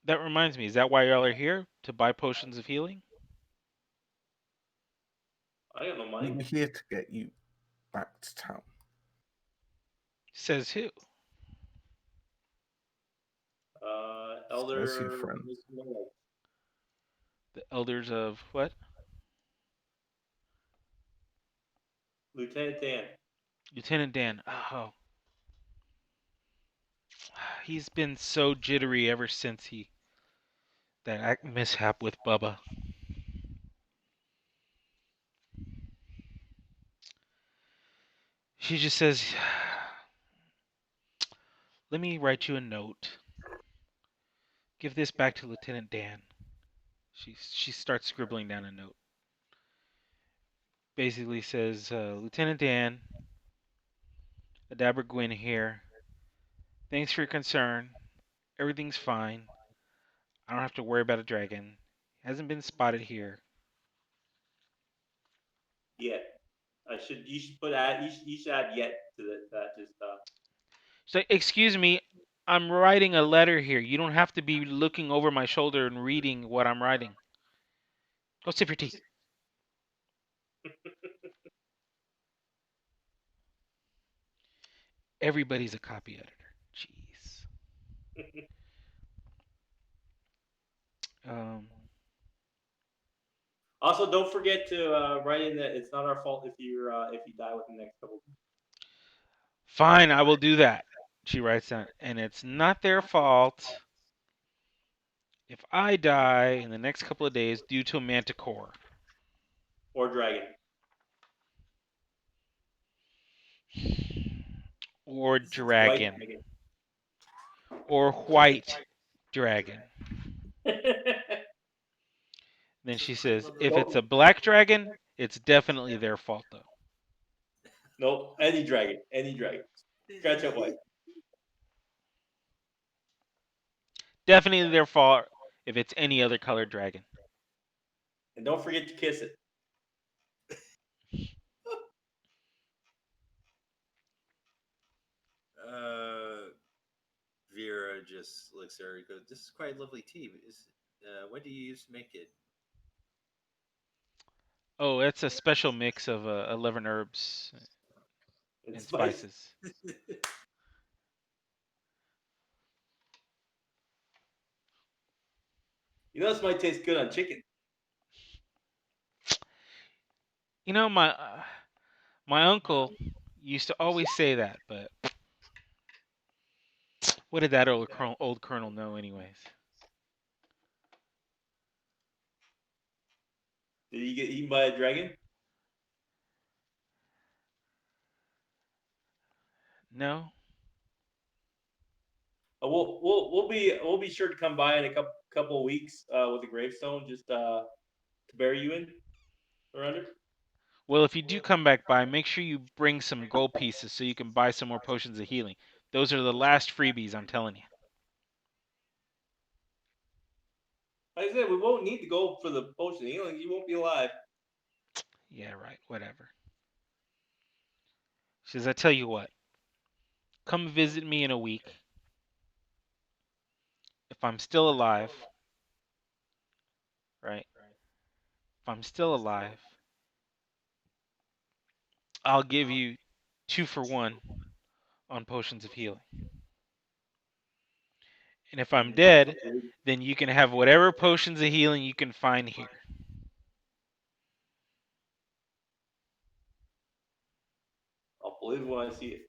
that reminds me, is that why y'all are here? To buy potions of healing? I got no We money. were here to get you back to town. Says who? Says your Elder friend. The elders of what? Lieutenant Dan. Lieutenant Dan. Oh, he's been so jittery ever since that mishap with Bubba. She just says, "Let me write you a note. Give this back to Lieutenant Dan." She starts scribbling down a note. Basically says, "Lieutenant Dan, Adabra Gwyn here. Thanks for your concern. Everything's fine. I don't have to worry about a dragon. Hasn't been spotted here." Yet. You should put that. You should add yet to that. Just So, excuse me, I'm writing a letter here. You don't have to be looking over my shoulder and reading what I'm writing. Go sip your tea. Everybody's a copy editor. Jeez. Um, Also, don't forget to write in that it's not our fault if you die within the next couple. Fine, I will do that. She writes down, and it's not their fault if I die in the next couple of days due to a manticore Or dragon. or White dragon dragon. or white dragon. Then she says, if it's a black dragon, it's definitely their fault, though. No, any dragon. Any dragon. Scratch up white. Definitely their fault if it's any other colored dragon. And don't forget to kiss it. Uh, Vera just looks at her and goes, "This is quite lovely tea. What do you use to make it?" Oh, it's a special mix of 11 herbs It's and spicy. spices. You know this might taste good on chicken. You know, my uncle used to always say that, but what did that old colonel know, anyways? Did you get eaten by a dragon? No. We'll be sure to come by in a couple of weeks with a gravestone just to bury you in around it. Well, if you do come back by, make sure you bring some gold pieces so you can buy some more potions of healing. Those are the last freebies, I'm telling you. Like I said, we won't need to go for the potion of healing. You won't be alive. Yeah, right. Whatever. She says, I tell you what, come visit me in a week. If I'm still alive, right? If I'm still alive, I'll give you 2 for 1 on potions of healing. And if I'm dead, then you can have whatever potions of healing you can find here. I'll believe when I see it.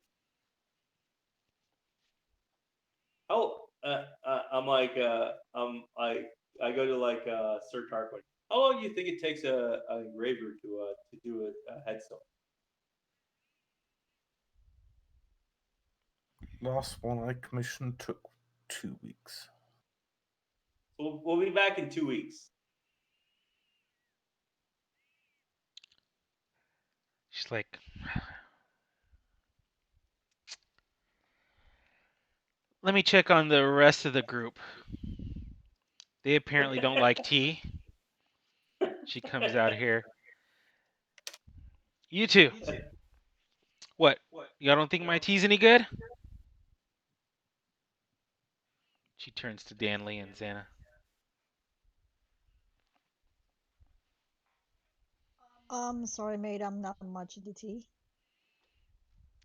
Oh, I'm like, I go to like Sir Tarquin. How long do you think it takes a engraver to do a headstone? Last one I commissioned took 2 weeks. So we'll be back in 2 weeks. She's like, Let me check on the rest of the group. They apparently don't like tea. She comes out here. You two. What? Y'all don't think my tea's any good? She turns to Danley and Xana. Sorry, mate, I'm not much into tea.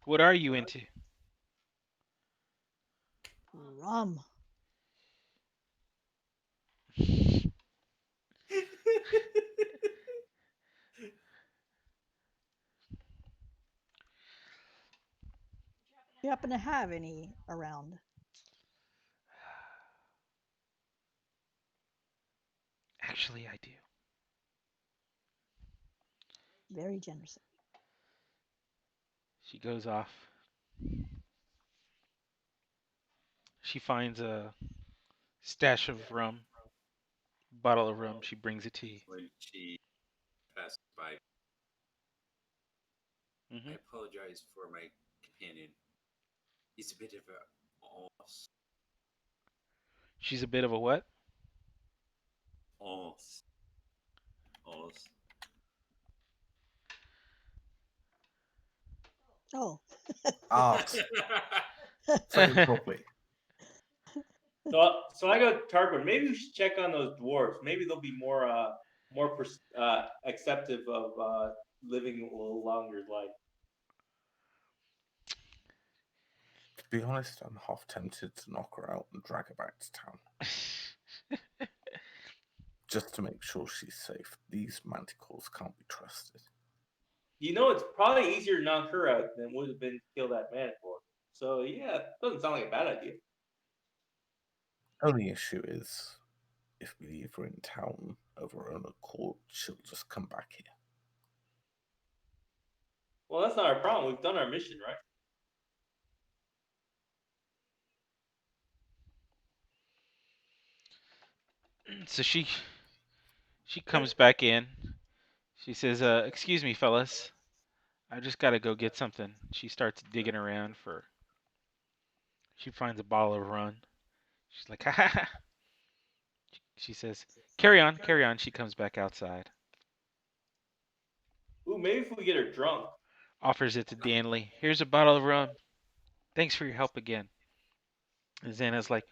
What are you into? Rum. You happen to have any around? Actually, I do. Very generous. She goes off. She finds a stash of rum, bottle of rum. She brings it to you. When she passed by, I Hmm. apologize for my companion. He's a bit of a She's a bit of a what? os, os. Oh, Art. Say it properly. So I go Tarquin. Maybe we should check on those dwarves. Maybe they'll be more acceptive of living a little longer life. To be honest, I'm half tempted to knock her out and drag her back to town. Just to make sure she's safe. These manticores can't be trusted. You know, it's probably easier to knock her out than would have been to kill that man for. So yeah, doesn't sound like a bad idea. Only issue is, if we leave her in town of her own accord, she'll just come back here. Well, that's not our problem. We've done our mission, right? So she comes back in. She says, "Excuse me, fellas. I just gotta go get something." She starts digging around for. She finds a bottle of rum. She's like, "Ha ha ha." She says, "Carry on, carry on." She comes back outside. Ooh, maybe if we get her drunk. Offers it to Danley. "Here's a bottle of rum. Thanks for your help again." And Xana's like,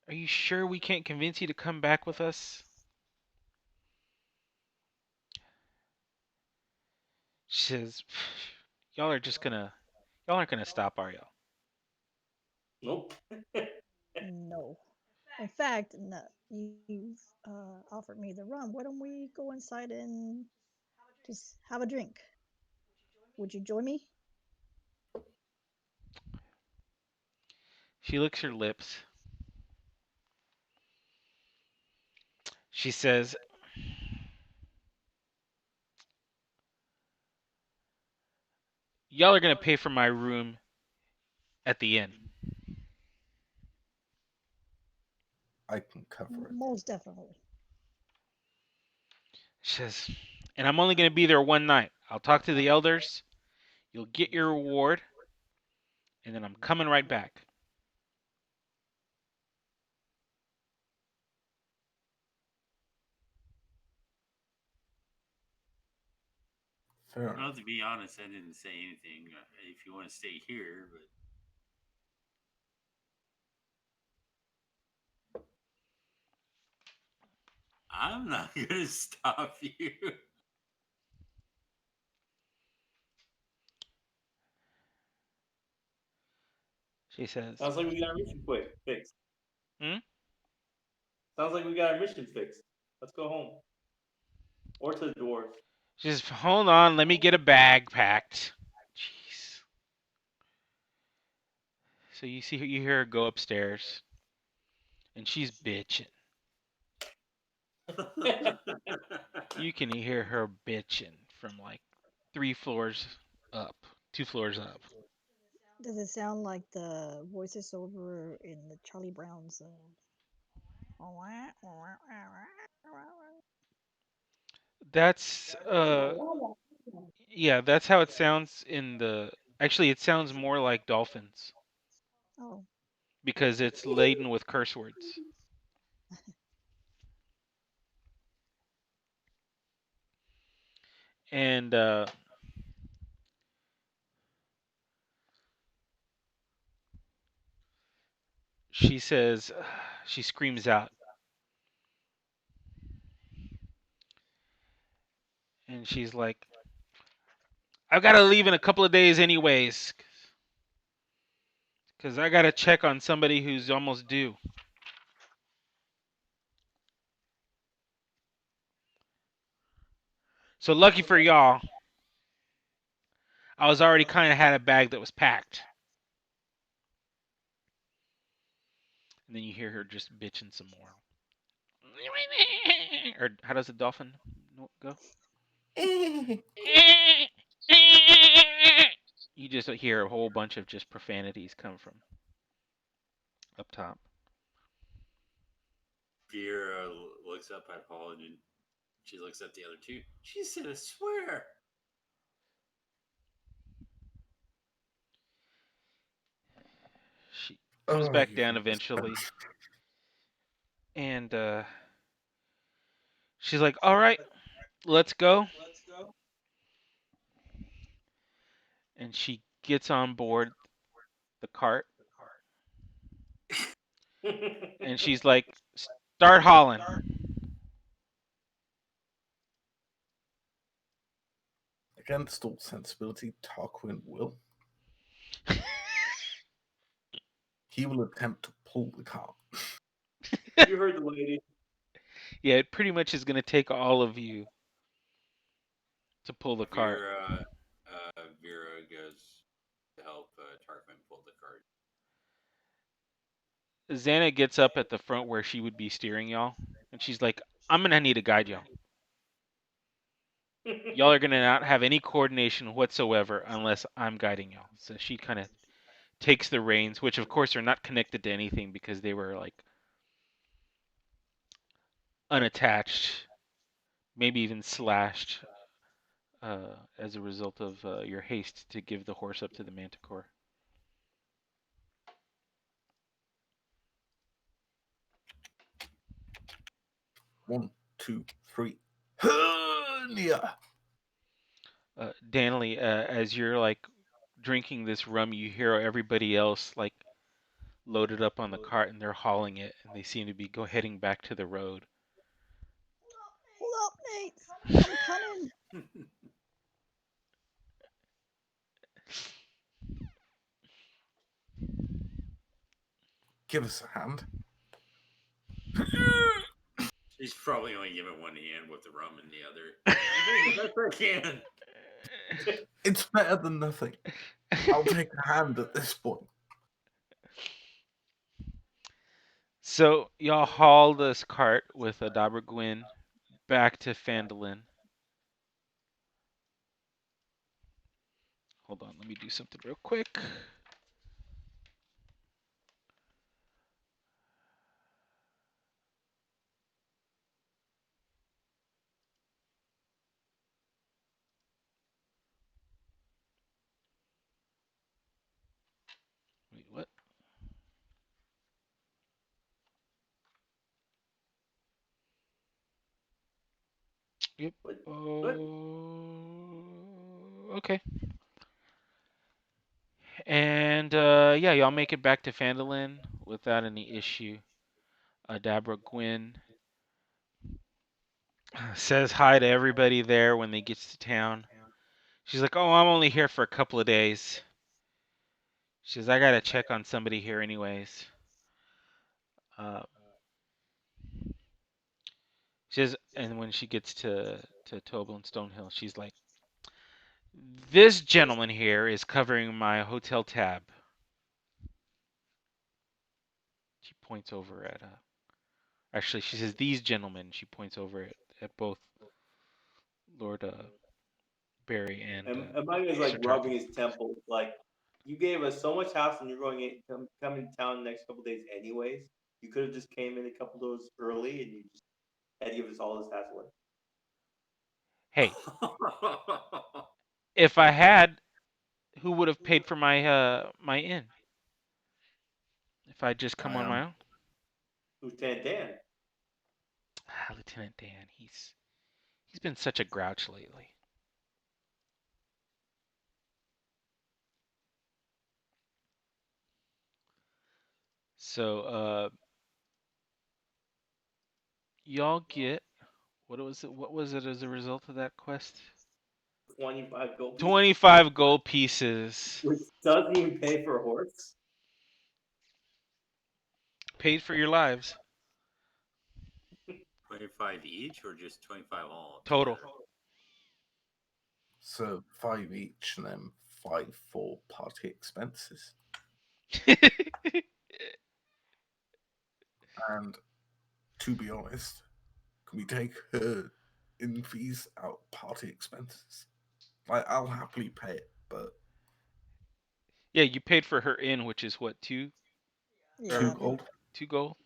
"Are you sure we can't convince you to come back with us?" She says, "Y'all are just gonna, y'all aren't gonna stop, are y'all?" Nope. no. In fact, no, you've offered me the rum. Why don't we go inside and just have a drink? Would you join me? She licks her lips. She says, "Y'all are gonna pay for my room at the inn." I can cover it. Most definitely. She says, "And I'm only gonna be there one night. I'll talk to the elders. You'll get your reward, and then I'm coming right back." Fair Well, enough. to be honest, I didn't say anything. If you want to stay here, but I'm not going to stop you. She says, Sounds like we got our mission quick fixed. "Hmm?" Sounds like we got our mission fixed. Let's go home or to the dwarves. She says, "Hold on, let me get a bag packed." Jeez. So you hear her go upstairs, and she's bitching. You can hear her bitching from like 3 floors up, 2 floors up. Does it sound like the voices over in the Charlie Brown's? That's yeah, that's how it sounds in the. Actually, it sounds more like dolphins. Oh, because it's laden with curse words. And she says, she screams out, and she's like, "I've got to leave in a couple of days, anyways, because I got to check on somebody who's almost due." So lucky for y'all, I was already kind of had a bag that was packed. And then you hear her just bitching some more. Or how does the dolphin go? You just hear a whole bunch of just profanities come from up top. Vera looks up at Paul and she looks at the other two. She said, "I swear." She comes Oh, back you down can just eventually, and she's like, "All right, let's go." And she gets on board the cart, and she's like, "Start hauling." against all sensibility, Tarquin will. He will attempt to pull the cart. You heard the lady. Yeah, it pretty much is going to take all of you to pull the cart. Vera goes to help Tarquin pull the cart. Xana gets up at the front where she would be steering y'all, and she's like, "I'm going to need to guide y'all. Y'all are going to not have any coordination whatsoever unless I'm guiding y'all." So she kind of takes the reins, which of course are not connected to anything because they were like unattached, maybe even slashed as a result of your haste to give the horse up to the manticore. One, two, three. Hernia! Danley, as you're like drinking this rum, you hear everybody else like loaded up on the cart and they're hauling it, and they seem to be heading back to the road. Hold up, Nate. I'm coming. Give us a hand. She's probably only giving one hand with the rum in the other. I'm doing the best I can. It's better than nothing. I'll take a hand at this point. So y'all haul this cart with a Dabra Gwyn back to Fandolin. Hold on, let me do something real quick. Wait, what? Yep. What? Oh, okay. And yeah, y'all make it back to Fandolin without any issue. Dabra Gwyn says hi to everybody there when they get to town. She's like, "Oh, I'm only here for a couple of days." She says, "I gotta check on somebody here, anyways." Uh, she says, and when she gets to Tobel and Stonehill, she's like, "This gentleman here is covering my hotel tab." She points over at actually, she says, "These gentlemen." She points over at both Lord Barry and And Mike is like Sir rubbing Tarkin. his temples, like you gave us so much house, and you're going coming to town the next couple days anyways. You could have just came in a couple of days early, and you just had to give us all this hassle. Hey, if I had, who would have paid for my my inn? if I just come I on my am. own? Lieutenant Dan. Lieutenant Dan, he's been such a grouch lately. So y'all get what was it as a result of that quest? 25 gold pieces, 25 gold pieces. which doesn't even pay for a horse. Paid for your lives. 25 each or just 25 all Total. together? So 5 each and then 5 for party expenses. And to be honest, can we take her in fees out party expenses? I'll happily pay it, but Yeah, you paid for her in, which is what, two two Yeah, or gold. 2 gold?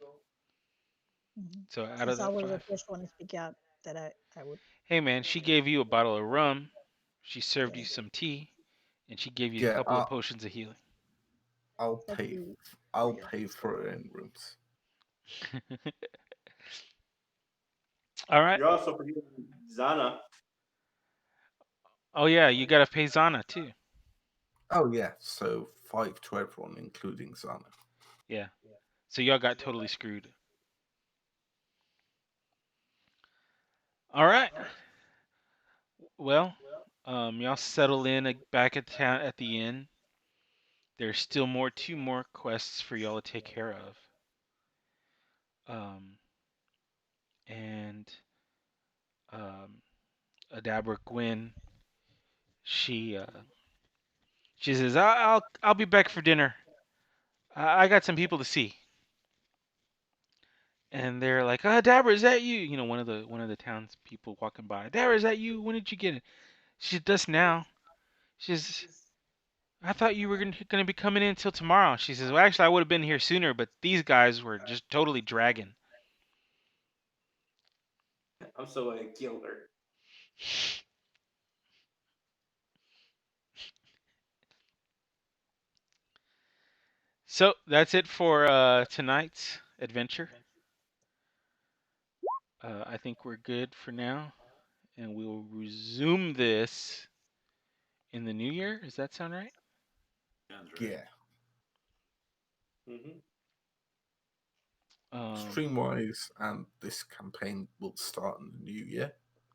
mhm. So out of Since I that was the five. first one to speak out, that I would. Hey man, she gave you a bottle of rum, she served you Yeah, some tea, and she gave you a Yeah, couple of potions of healing. I'll that'd pay. be I'll real. pay for her in rooms. All right. You're also forgetting Zana. Oh yeah, you gotta pay Zana too. Oh yeah, so 5 to everyone, including Zana. Yeah. So y'all got totally screwed. All right. Well, y'all settle in back at town at the inn. There's still two more quests for y'all to take care of. Um, and um, Adabra Gwyn, she she says, I'll be back for dinner. I got some people to see." And they're like, Dabra, is that you? You know, one of the townspeople walking by. Dabra, is that you? When did you get it? She said, just now. She says, I thought you were gonna be coming in until tomorrow. She says, well, actually, I would have been here sooner, but these guys were just totally dragging. I'm so gonna kill her. So that's it for tonight's adventure. I think we're good for now, and we will resume this in the new year. Does that sound right? Sounds right. Yeah, Hmm. Um, stream wise, and this campaign will start in the new year.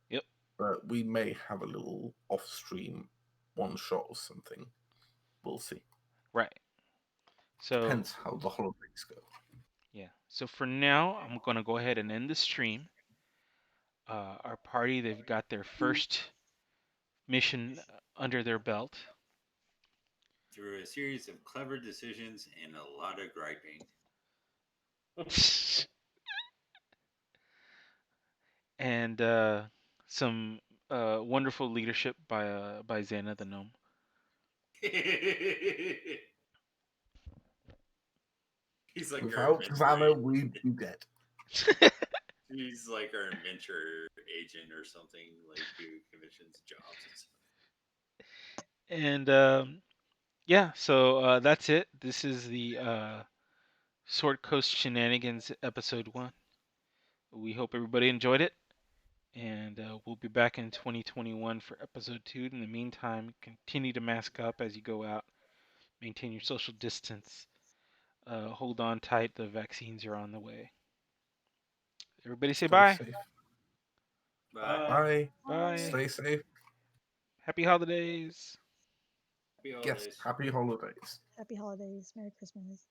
yep, But we may have a little off stream one shot or something. We'll see. right. So Depends how the holidays go. yeah. So for now, I'm gonna go ahead and end the stream. Our party, they've got their first mission under their belt. Through a series of clever decisions and a lot of griping. And some wonderful leadership by Xana the gnome. He's like our Without adventure Vanna, agent. we'd be dead. He's like our adventure agent or something, like who commissions jobs and stuff. And yeah, so that's it. This is the Sword Coast Shenanigans episode 1. We hope everybody enjoyed it. And we'll be back in 2021 for episode 2. In the meantime, continue to mask up as you go out. Maintain your social distance. Hold on tight. The vaccines are on the way. Everybody say Stay bye. safe. Bye. Bye. Bye. Bye. Stay safe. Happy holidays. Happy Yes, holidays. happy holidays. Happy holidays, Merry Christmas.